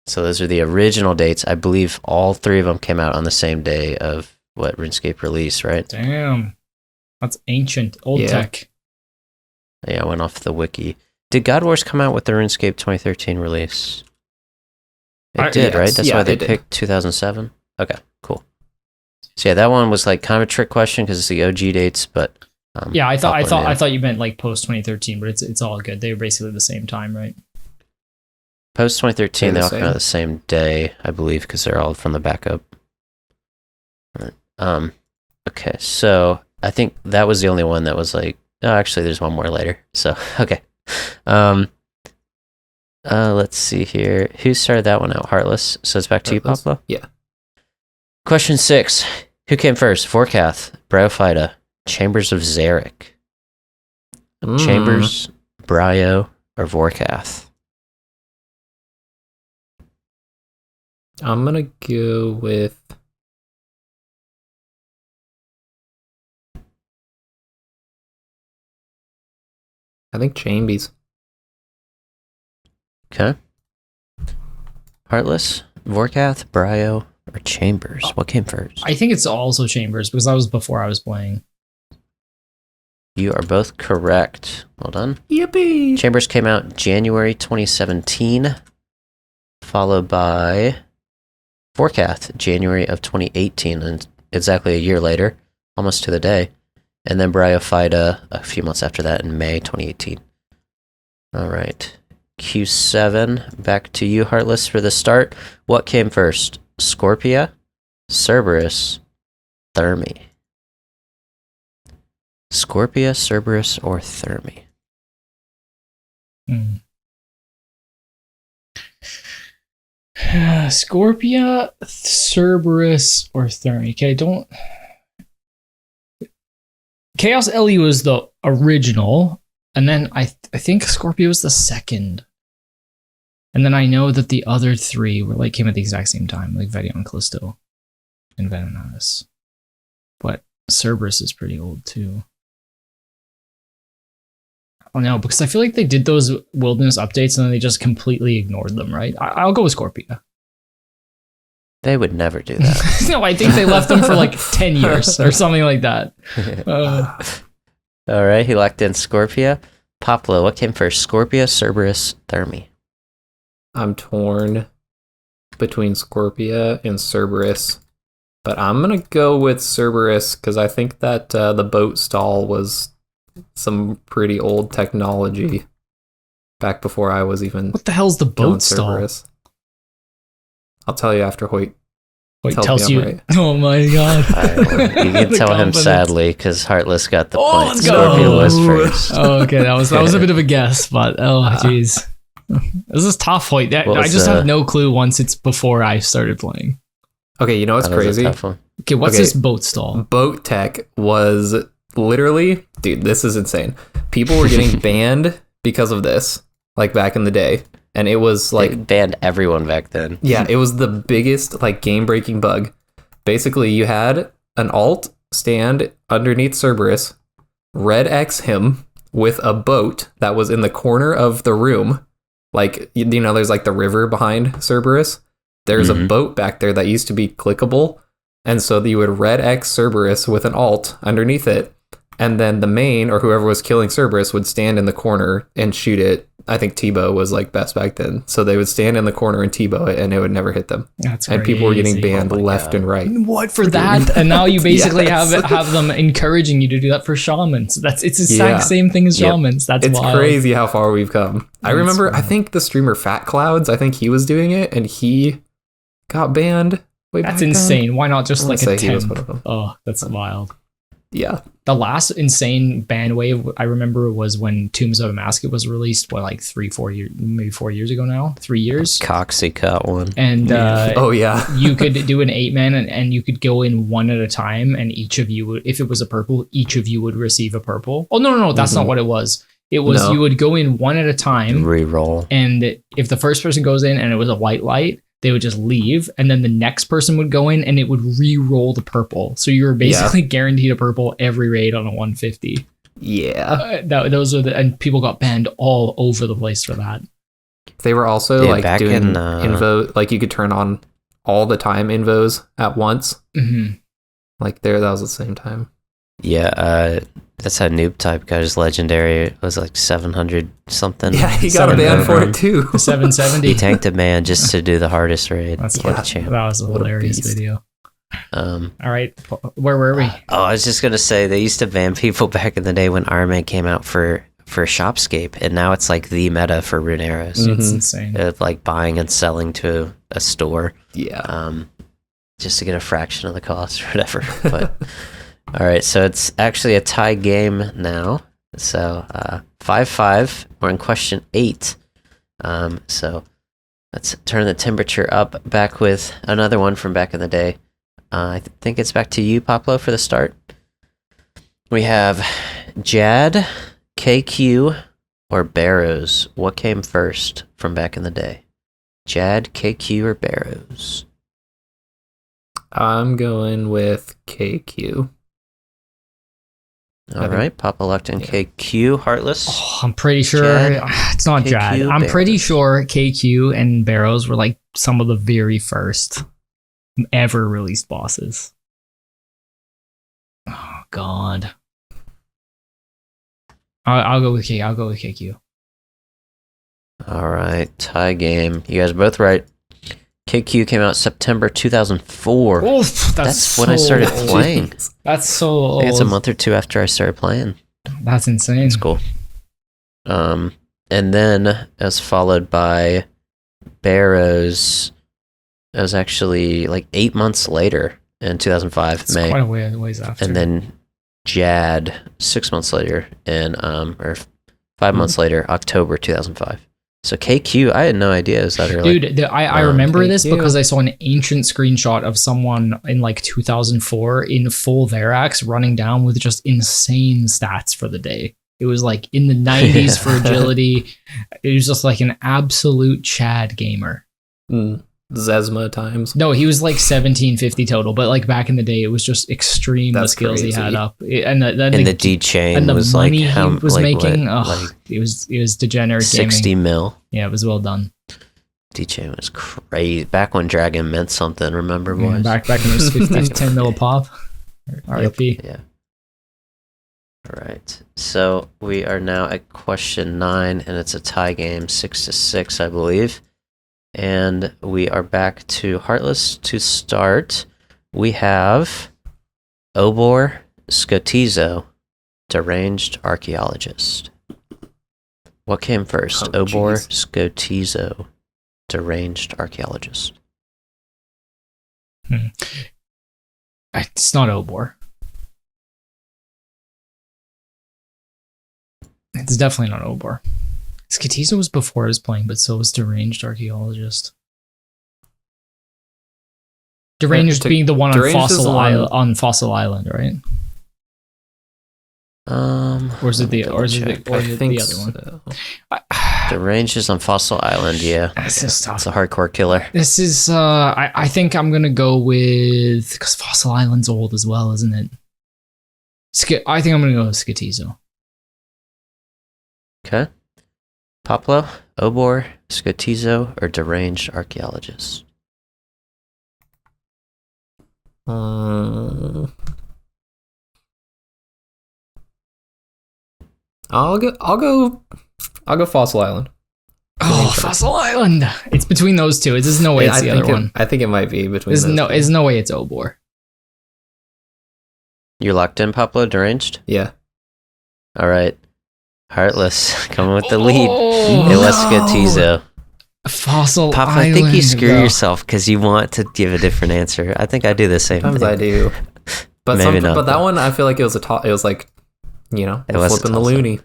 So those are the original dates. I believe all 3 of them came out on the same day of what RuneScape released, right? Damn. That's ancient. Old tech. Yeah, I went off the wiki. Did God Wars come out with the RuneScape 2013 release? It did, right? That's why they picked 2007? Okay, cool. So yeah, that one was like kind of a trick question because it's the OG dates, but I thought you meant like post 2013, but it's all good. They were basically the same time, right? Post 2013, they all come out the same day, I believe, because they're all from the backup. Okay, so I think that was the only one that was like. Oh, actually, there's one more later. So okay. Let's see here. Who started that one out? Heartless. So it's back to Heartless? you, Poplo. Yeah. Question 6. Who came first? Vorkath, Bryophyta, Chambers of Zarek. Chambers, Bryo, or Vorkath? I'm gonna go with. I think Chambies. Okay. Heartless, Vorkath, Bryo, or Chambers? What came first? I think it's also Chambers because that was before I was playing. You are both correct. Well done. Yippee! Chambers came out January 2017, followed by Vorkath, January of 2018, and exactly a year later, almost to the day. And then Bryophyta a few months after that in May 2018. All right. Q7, back to you, Heartless, for the start. What came first? Scorpia, Cerberus, Thermi. Scorpia, Cerberus, or Thermi? Scorpia, Cerberus, or Thermi. Okay, don't. Chaos Ellie was the original, and then I think Scorpia was the second. And then I know that the other three were like came at the exact same time, like Vedion, Callisto, and Venomous. But Cerberus is pretty old too. Oh no, because I feel like they did those wilderness updates and then they just completely ignored them, right? I'll go with Scorpia. They would never do that. No, I think they left them for like 10 years or something like that. All right, he locked in Scorpia. Poplo, what came first? Scorpia, Cerberus, Thermi. I'm torn between Scorpia and Cerberus, but I'm gonna go with Cerberus because I think that the boat stall was some pretty old technology back before I was even. What the hell's the boat stall? Cerberus. I'll tell you after Hoyt. Tells you. Right. Oh my god! You can tell him sadly because Heartless got the point. Let's go. Scorpia was first. Oh, okay, that was a bit of a guess, but jeez, this is tough, Hoyt. I just have no clue once it's before I started playing. Okay, you know what's crazy? Okay, what's this boat stall? Boat tech was literally, dude, this is insane. People were getting banned because of this, like back in the day. And it was like... It banned everyone back then. Yeah, it was the biggest like game-breaking bug. Basically, you had an alt stand underneath Cerberus, red X him with a boat that was in the corner of the room. Like, you know, there's like the river behind Cerberus. There's a boat back there that used to be clickable. And so you would red X Cerberus with an alt underneath it. And then the main, or whoever was killing Cerberus, would stand in the corner and shoot it. I think Tebow was like best back then. So they would stand in the corner and Tebow it, and it would never hit them. That's and crazy. people were getting banned left and right. What for that? And now you basically have them encouraging you to do that for shamans. It's the exact same thing as shamans. That's it's wild. Crazy how far we've come. I remember, I think the streamer Fat Clouds, I think he was doing it, and he got banned. That's insane. Why not just like a 10? Them. Oh, that's wild. Yeah. The last insane ban wave I remember was when Tombs of Amasket was released, like 4 years ago now? 3 years? Coxie caught one. And you could do an 8-man and you could go in one at a time, and each of you would, if it was a purple, each of you would receive a purple. Oh no, that's not what it was. It was you would go in one at a time. Reroll. And if the first person goes in and it was a white light, they would just leave, and then the next person would go in and it would re-roll the purple. So you were basically guaranteed a purple every raid on a 150. Yeah. Those are and people got banned all over the place for that. They were also like doing invo, like you could turn on all the time invos at once. Mm-hmm. Like that was at the same time. Yeah, that's how Noob Type got his legendary. It was like 700 something. Yeah, he got a ban for it too. 770. He tanked a man just to do the hardest raid. That's what a champ. That was a hilarious video. All right, where were we? I was just gonna say they used to ban people back in the day when Iron Man came out for Shopscape, and now it's like the meta for rune arrows. It's insane. Of like buying and selling to a store. Yeah. Just to get a fraction of the cost or whatever. But all right, so it's actually a tie game now. So 5-5. We're in question 8. So let's turn the temperature up. Back with another one from back in the day. I think it's back to you, Poplo, for the start. We have Jad, KQ, or Barrows. What came first from back in the day? Jad, KQ, or Barrows? I'm going with KQ. All right, Papa locked in KQ. Heartless? Oh, I'm pretty sure it's not KQ, Jad. I'm Barrows. pretty sure KQ and Barrows were like some of the very first ever released bosses. Oh God. I'll go with K. I'll go with KQ. All right, tie game. You guys are both right. KQ came out September 2004. Oof, That's when I started old. playing. That's so old. I think it's a month or two after I started playing. That's insane. It's cool. And then as followed by Barrows. It was actually like 8 months later in 2005, It's May. quite a ways after. And then Jad 6 months later in or 5 months later, October 2005. So KQ, I had no idea it was that early. Dude, I remember this KQ. because I saw an ancient screenshot of someone in like 2004 in full Verax running down with just insane stats for the day. It was like in the 90s for agility. It was just like an absolute Chad gamer. Zesma times. No, he was like 1750 total, but like back in the day, it was just extreme the That's skills he crazy. had up. And the D chain and the was like money how he was like, making. what, Oh, like it was degenerate 60 gaming. mil. Yeah, it was well done. D chain was crazy. Back when Dragon meant something, remember, boys? Yeah, back when it was 50, 10 mil a pop. RIP. Yeah. All right. So we are now at question 9, and it's a tie game, 6-6, I believe. And we are back to Heartless to start. We have Obor, Scotizo, Deranged Archaeologist. What came first? Oh, Obor, jeez. Scotizo, Deranged Archaeologist. It's not Obor. It's definitely not Obor. Skatiza was before I was playing, but so was Deranged Archaeologist. Deranged being the one on Deranged is the one- Fossil Island, right? Or is it the double check. the other one? So. Deranged is on Fossil Island, yeah. This is tough. It's a hardcore killer. This is I think I'm gonna go with, because Fossil Island's old as well, isn't it? I think I'm gonna go with Skatizo. Okay. Poplo, Obor, Scotizo, or Deranged Archaeologist? I'll go Fossil Island. Oh, Fossil Island! It's between those two. There's no way it's the other one. I think it might be between. There's no way it's Obor. You're locked in, Poplo, Deranged? Yeah. All right. Heartless, coming with the lead. Oh, It was Scotizo. Fossil Pop, Island. I think you screw bro. yourself because you want to give a different answer. I think I do the same Sometimes thing. I do. But Maybe not, But that though. one, I feel like it was it was like, It was a flipping the toss-up. loony,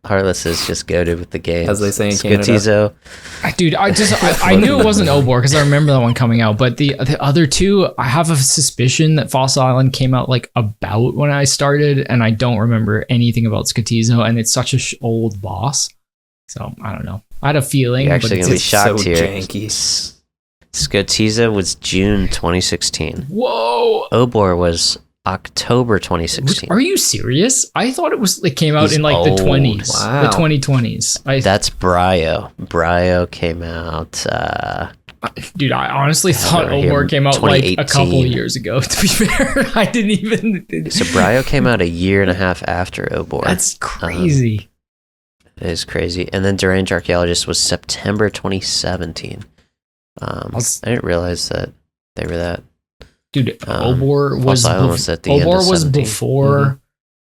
Heartless is just goated with the game. as they say in Canada. Scotizo. Dude, I knew it wasn't Obor because I remember that one coming out. But the other two, I have a suspicion that Fossil Island came out like about when I started, and I don't remember anything about Skatizo, and it's such a old boss. So I don't know. I had a feeling, You're but actually it's going to be shocked so here. janky. Scotizo was June 2016. whoa. Obor was October 2016. Are you serious? I thought it came out He's in like old. the 20s, Wow. the 2020s. That's Bryo. Bryo came out. Dude, I honestly thought right here, Obor came out like a couple 2018. years ago. To be fair, I didn't even. So Bryo came out a year and a half after Obor. That's crazy. It is crazy. And then Deranged Archaeologist was September 2017. I didn't realize that they were that. Dude, Obor was at the end of Obor was 17. before.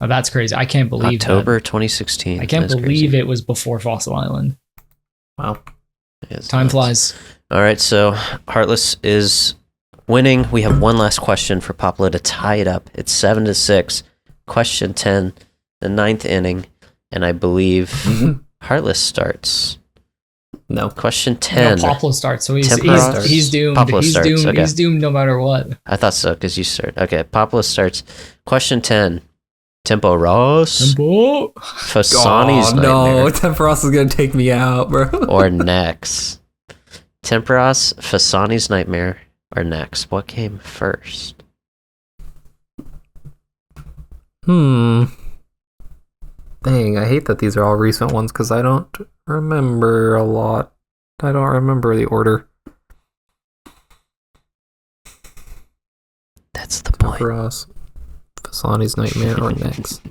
Oh, that's crazy. I can't believe October that. 2016. I can't That's believe crazy. it was before Fossil Island. Wow. It's Time nuts. flies. All right, so Heartless is winning. We have one last question for Poplo to tie it up. It's 7-6. Question 10, the 9th inning, and I believe Heartless starts. No. Question 10. No, Poplo starts, so he's Temperos. doomed. Poplo He's starts, doomed. okay. He's doomed no matter what. I thought so, because you start. Okay, Poplo starts. Question 10. Tempo Ross. Tempo. Fasani's no, Nightmare. Temperos is gonna take me out, bro. Or Nex. Temperos, Fasani's Nightmare, or Nex. What came first? Dang, I hate that these are all recent ones because I don't remember a lot. I don't remember the order. That's the point. Temperos, Fasani's Nightmare, or Nex.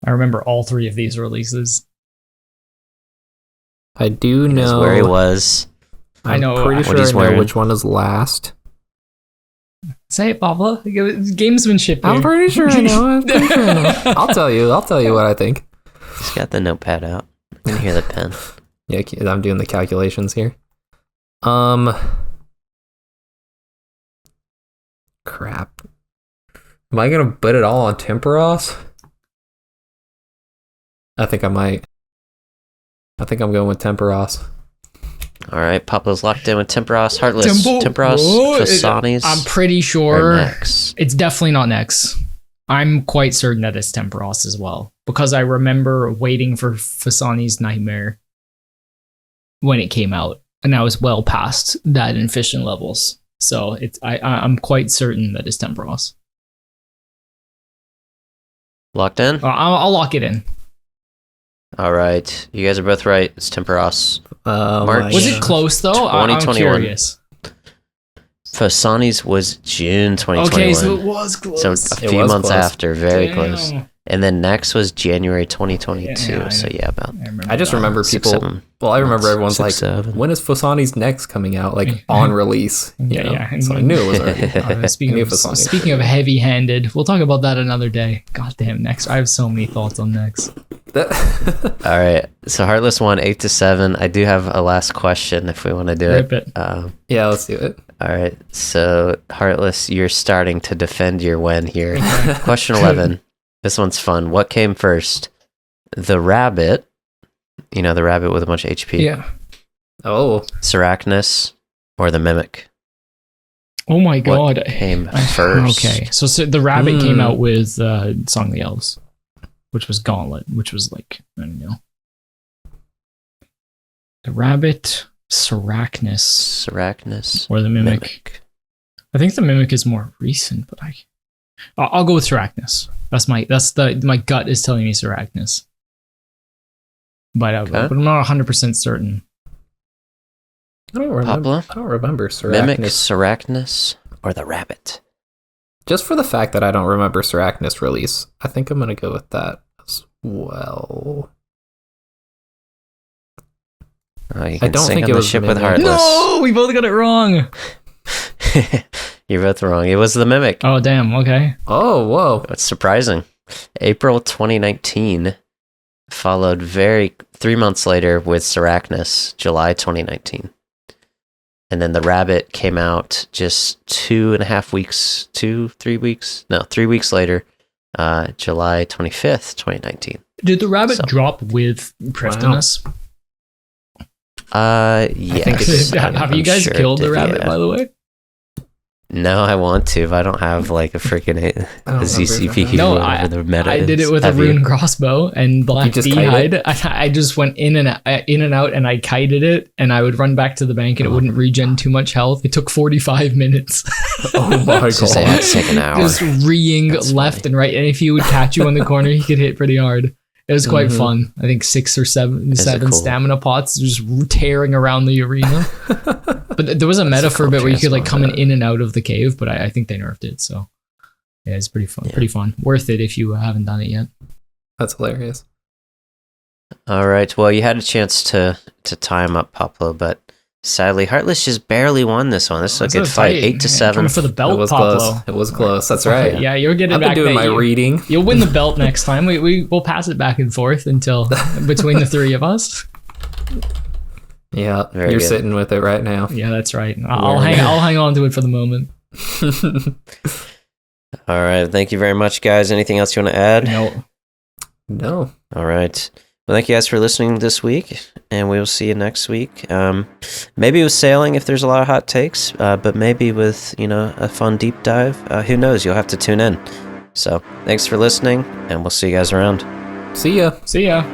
I remember all three of these releases. I do That's know where he was. I know I'm pretty what sure he's I know wearing. which one is last. Say it, Pablo. Gamesmanship. I'm here. pretty sure I know. I'm pretty sure I know. I'll tell you what I think. He's got the notepad out. I can hear the pen. Yeah, I'm doing the calculations here. Crap. Am I gonna put it all on Temperos? I think I might. I think I'm going with Temperos. All right, Poplo's locked in with Temperos. Heartless. Temperos, Fasani's. I'm pretty or sure Nex. it's definitely not Nex. I'm quite certain that it's Temperos as well, because I remember waiting for Fasani's Nightmare when it came out, and I was well past that in fishing levels. So I'm quite certain that it's Temperos. Locked in? I'll lock it in. All right. You guys are both right. It's Temperos. March. Was it close though? I'm 2021. curious. Fasani's was June 2021. Okay, so it was close. So a few months close. after. Very Damn. close. And then next was January 2022. Yeah, So yeah, about I just remember six, people. seven Well, I remember everyone's 6, like, 7. when is Fasani's Next coming out? Like on release. You know? Yeah. So I knew it was already. Speaking knew of Fasani. speaking of heavy-handed, we'll talk about that another day. Goddamn, Next. I have so many thoughts on Next. All right. So Heartless won 8-7. I do have a last question if we want to do Rip it. it. Yeah, let's do it. All right. So Heartless, you're starting to defend your win here. Question 11. This one's fun. What came first? The rabbit, you know, the rabbit with a bunch of HP. Yeah. Oh, Sarachnis, or the mimic? Oh my god. What came first? Okay. So the rabbit came out with Song of the Elves, which was Gauntlet, which was like, I don't know. The rabbit, Sarachnis, or the mimic. I think the mimic is more recent, but I'll go with Sarachnis. My gut is telling me Sarachnis. But I'm not 100% certain. I don't remember. Poplo? I don't remember Mimic, Sarachnis. Sarachnis, or the rabbit? Just for the fact that I don't remember Sarachnis release, I think I'm gonna go with that as well. Oh, you can don't sing think on it the was ship with Mimic. Heartless. No, we both got it wrong. You're both wrong. It was the mimic. Oh, damn. Okay. Oh, whoa. That's surprising. April 2019 followed 3 months later with Sarachnis, July 2019. And then the rabbit came out just 2.5 weeks, 3 weeks? No, 3 weeks later, July 25th, 2019. Did the rabbit drop with Prifdinus? Yes. Have you guys killed the rabbit, by the way? No, I want to, but I don't have like a freaking ZCP No, over the meta. I did it with a rune crossbow and black D-hide. I just went in and out, and I kited it, and I would run back to the bank, and it wouldn't regen too much health. It took 45 minutes. Oh my god! It's like an hour. Just reeing left and right, and if he would catch you on the corner, he could hit pretty hard. It was quite fun. I think 6 or 7 cool? stamina pots just tearing around the arena. But there was a meta for a bit where you could like come in and out of the cave, but I think they nerfed it. So yeah, it's pretty fun. Yeah. Pretty fun. Worth it if you haven't done it yet. That's hilarious. All right. Well, you had a chance to tie him up, Poplo, but Sadly, Heartless just barely won this one. This is a good so fight. tight. 8-7. Coming for the It belt, was Poplo. close. It was close. That's right. Yeah, you're getting I've back been doing there. my reading. You'll win the belt next time. We'll pass it back and forth until between the three of us. Yeah, Very you're good. sitting with it right now. Yeah, that's right. I'll hang on to it for the moment. All right. Thank you very much, guys. Anything else you want to add? No. All right. Well, thank you guys for listening this week, and we will see you next week. Maybe with sailing if there's a lot of hot takes, but maybe with, a fun deep dive. Who knows? You'll have to tune in. So thanks for listening, and we'll see you guys around. See ya. See ya.